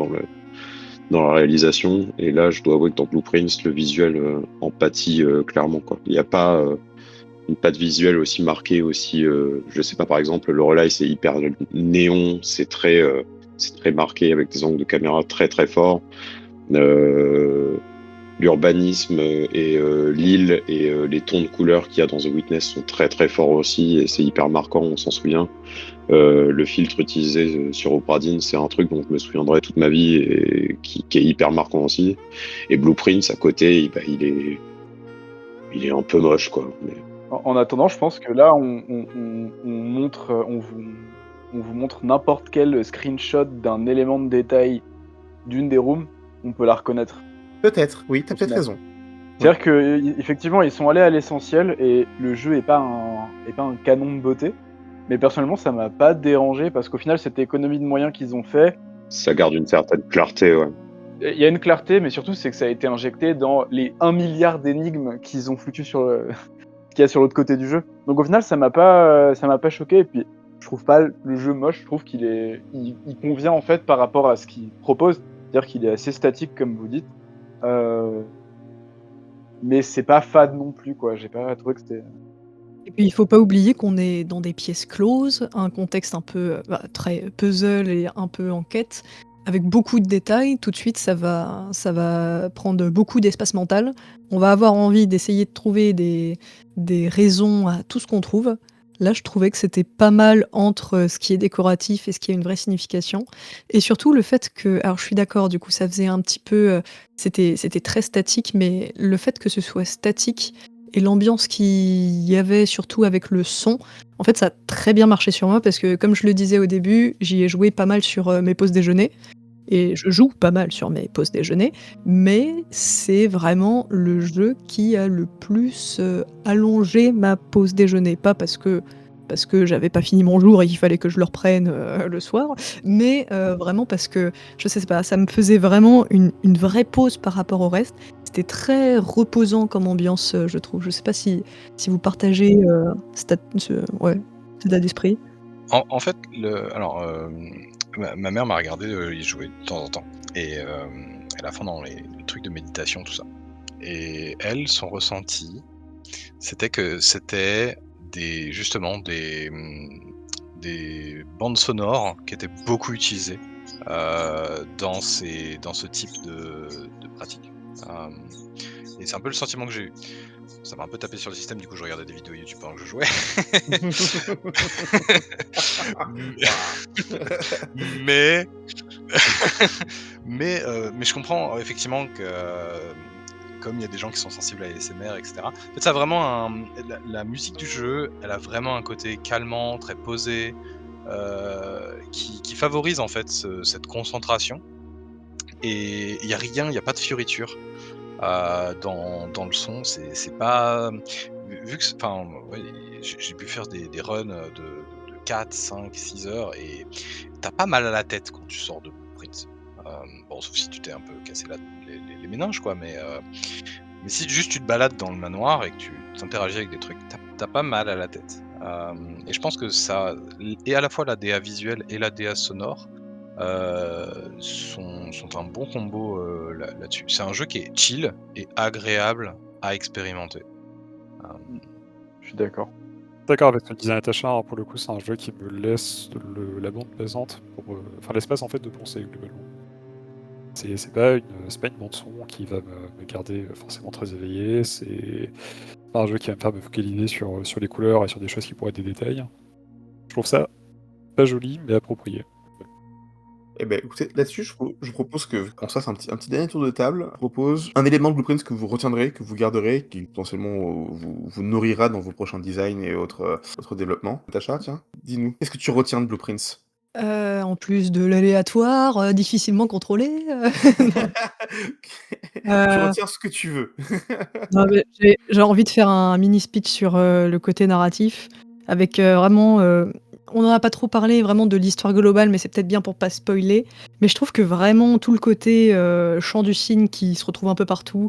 K: dans la réalisation. Et là, je dois avouer que dans Blueprints, le visuel en pâtit clairement, quoi. Il n'y a pas une patte visuelle aussi marquée, aussi, je sais pas, par exemple, le Relay, c'est hyper néon, c'est très marqué avec des angles de caméra très très forts. L'urbanisme et l'île et les tons de couleurs qu'il y a dans The Witness sont très très forts aussi, et c'est hyper marquant, on s'en souvient. Le filtre utilisé sur Opera Dinn, c'est un truc dont je me souviendrai toute ma vie et qui est hyper marquant aussi. Et Blueprints à côté, il est un peu moche, quoi. Mais...
I: En attendant, je pense que là, on vous montre n'importe quel screenshot d'un élément de détail d'une des rooms, on peut la reconnaître.
A: Peut-être, oui, t'as peut-être raison.
I: C'est-à-dire qu'effectivement, ils sont allés à l'essentiel et le jeu est pas un canon de beauté. Mais personnellement, ça m'a pas dérangé parce qu'au final, cette économie de moyens qu'ils ont fait.
K: Ça garde une certaine clarté, ouais.
I: Il y a une clarté, mais surtout, c'est que ça a été injecté dans les 1 milliard d'énigmes qu'ils ont foutu qu'il y a sur l'autre côté du jeu. Donc au final, ça m'a pas choqué. Et puis, je trouve pas le jeu moche. Je trouve il convient en fait par rapport à ce qu'il propose. C'est-à-dire qu'il est assez statique, comme vous dites. Mais c'est pas fade non plus, quoi. J'ai pas trouvé que c'était.
H: Et puis il faut pas oublier qu'on est dans des pièces closes, un contexte un peu très puzzle et un peu enquête, avec beaucoup de détails. Tout de suite, ça va prendre beaucoup d'espace mental. On va avoir envie d'essayer de trouver des raisons à tout ce qu'on trouve. Là, je trouvais que c'était pas mal entre ce qui est décoratif et ce qui a une vraie signification. Et surtout le fait que, alors je suis d'accord, du coup ça faisait un petit peu, c'était très statique, mais le fait que ce soit statique et l'ambiance qu'il y avait, surtout avec le son, en fait ça a très bien marché sur moi parce que comme je le disais au début, j'y ai joué pas mal sur mes pauses déjeuner. Et je joue pas mal sur mes pauses déjeuner, mais c'est vraiment le jeu qui a le plus allongé ma pause déjeuner. Pas parce que j'avais pas fini mon jour et qu'il fallait que je le reprenne le soir, mais vraiment parce que, je sais pas, ça me faisait vraiment une vraie pause par rapport au reste. C'était très reposant comme ambiance, je trouve. Je sais pas si vous partagez cet état d'esprit.
J: En fait, ma mère m'a regardé y jouer de temps en temps. Et elle a fond dans les trucs de méditation, tout ça. Et elle, son ressenti, c'était que c'était justement des bandes sonores qui étaient beaucoup utilisées dans ce type de pratique. Et c'est un peu le sentiment que j'ai eu. Ça m'a un peu tapé sur le système, du coup je regardais des vidéos YouTube pendant que je jouais. mais je comprends effectivement que comme il y a des gens qui sont sensibles à l'ASMR, etc. En fait, ça a vraiment la musique du jeu, elle a vraiment un côté calmant, très posé, qui favorise en fait cette concentration. Et il y a rien, il y a pas de fioriture. Dans le son, c'est pas vu que j'ai pu faire des runs de 4, 5, 6 heures et t'as pas mal à la tête quand tu sors de Blueprints. Bon, sauf si tu t'es un peu cassé les méninges, quoi, mais si juste tu te balades dans le manoir et que tu t'interagis avec des trucs, t'as pas mal à la tête. Et je pense que ça, et à la fois la DA visuelle et la DA sonore, sont un bon combo là-dessus. C'est un jeu qui est chill et agréable à expérimenter.
I: Je suis d'accord.
C: D'accord avec ce que disait Natacha, hein, pour le coup c'est un jeu qui me laisse la bande passante, l'espace en fait de penser globalement. C'est pas une bande son qui va me garder forcément très éveillé, c'est pas un jeu qui va me faire me focaliser sur les couleurs et sur des choses qui pourraient être des détails. Je trouve ça pas joli mais approprié.
A: Eh ben, écoutez, là-dessus, je propose qu'on se fasse un petit dernier tour de table. Je propose un élément de Blueprints que vous retiendrez, que vous garderez, qui potentiellement vous nourrira dans vos prochains designs et autres développements. Natacha, tiens, dis-nous, qu'est-ce que tu retiens de Blueprints?
H: En plus de l'aléatoire, difficilement contrôlé.
A: Tu retiens ce que tu veux.
H: Non, mais j'ai envie de faire un mini speech sur le côté narratif, avec vraiment. On n'en a pas trop parlé vraiment de l'histoire globale, mais c'est peut-être bien pour pas spoiler. Mais je trouve que vraiment tout le côté chant du cygne qui se retrouve un peu partout,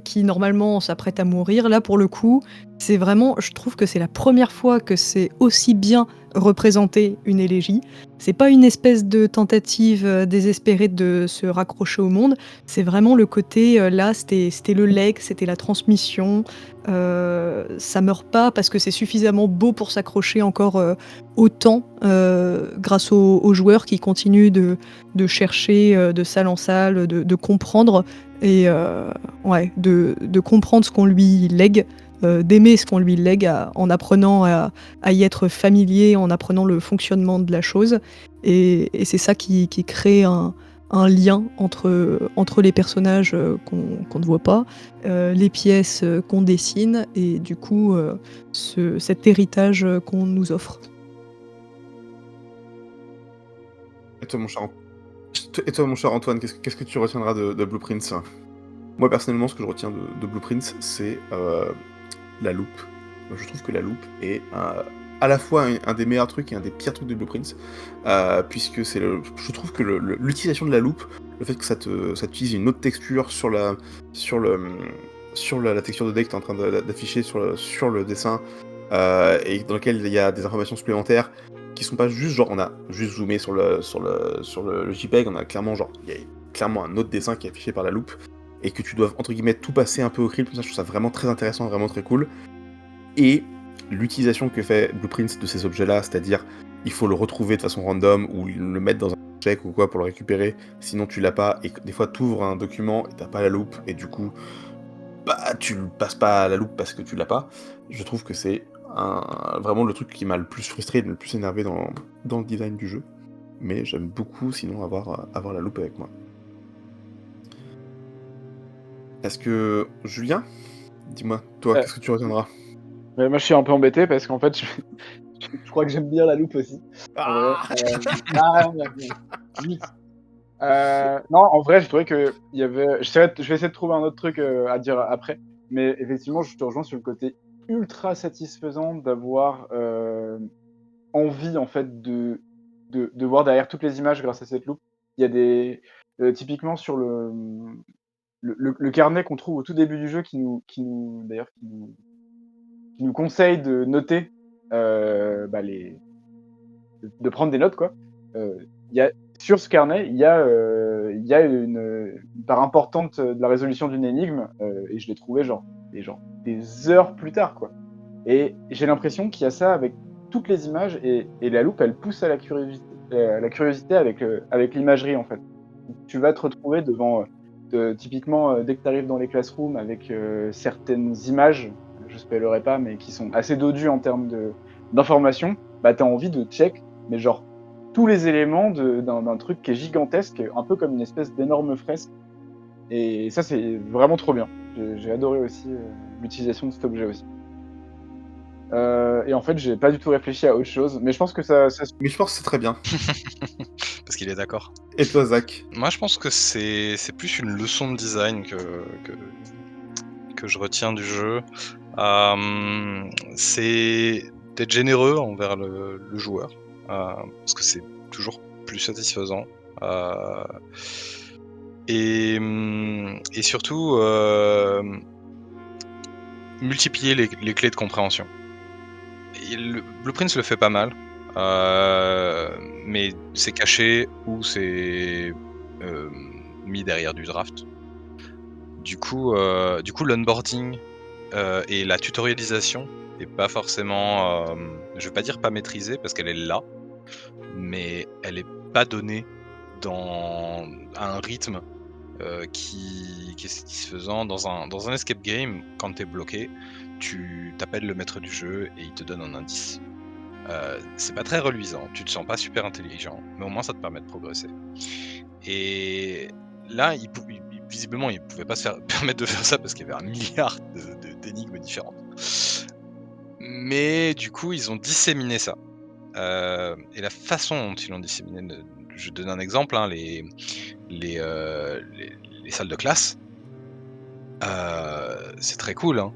H: qui normalement s'apprête à mourir, là pour le coup, C'est vraiment, je trouve que c'est la première fois que c'est aussi bien représenté une élégie. C'est pas une espèce de tentative désespérée de se raccrocher au monde. C'est vraiment le côté, là, c'était le legs, c'était la transmission. Ça meurt pas parce que c'est suffisamment beau pour s'accrocher encore autant grâce aux joueurs qui continuent de chercher de salle en salle, de comprendre et de comprendre ce qu'on lui lègue. D'aimer ce qu'on lui lègue en apprenant à y être familier, en apprenant le fonctionnement de la chose. Et c'est ça qui crée un lien entre les personnages qu'on ne voit pas, les pièces qu'on dessine, et du coup cet héritage qu'on nous offre.
A: Et toi, mon cher Antoine, qu'est-ce que tu retiendras de Blueprints? Moi, personnellement, ce que je retiens de Blueprints, c'est la loupe. Je trouve que la loupe est à la fois un des meilleurs trucs et un des pires trucs de Blueprints, puisque je trouve que l'utilisation de la loupe, le fait que ça utilise une autre texture sur la texture de deck que tu es en train d'afficher sur le dessin, et dans lequel il y a des informations supplémentaires qui sont pas juste genre on a juste zoomé sur le JPEG, on a clairement il y a clairement un autre dessin qui est affiché par la loupe, et que tu dois, entre guillemets, tout passer un peu au crible. Ça, je trouve ça vraiment très intéressant, vraiment très cool. Et l'utilisation que fait Blueprints de ces objets-là, c'est-à-dire, il faut le retrouver de façon random, ou le mettre dans un check ou quoi pour le récupérer, sinon tu l'as pas, et des fois tu ouvres un document et t'as pas la loupe, et du coup, bah, tu le passes pas à la loupe parce que tu l'as pas. Je trouve que c'est vraiment le truc qui m'a le plus frustré, le plus énervé dans le design du jeu. Mais j'aime beaucoup, sinon, avoir la loupe avec moi. Est-ce que... Julien, dis-moi, toi, qu'est-ce que tu retiendras?
I: Moi, je suis un peu embêté parce qu'en fait, je crois que j'aime bien la loupe aussi. Non, en vrai, je trouvais que il y avait. Je vais essayer de trouver un autre truc à dire après, mais effectivement, je te rejoins sur le côté ultra satisfaisant d'avoir envie en fait de voir derrière toutes les images grâce à cette loupe. Il y a des typiquement sur le carnet qu'on trouve au tout début du jeu qui nous conseille de noter de prendre des notes quoi. Sur ce carnet, il y a une part importante de la résolution d'une énigme et je l'ai trouvé des heures plus tard quoi. Et j'ai l'impression qu'il y a ça avec toutes les images et la loupe elle pousse à la curiosité avec l'imagerie en fait. Tu vas te retrouver devant typiquement dès que tu arrives dans les classrooms avec certaines images, je spoilerai pas, mais qui sont assez dodues en termes d'informations, bah tu as envie de check, mais genre tous les éléments d'un truc qui est gigantesque, un peu comme une espèce d'énorme fresque. Et ça, c'est vraiment trop bien. J'ai adoré aussi l'utilisation de cet objet aussi. Et en fait, j'ai pas du tout réfléchi à autre chose, mais je pense que ça
A: Mais je pense que c'est très bien.
J: Parce qu'il est d'accord.
A: Et toi, Zach?
J: Moi, je pense que c'est plus une leçon de design que je retiens du jeu. C'est d'être généreux envers le joueur, parce que c'est toujours plus satisfaisant. Et surtout, multiplier les clés de compréhension. Blueprints le fait pas mal, mais c'est caché ou c'est mis derrière du draft. Du coup, l'onboarding et la tutorialisation est pas forcément, je vais pas dire pas maîtrisée parce qu'elle est là, mais elle est pas donnée à un rythme qui est satisfaisant. Dans un escape game, quand t'es bloqué, tu t'appelles le maître du jeu et il te donne un indice. C'est pas très reluisant, tu te sens pas super intelligent, mais au moins ça te permet de progresser. Et là, visiblement, il pouvait pas se permettre de faire ça parce qu'il y avait 1 milliard d'énigmes différentes. Mais du coup, ils ont disséminé ça. Et la façon dont ils l'ont disséminé, je donne un exemple, hein, les salles de classe, c'est très cool, hein,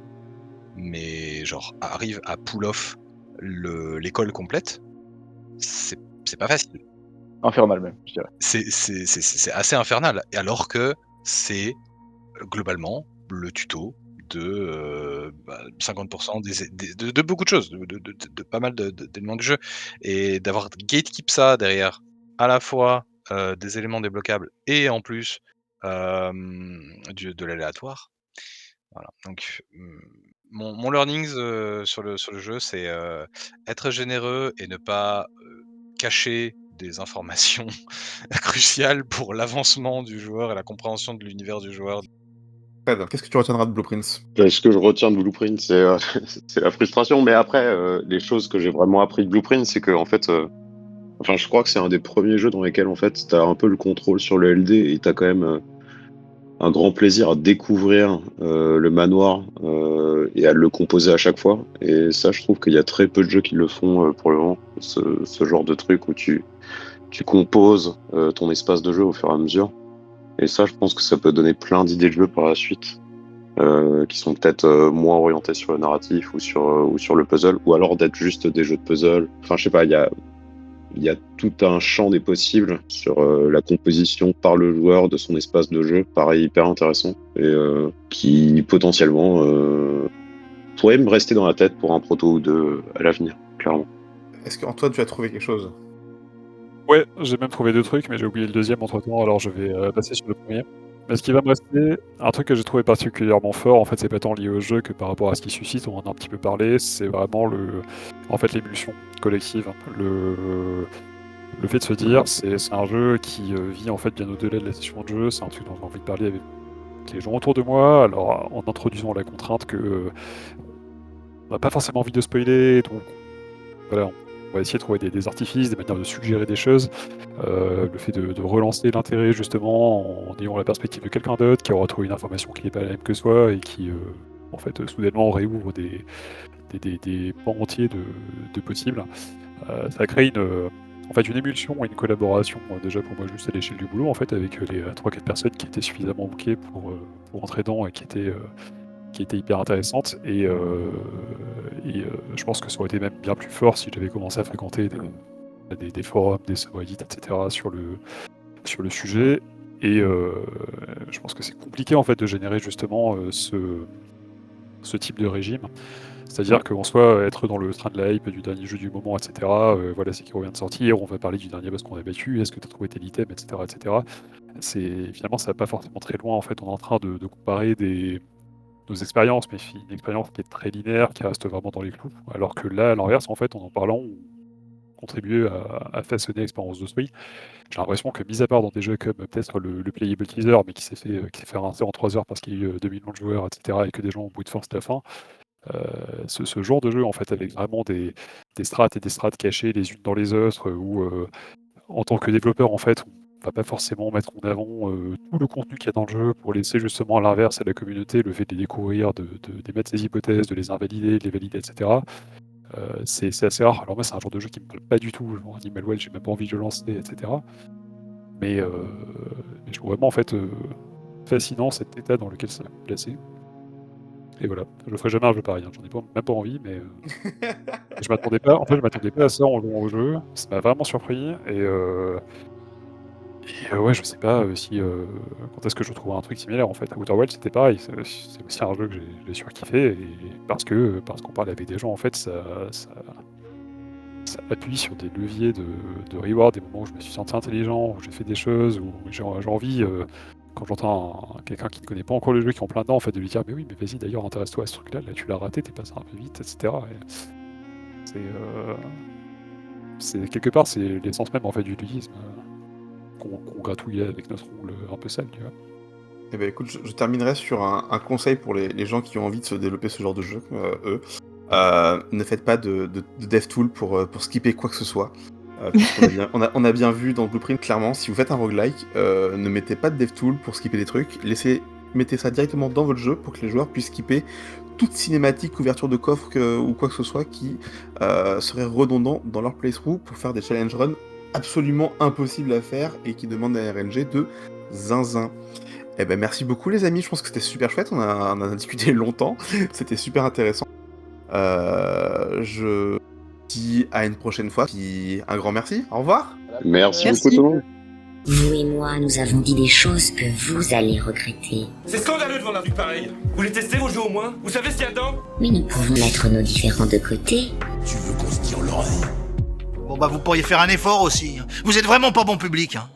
J: mais genre arrive à pull off l'école complète, c'est pas facile.
I: Infernal même, je dirais.
J: C'est assez infernal, alors que c'est globalement le tuto de 50% de beaucoup de choses, de pas mal d'éléments du jeu. Et d'avoir gatekeep ça derrière, à la fois des éléments débloquables et en plus de l'aléatoire. Voilà. Donc mon learnings sur le jeu, c'est être généreux et ne pas cacher des informations cruciales pour l'avancement du joueur et la compréhension de l'univers du joueur.
A: Fred, qu'est-ce que tu retiendras de Blueprints?
K: Ce que je retiens de Blueprint, c'est c'est la frustration. Mais après, les choses que j'ai vraiment appris de Blueprint, c'est que en fait, enfin, je crois que c'est un des premiers jeux dans lesquels en fait, t'as un peu le contrôle sur le LD et t'as quand même un grand plaisir à découvrir le manoir et à le composer à chaque fois. Et ça, je trouve qu'il y a très peu de jeux qui le font pour le moment. Ce genre de truc où tu composes ton espace de jeu au fur et à mesure. Et ça, je pense que ça peut donner plein d'idées de jeu par la suite, qui sont peut-être moins orientés sur le narratif ou sur le puzzle, ou alors d'être juste des jeux de puzzle. Enfin, je sais pas, il y a tout un champ des possibles sur la composition par le joueur de son espace de jeu, pareil, hyper intéressant, et qui potentiellement pourrait me rester dans la tête pour un proto ou deux à l'avenir, clairement.
A: Est-ce qu'Antoine, tu as trouvé quelque chose?
C: Ouais, j'ai même trouvé 2 trucs, mais j'ai oublié le deuxième entre-temps, alors je vais passer sur le premier. Mais ce qui va me rester, un truc que j'ai trouvé particulièrement fort, en fait, c'est pas tant lié au jeu que par rapport à ce qu'il suscite, on en a un petit peu parlé, c'est vraiment l'émulsion collective. Le fait de se dire, c'est un jeu qui vit en fait bien au-delà de la session de jeu, c'est un truc dont j'ai envie de parler avec les gens autour de moi, alors en introduisant la contrainte que on n'a pas forcément envie de spoiler, donc voilà, on va essayer de trouver des artifices, des manières de suggérer des choses. Le fait de relancer l'intérêt justement en ayant la perspective de quelqu'un d'autre qui aura trouvé une information qui n'est pas la même que soi et qui en fait soudainement réouvre des pans entiers de possibles. Ça crée une émulsion et une collaboration déjà pour moi juste à l'échelle du boulot en fait avec les 3-4 personnes qui étaient suffisamment bookées pour entrer dedans et qui étaient hyper intéressantes et je pense que ça aurait été même bien plus fort si j'avais commencé à fréquenter des forums, des subreddits, etc. sur le sujet. Et je pense que c'est compliqué en fait de générer justement ce type de régime. C'est-à-dire qu'en soi, être dans le train de la hype du dernier jeu du moment, etc. Voilà, c'est qui revient de sortir, on va parler du dernier boss qu'on a battu, est-ce que tu as trouvé tel item, etc. etc. Finalement, ça va pas forcément très loin en fait, on est en train de comparer nos expériences, mais une expérience qui est très linéaire, qui reste vraiment dans les clous. Alors que là, à l'inverse, en fait, en parlant, on contribue à façonner l'expérience de Story. J'ai l'impression que, mis à part dans des jeux comme peut-être le Playable Teaser, mais qui s'est fait rincer en 3 heures parce qu'il y a eu 2 millions de joueurs, etc., et que des gens ont bout de force à la fin, ce genre de jeu, en fait, avec vraiment des strates et des strates cachées les unes dans les autres, où, en tant que développeur, en fait, on va pas forcément mettre en avant tout le contenu qu'il y a dans le jeu pour laisser justement à l'inverse à la communauté le fait de les découvrir, d'émettre ses hypothèses, de les invalider, de les valider, etc. C'est assez rare. Alors moi, c'est un genre de jeu qui me parle pas du tout. Genre Animal Well, j'ai même pas envie de le lancer, etc. Mais je trouve vraiment en fait fascinant cet état dans lequel ça m'a placé. Et voilà, je ferai jamais un jeu pareil. J'en ai même pas envie, mais je m'attendais pas. En fait, je m'attendais pas à ça en jouant au jeu. Ça m'a vraiment surpris. Et ouais, je sais pas si quand est-ce que je retrouverai un truc similaire en fait. Outer Wilds, c'était pareil. C'est aussi un jeu que j'ai surkiffé et parce qu'on parle avec des gens en fait, ça appuie sur des leviers de reward, des moments où je me suis senti intelligent, où j'ai fait des choses, où j'ai envie, quand j'entends quelqu'un qui ne connaît pas encore le jeu, qui est en plein dedans, en fait, de lui dire mais oui, mais vas-y d'ailleurs intéresse-toi à ce truc-là, là tu l'as raté, t'es passé un peu vite, etc. Et c'est quelque part c'est l'essence même en fait du dualisme qu'on gratouille avec notre ongle un peu sale, tu vois.
A: Eh ben écoute, je terminerai sur un conseil pour les gens qui ont envie de se développer ce genre de jeu, eux. Ne faites pas de DevTool pour skipper quoi que ce soit. On a bien vu dans Blueprint, clairement, si vous faites un roguelike, ne mettez pas de DevTool pour skipper des trucs. Mettez ça directement dans votre jeu pour que les joueurs puissent skipper toute cinématique, ouverture de coffre ou quoi que ce soit qui serait redondant dans leur playthrough pour faire des challenge runs absolument impossibles à faire et qui demandent un RNG de zinzin. Eh ben merci beaucoup les amis, je pense que c'était super chouette, on a discuté longtemps, c'était super intéressant. Je dis à une prochaine fois, puis un grand merci, au revoir.
K: Merci beaucoup tout le monde.
L: Vous et moi, nous avons dit des choses que vous allez regretter.
B: C'est scandaleux de vendre un truc pareil. Vous les testez vos jeux au moins? Vous savez ce qu'il y a dedans?
L: Mais nous pouvons mettre nos différends de côté.
F: Tu veux qu'on se tire l'oreille? Bon bah vous pourriez faire un effort aussi. Vous êtes vraiment pas bon public, hein.